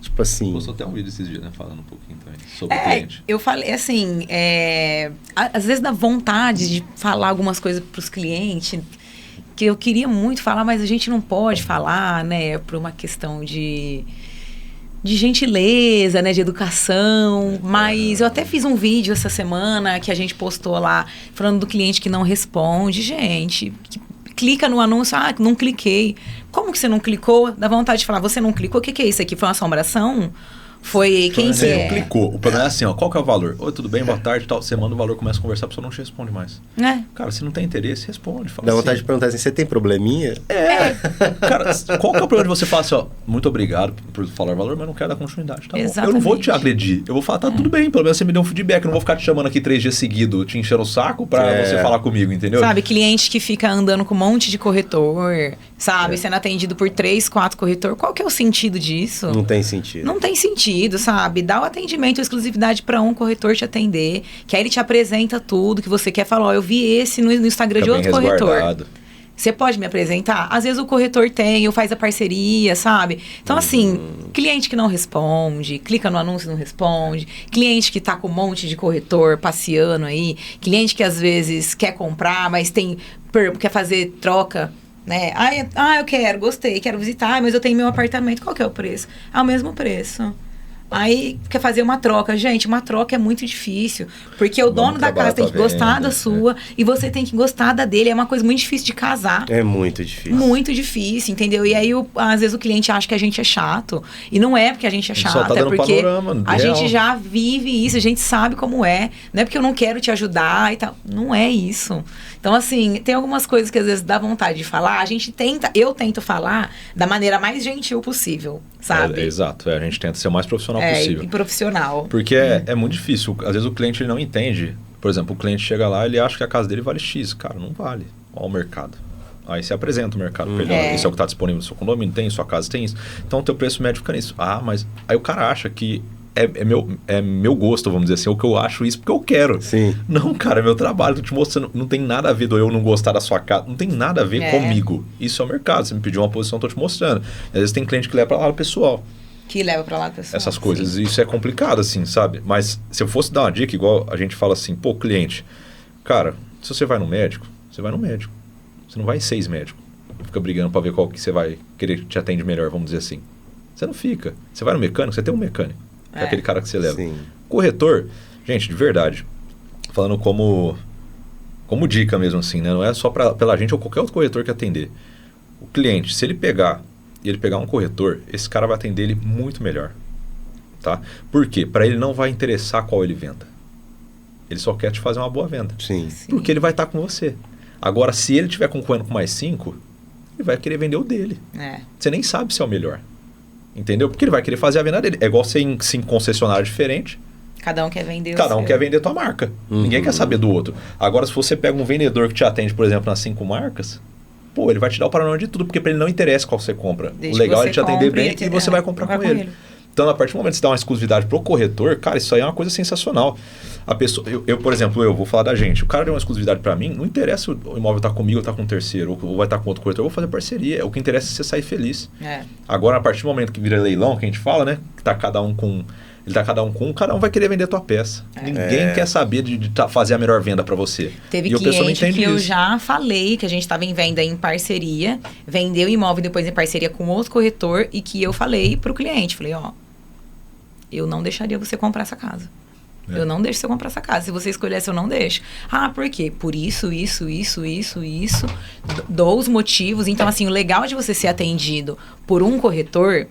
Tipo assim... Postou até um vídeo esses dias, né? Falando um pouquinho também sobre o cliente. Eu falei, assim, às vezes dá vontade de falar algumas coisas para os clientes que eu queria muito falar, mas a gente não pode falar, né? Por uma questão de gentileza, né, de educação, mas eu até fiz um vídeo essa semana que a gente postou lá, falando do cliente que não responde. Gente, clica no anúncio, não cliquei. Como que você não clicou? Dá vontade de falar, você não clicou? O que é isso aqui? Foi uma assombração? Foi quem que Você não clicou. O problema é assim, qual que é o valor? Oi, tudo bem? Boa tarde, tal. Você manda o valor, começa a conversar, a pessoa não te responde mais. Cara, se não tem interesse, responde. Fala Dá vontade de perguntar assim, você tem probleminha? Cara, qual que é o problema de você falar assim, muito obrigado por falar o valor, mas não quero dar continuidade, tá bom? Eu não vou te agredir. Eu vou falar, tá tudo bem, pelo menos você me deu um feedback. Eu não vou ficar te chamando aqui 3 dias seguidos, te enchendo o saco pra você falar comigo, entendeu? Sabe, cliente que fica andando com um monte de corretor, sabe? Sendo atendido por 3, 4 corretores. Qual que é o sentido disso? Não tem sentido. Não tem sentido, sabe? Dá o atendimento, a exclusividade para um corretor te atender, que aí ele te apresenta tudo que você quer. Falar, eu vi esse no Instagram de outro corretor. Você pode me apresentar? Às vezes o corretor tem, ou faz a parceria, sabe? Então, assim, cliente que não responde, clica no anúncio e não responde, cliente que tá com um monte de corretor passeando aí, cliente que às vezes quer comprar, mas quer fazer troca, né? Eu quero, gostei, quero visitar, mas eu tenho meu apartamento. Qual que é o preço? É o mesmo preço. Aí quer fazer uma troca. Gente, uma troca é muito difícil. Porque o dono da casa tem que gostar da sua e você tem que gostar da dele. É uma coisa muito difícil de casar. É muito difícil. Muito difícil, entendeu? E aí, às vezes, o cliente acha que a gente é chato. E não é porque a gente é chato, só tá dando porque panorama, a gente já vive isso, a gente sabe como é. Não é porque eu não quero te ajudar e tal. Não é isso. Então, assim, tem algumas coisas que às vezes dá vontade de falar. Eu tento falar da maneira mais gentil possível, sabe? Exato. A gente tenta ser o mais profissional possível. E profissional. Porque é muito difícil. Às vezes o cliente ele não entende. Por exemplo, o cliente chega lá e ele acha que a casa dele vale X. Cara, não vale. Olha o mercado. Aí você apresenta o mercado para ele. Esse é o que está disponível no seu condomínio, tem, sua casa tem isso. Então o teu preço médio fica nisso. Mas aí o cara acha que é meu gosto, vamos dizer assim, o que eu acho isso porque eu quero. Sim. Não, cara, é meu trabalho, tô te mostrando, não tem nada a ver do eu não gostar da sua casa, não tem nada a ver comigo. Isso é o mercado, você me pediu uma posição, tô te mostrando. Às vezes tem cliente que leva para lá o pessoal. Que leva para lá o pessoal. Essas coisas, isso é complicado, assim, sabe? Mas se eu fosse dar uma dica, igual a gente fala assim, cliente, cara, se você vai no médico, você vai no médico. Você não vai em 6 médicos. Fica brigando para ver qual que você vai querer que te atende melhor, vamos dizer assim. Você não fica. Você vai no mecânico, você tem um mecânico. É aquele cara que você leva. Sim. Corretor, gente, de verdade, falando como dica mesmo assim, né? Não é só pela gente ou qualquer outro corretor que atender. O cliente, se ele pegar um corretor, esse cara vai atender ele muito melhor. Tá? Por quê? Para ele não vai interessar qual ele venda. Ele só quer te fazer uma boa venda. Sim. Porque ele vai estar com você. Agora, se ele estiver concorrendo com mais 5, ele vai querer vender o dele. Você nem sabe se é o melhor. Entendeu? Porque ele vai querer fazer a venda dele. É igual você em 5 concessionários diferentes. Cada um quer vender quer vender tua marca. Ninguém quer saber do outro. Agora, se você pega um vendedor que te atende, por exemplo, nas 5 marcas, ele vai te dar o panorama de tudo, porque para ele não interessa qual você compra. O legal é ele te atender bem e você vai comprar com ele. Então, a partir do momento que você dá uma exclusividade pro corretor, cara, isso aí é uma coisa sensacional. A pessoa, por exemplo, eu vou falar da gente. O cara deu uma exclusividade para mim, não interessa o imóvel tá comigo ou tá com um terceiro, ou vai estar com outro corretor, eu vou fazer parceria. O que interessa é você sair feliz. Agora, a partir do momento que vira leilão, que a gente fala, né? Que tá cada um com... cada um vai querer vender a tua peça. Ninguém quer saber de fazer a melhor venda para você. Teve cliente que eu já falei que a gente estava em venda em parceria, vendeu o imóvel depois em parceria com outro corretor e que eu falei pro cliente, falei, ó, eu não deixaria você comprar essa casa. Eu não deixo você comprar essa casa. Se você escolhesse, eu não deixo. Ah, por quê? Por isso. Dou os motivos. Então, assim, o legal de você ser atendido por um corretor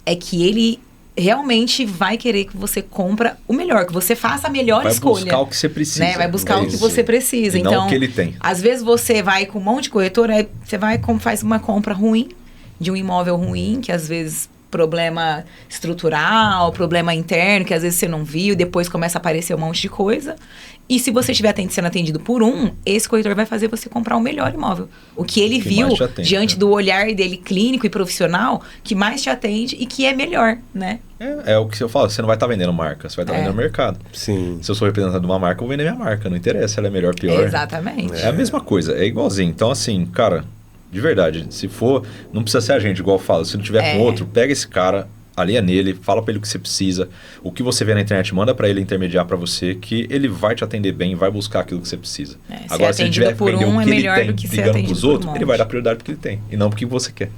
é que ele realmente vai querer que você compra o melhor, que você faça a melhor escolha. Vai buscar o que você precisa. Né? Vai buscar o que você precisa. E então, não o que ele tem. Às vezes você vai com um monte de corretor, aí você vai faz uma compra ruim, de um imóvel ruim, que às vezes problema estrutural, problema interno, que às vezes você não viu, depois começa a aparecer um monte de coisa. E se você estiver sendo atendido por esse corretor vai fazer você comprar o melhor imóvel. O que ele viu diante do olhar dele clínico e profissional, que mais te atende e que é melhor, né? É o que eu falo, você não vai estar vendendo marca, você vai estar vendendo mercado. Sim. Se eu sou representante de uma marca, eu vou vender minha marca, não interessa se ela é melhor ou pior. Exatamente. É a mesma coisa, é igualzinho. Então, assim, cara, de verdade, se for, não precisa ser a gente, igual eu falo, se não tiver com outro, pega esse cara, alinha nele, fala pra ele o que você precisa, o que você vê na internet, manda pra ele intermediar pra você, que ele vai te atender bem, vai buscar aquilo que você precisa. Agora, se ele tiver que vender o que ele tem, ligando pros outros, ele vai dar prioridade pro que ele tem, e não pro que você quer.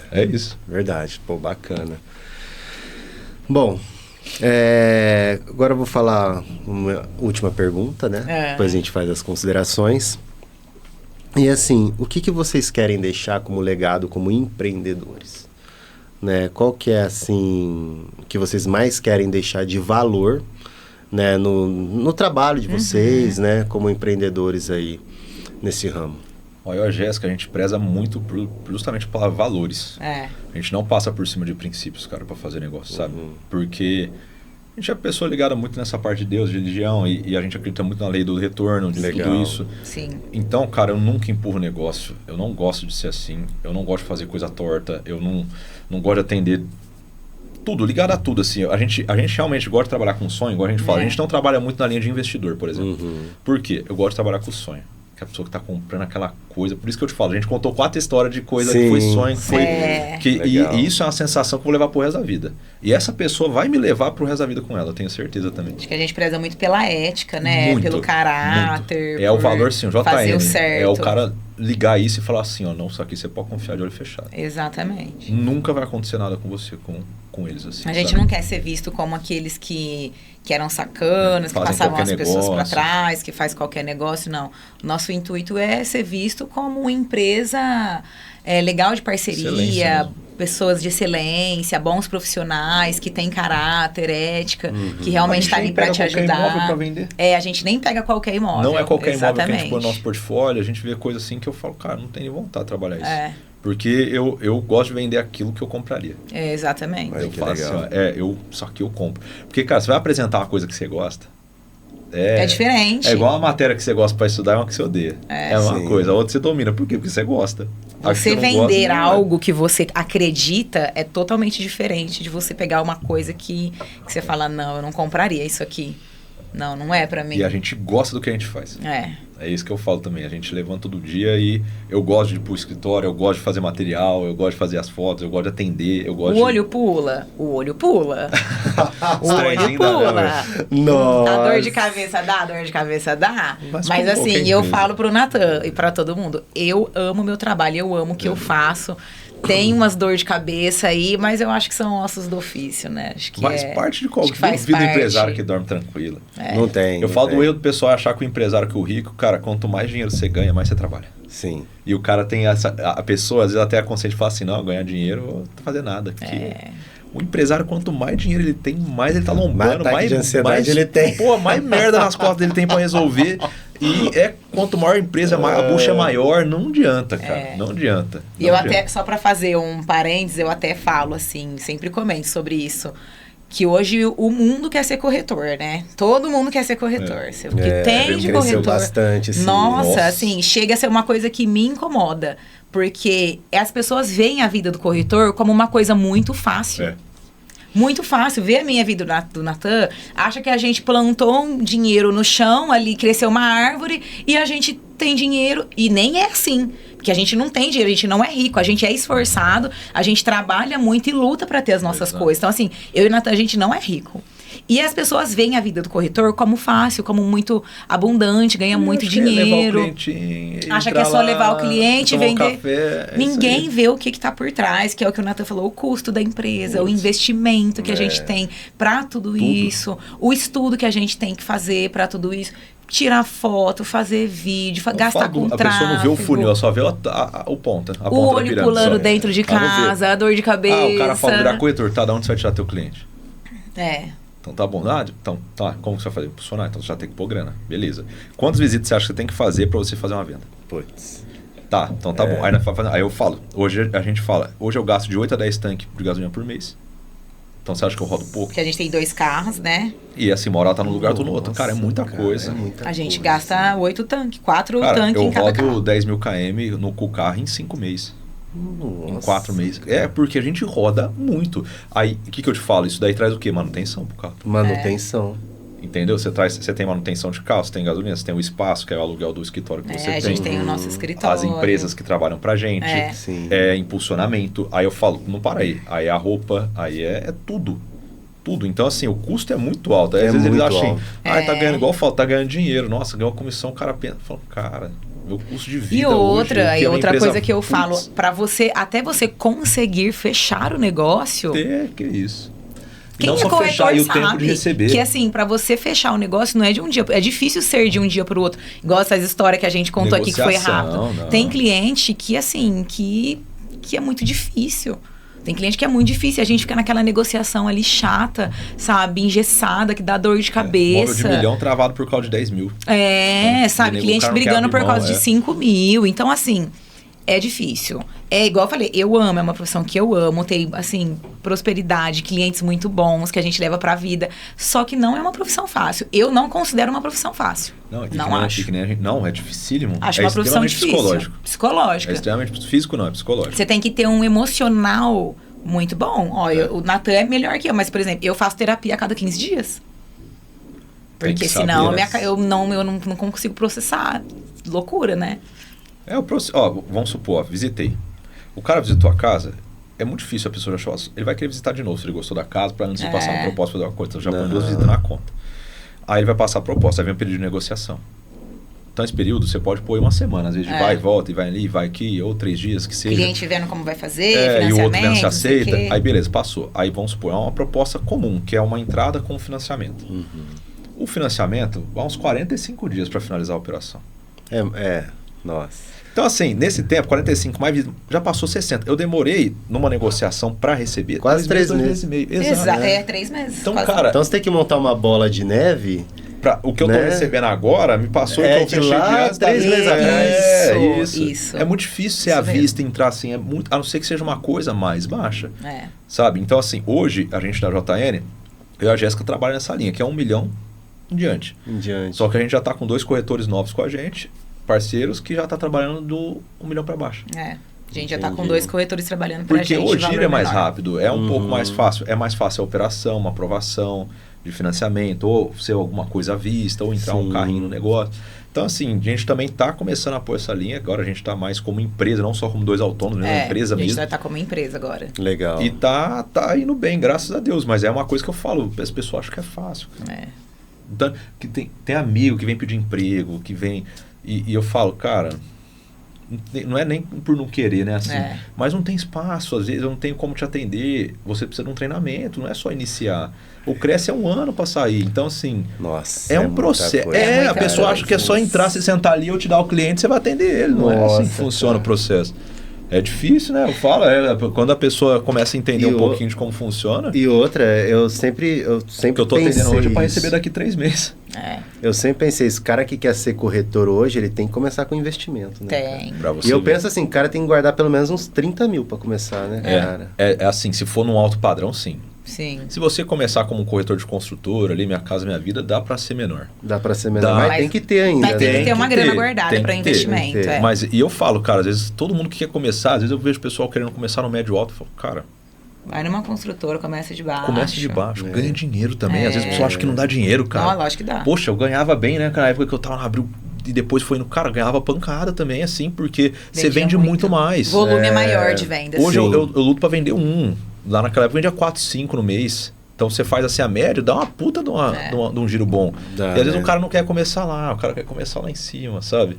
É isso. Verdade, pô, bacana. Bom, agora eu vou falar uma última pergunta, né? Depois a gente faz as considerações. E assim, o que vocês querem deixar como legado, como empreendedores? Né? Qual que é, assim, o que vocês mais querem deixar de valor, né, no trabalho de vocês, né, como empreendedores aí nesse ramo? Olha, a Jéssica, a gente preza muito justamente pela valores. A gente não passa por cima de princípios, cara, para fazer negócio, sabe? Porque a gente é pessoa ligada muito nessa parte de Deus, de religião, e a gente acredita muito na lei do retorno, de tudo isso. Sim. Então, cara, eu nunca empurro negócio. Eu não gosto de ser assim. Eu não gosto de fazer coisa torta. Eu não gosto de atender tudo, ligado a tudo, assim. A gente realmente gosta de trabalhar com sonho, igual a gente fala. A gente não trabalha muito na linha de investidor, por exemplo. Por quê? Eu gosto de trabalhar com sonho. Que a pessoa que está comprando aquela coisa. Por isso que eu te falo, a gente contou 4 histórias de coisa que foi sonho, que foi... E isso é uma sensação que eu vou levar pro resto da vida. E essa pessoa vai me levar pro resto da vida com ela, eu tenho certeza também. Acho que a gente preza muito pela ética, né? Muito, pelo caráter. Muito. É o valor, sim, o JN. Fazer o certo. É o cara ligar isso e falar assim, ó, não, isso aqui você pode confiar de olho fechado. Exatamente. Nunca vai acontecer nada com você, com eles, assim. A gente não quer ser visto como aqueles que eram sacanas, que passavam as pessoas para trás, que faz qualquer negócio, não. O nosso intuito é ser visto como uma empresa legal de parceria, pessoas de excelência, bons profissionais, que têm caráter, ética, que realmente está ali para te ajudar. Pra vender. A gente nem pega qualquer imóvel. Não é qualquer imóvel que a gente põe no nosso portfólio, a gente vê coisa assim que eu falo, cara, não tem nem vontade de trabalhar isso. Porque eu gosto de vender aquilo que eu compraria. Exatamente. Ai, eu que faço legal. assim, só que eu compro. Porque, cara, você vai apresentar uma coisa que você gosta. É diferente. É igual uma matéria que você gosta para estudar e uma que você odeia. É uma coisa. A outra você domina. Por quê? Porque você gosta. Você vender algo que você acredita é totalmente diferente de você pegar uma coisa que você fala, não, eu não compraria isso aqui. Não é pra mim. E a gente gosta do que a gente faz. É isso que eu falo também. A gente levanta todo dia e eu gosto de ir pro escritório, eu gosto de fazer material, eu gosto de fazer as fotos, eu gosto de atender, eu gosto O olho pula. O olho pula. Nossa. A dor de cabeça dá? Mas assim, eu falo pro Natan e pra todo mundo, eu amo meu trabalho, eu amo o que eu faço. Tem umas dor de cabeça aí, mas eu acho que são ossos do ofício, né? Acho que faz parte de qualquer vida do empresário que dorme tranquilo. Não tem. Eu falo do erro do pessoal achar que o empresário, que o rico, cara, quanto mais dinheiro você ganha, mais você trabalha. Sim. E o cara tem a pessoa, às vezes até a consciência fala assim, não, ganhar dinheiro, não vou fazer nada. Porque o empresário, quanto mais dinheiro ele tem, mais ele tá lombando, mais de ansiedade ele tem. Pô, mais merda nas costas ele tem pra resolver. E quanto maior a empresa, a bucha é maior, não adianta, cara. Não adianta. E eu até, só pra fazer um parênteses, eu até falo assim, sempre comento sobre isso, que hoje o mundo quer ser corretor, né? Todo mundo quer ser corretor. O que tem de corretor. Bastante, sim. Nossa, assim, chega a ser uma coisa que me incomoda. Porque as pessoas veem a vida do corretor como uma coisa muito fácil. Muito fácil. Vê a minha vida do Natan, acha que a gente plantou um dinheiro no chão ali, cresceu uma árvore e a gente tem dinheiro. E nem é assim. Porque a gente não tem dinheiro, a gente não é rico, a gente é esforçado, a gente trabalha muito e luta para ter as nossas coisas. Então, assim, eu e o Natan, a gente não é rico. E as pessoas veem a vida do corretor como fácil, como muito abundante, ganha muito dinheiro. Acha que é só levar o cliente, vender. Café, ninguém vê o que está por trás, que é o que o Natan falou, o custo da empresa, o investimento que a gente tem para tudo isso, o estudo que a gente tem que fazer para tudo isso. Tirar foto, fazer vídeo, gastar com tráfego. A pessoa não vê o funil, ela só vê o ponta. A o ponta olho pulando dentro de casa, a dor de cabeça. O cara fala, virar corretor, tá? Da onde você vai tirar teu cliente? Então tá bom. Então, tá. Como você vai fazer? Funcionar. Então você já tem que pôr grana. Beleza. Quantas visitas você acha que você tem que fazer pra você fazer uma venda? Putz. Tá, então tá bom. Aí eu falo. Hoje a gente fala. Hoje eu gasto de 8 a 10 tanques de gasolina por mês. Então você acha que eu rodo pouco? Porque a gente tem 2 carros, né? E assim, uma hora tá num lugar, tô no outro. Cara, é muita coisa. A gente gasta 8 tanques, 4 tanques em cada carro. Eu rodo 10 mil km com o carro em 5 meses. Nossa. Em 4 meses. É, porque a gente roda muito. Aí, o que eu te falo? Isso daí traz o quê? Manutenção pro carro. Manutenção. Entendeu? Você tem manutenção de carro, você tem gasolina, você tem o espaço, que é o aluguel do escritório que você tem. A gente tem o nosso escritório. As empresas que trabalham pra gente. Impulsionamento. Aí eu falo, não para aí. Aí é a roupa, aí é tudo. Tudo. Então, assim, o custo é muito alto. Às vezes eles acham, tá ganhando, igual eu falo, tá ganhando dinheiro. Nossa, ganhou uma comissão, o cara pensa. Fala, cara, meu custo de vida e outra hoje, coisa que eu falo, para você, até você conseguir fechar o negócio... que isso. Quem é corretor sabe que, assim, para você fechar o negócio não é de um dia... É difícil ser de um dia para o outro. Igual essas histórias que a gente contou aqui, que foi rápido. Não. Tem cliente que, assim, que é muito difícil. Tem cliente que é muito difícil. A gente fica naquela negociação ali chata, sabe? Engessada, que dá dor de cabeça. Móvel de 1 milhão travado por causa de 10 mil. Sabe? Cliente brigando por causa de 5 mil. Então, assim... É difícil. É igual eu falei, eu amo, é uma profissão que eu amo, tem, assim, prosperidade, clientes muito bons que a gente leva pra vida. Só que não é uma profissão fácil. Eu não considero uma profissão fácil. Não acho. Não, é dificílimo. Acho uma profissão difícil. Psicológica. É extremamente físico, não, é psicológico. Você tem que ter um emocional muito bom. O Natan é melhor que eu, mas, por exemplo, eu faço terapia a cada 15 dias. Porque senão eu não consigo processar. Loucura, né? Vamos supor, visitei. O cara visitou a casa, é muito difícil a pessoa achar. Ele vai querer visitar de novo se ele gostou da casa, para antes de passar uma proposta fazer uma coisa. Então já põe 2 visitas na conta. Aí ele vai passar a proposta, aí vem um pedido de negociação. Então esse período você pode pôr 1 semana, às vezes vai e volta, e vai ali, vai aqui, ou 3 dias que seja. Cliente vendo como vai fazer, financiamento. E o outro vendo se aceita. Aí beleza, passou. Aí vamos supor, é uma proposta comum, que é uma entrada com financiamento. O financiamento vai uns 45 dias para finalizar a operação. Nossa. Então, assim, nesse tempo, 45 mais já passou 60. Eu demorei numa negociação para receber quase 3 meses. 2 meses e meio. Exato. 3 meses. Então, cara... Então, você tem que montar uma bola de neve... O que eu tô recebendo agora, me passou que eu fechei lá 3 meses atrás. Isso. É muito difícil ser à vista e entrar assim. A não ser que seja uma coisa mais baixa. Sabe? Então, assim, hoje, a gente da JN, eu e a Jéssica trabalham nessa linha, que é 1 milhão em diante. Só que a gente já tá com 2 corretores novos com a gente, parceiros que já tá trabalhando do 1 milhão para baixo. A gente já tá com 2 corretores trabalhando pra gente. Porque o giro é mais rápido, é um pouco mais fácil. É mais fácil a operação, uma aprovação de financiamento, ou ser alguma coisa à vista, ou entrar um carrinho no negócio. Então, assim, a gente também tá começando a pôr essa linha. Agora a gente tá mais como empresa, não só como 2 autônomos, né? Empresa mesmo. A gente vai estar como empresa agora. Legal. E tá indo bem, graças a Deus. Mas é uma coisa que eu falo, as pessoas acham que é fácil. Então, que tem amigo que vem pedir emprego, que vem... E eu falo, cara, não é nem por não querer, né? Assim, mas não tem espaço, às vezes eu não tenho como te atender. Você precisa de um treinamento, não é só iniciar. O Cresce é 1 ano para sair. Então, assim, nossa, é um processo. A pessoa acha que é só entrar, se sentar ali, eu te dar o cliente, você vai atender ele. Não é assim que funciona o processo. É difícil, né? Eu falo, quando a pessoa começa a entender um pouquinho de como funciona. E outra, eu sempre que eu tô atendendo hoje para receber daqui 3 meses. Eu sempre pensei, esse cara que quer ser corretor hoje, ele tem que começar com investimento, né? Tem. E eu penso assim, o cara tem que guardar pelo menos uns 30 mil para começar, né, cara? É assim, se for num alto padrão, sim. Sim. Se você começar como um corretor de construtora, ali, Minha Casa Minha Vida, dá para ser menor. Mas tem que ter ainda. Mas tem que ter uma grana guardada para investimento. Mas, e eu falo, cara, às vezes todo mundo que quer começar, às vezes eu vejo o pessoal querendo começar no médio alto, eu falo, cara, Vai numa construtora, começa de baixo. Começa de baixo, ganha dinheiro também. Às vezes a pessoa acha que não dá dinheiro, cara. Não, lógico que dá. Poxa, eu ganhava bem, né? Naquela época que eu tava na Abril e depois foi no... Cara, ganhava pancada também, assim, porque você vende muito mais. Volume é maior de vendas. Hoje eu luto pra vender um. Lá naquela época eu vendia 4, 5 no mês. Então você faz assim a média, dá uma puta de um giro bom. E às vezes o cara não quer começar lá, o cara quer começar lá em cima, sabe?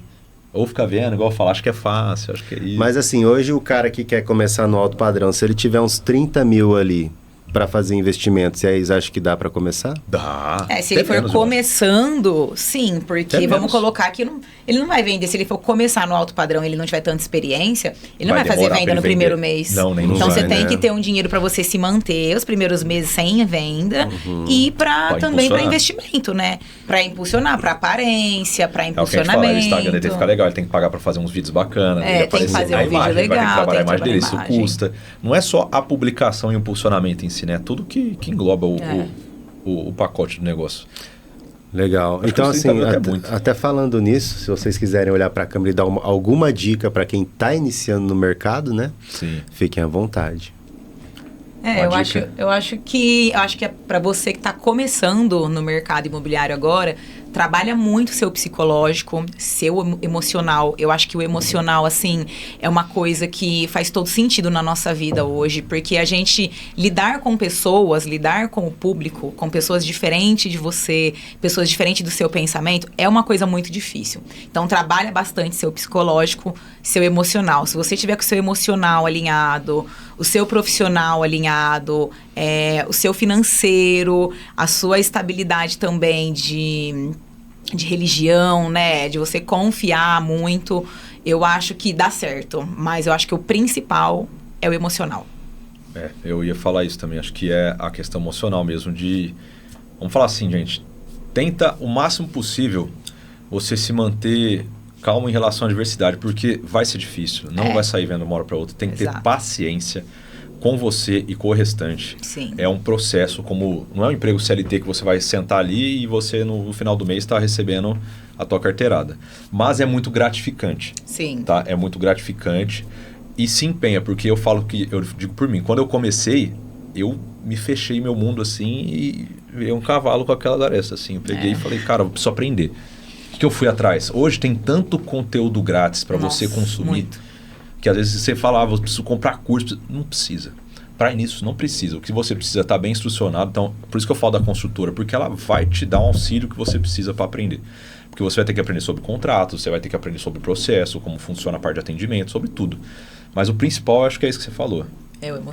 Ou ficar vendo, igual eu falo, acho que é fácil, acho que é isso. Mas assim, hoje o cara que quer começar no alto padrão, se ele tiver uns 30 mil ali para fazer investimentos, e aí vocês acham que dá para começar? Dá. Se ele for começando, sim, porque vamos colocar que ele não vai vender. Se ele for começar no alto padrão, ele não tiver tanta experiência, ele não vai fazer venda no primeiro mês. Não, nem então vai, você tem que ter um dinheiro para você se manter os primeiros meses sem venda e também para investimento, né? Para impulsionar, para aparência, para impulsionamento. O Instagram dele tem que ficar legal, ele tem que pagar para fazer uns vídeos bacanas. Tem que fazer um vídeo legal, vai ter que trabalhar mais dele, isso imagem. custa. Não é só a publicação e o impulsionamento em si, né? Tudo que engloba o pacote do negócio. Legal. Acho então, assim, muito. até falando nisso, se vocês quiserem olhar para a câmera e dar alguma dica para quem está iniciando no mercado, né? Sim. Fiquem à vontade. Eu acho que é para você que está começando no mercado imobiliário agora, trabalha muito seu psicológico, seu emocional. Eu acho que o emocional, assim, é uma coisa que faz todo sentido na nossa vida hoje, porque a gente lidar com pessoas, lidar com o público, com pessoas diferentes de você, pessoas diferentes do seu pensamento, é uma coisa muito difícil. Então, trabalha bastante seu psicológico, seu emocional. Se você tiver com o seu emocional alinhado, o seu profissional alinhado, o seu financeiro, a sua estabilidade também de religião, né? De você confiar muito, eu acho que dá certo. Mas eu acho que o principal é o emocional. Eu ia falar isso também. Acho que é a questão emocional mesmo de... Vamos falar assim, gente. Tenta o máximo possível você se manter calmo em relação à adversidade, porque vai ser difícil. Não vai sair vendo uma hora para outra. Tem que ter paciência com você e com o restante. Sim. É um processo como... Não é um emprego CLT que você vai sentar ali e você no final do mês está recebendo a tua carteirada. Mas é muito gratificante. Sim. Tá? É muito gratificante e se empenha, porque eu falo que... Eu digo por mim, quando eu comecei, eu me fechei meu mundo assim e virei um cavalo com aquela garessa, assim. Eu peguei e falei, cara, eu preciso aprender. O que eu fui atrás? Hoje tem tanto conteúdo grátis para você consumir. Muito. Que às vezes você fala, eu preciso comprar curso. Não precisa. Para início, não precisa. O que você precisa é estar bem instrucionado. Então, por isso que eu falo da construtora, porque ela vai te dar um auxílio que você precisa para aprender. Porque você vai ter que aprender sobre contratos, você vai ter que aprender sobre processo, como funciona a parte de atendimento, sobre tudo. Mas o principal, acho que é isso que você falou.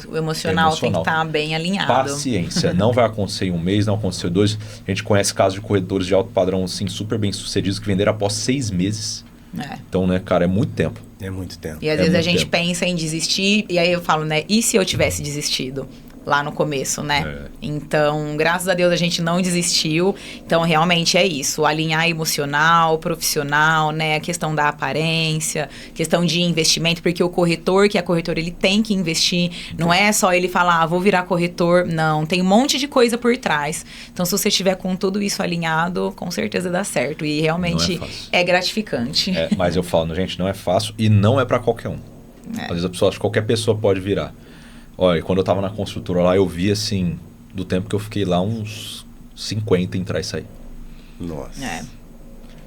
O emocional tem que estar bem alinhado. Paciência. Não vai acontecer em um mês, não aconteceu em 2. A gente conhece casos de corretores de alto padrão, assim, super bem sucedidos, que venderam após 6 meses. Então, né, cara, é muito tempo. É muito tempo. E às vezes a gente pensa em desistir, e aí eu falo, né, e se eu tivesse desistido lá no começo, né? Então, graças a Deus a gente não desistiu. Então, realmente é isso, alinhar emocional, profissional, né? A questão da aparência, questão de investimento, porque o corretor, que é corretor, ele tem que investir. Não é só ele falar, vou virar corretor. Não, tem um monte de coisa por trás. Então, se você tiver com tudo isso alinhado, com certeza dá certo. E realmente é gratificante. Mas eu falo, gente, não é fácil e não é para qualquer um. Às vezes a pessoa acha que qualquer pessoa pode virar. Olha, quando eu tava na construtora lá, eu vi assim, do tempo que eu fiquei lá, uns 50 entrar e sair. Nossa. A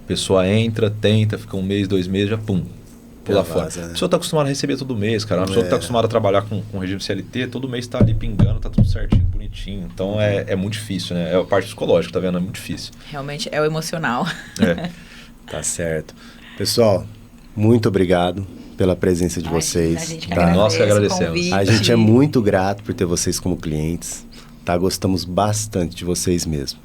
pessoa entra, tenta, fica um mês, 2 meses, já pum, pula fora. A pessoa tá acostumada a receber todo mês, cara. A pessoa que tá acostumada a trabalhar com regime CLT, todo mês tá ali pingando, tá tudo certinho, bonitinho. Então é muito difícil, né? É a parte psicológica, tá vendo? É muito difícil. Realmente é o emocional. Tá certo. Pessoal, muito obrigado pela presença de vocês. Nós que agradecemos. A gente é muito grato por ter vocês como clientes, tá? Gostamos bastante de vocês mesmo.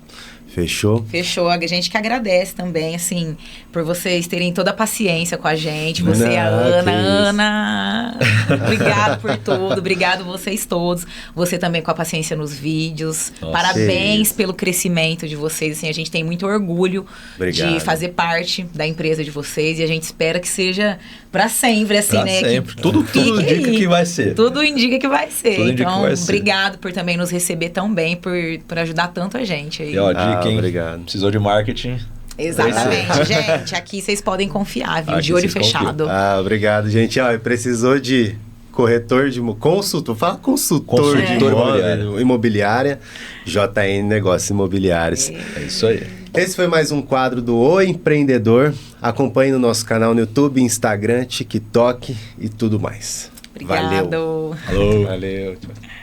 Fechou? Fechou. A gente que agradece também, assim, por vocês terem toda a paciência com a gente. Você e a Ana. Ana, obrigado por tudo. Obrigado vocês todos. Você também com a paciência nos vídeos. Nossa, parabéns pelo crescimento de vocês. Assim, a gente tem muito orgulho de fazer parte da empresa de vocês. E a gente espera que seja para sempre, assim, pra sempre. Tudo indica que vai ser. Tudo indica que vai ser. Tudo então, vai ser. Obrigado por também nos receber tão bem, por ajudar tanto a gente aí. E, ó, quem precisou de marketing. Exatamente, gente. Aqui vocês podem confiar, viu? Aqui de olho fechado. Obrigado, gente. Ó, precisou de corretor de consultor, fala consultor de imobiliária, JN Negócios Imobiliários. É isso aí. Esse foi mais um quadro do O Empreendedor. Acompanhe no nosso canal no YouTube, Instagram, TikTok e tudo mais. Obrigado. Valeu. Alô. Valeu. Tchau.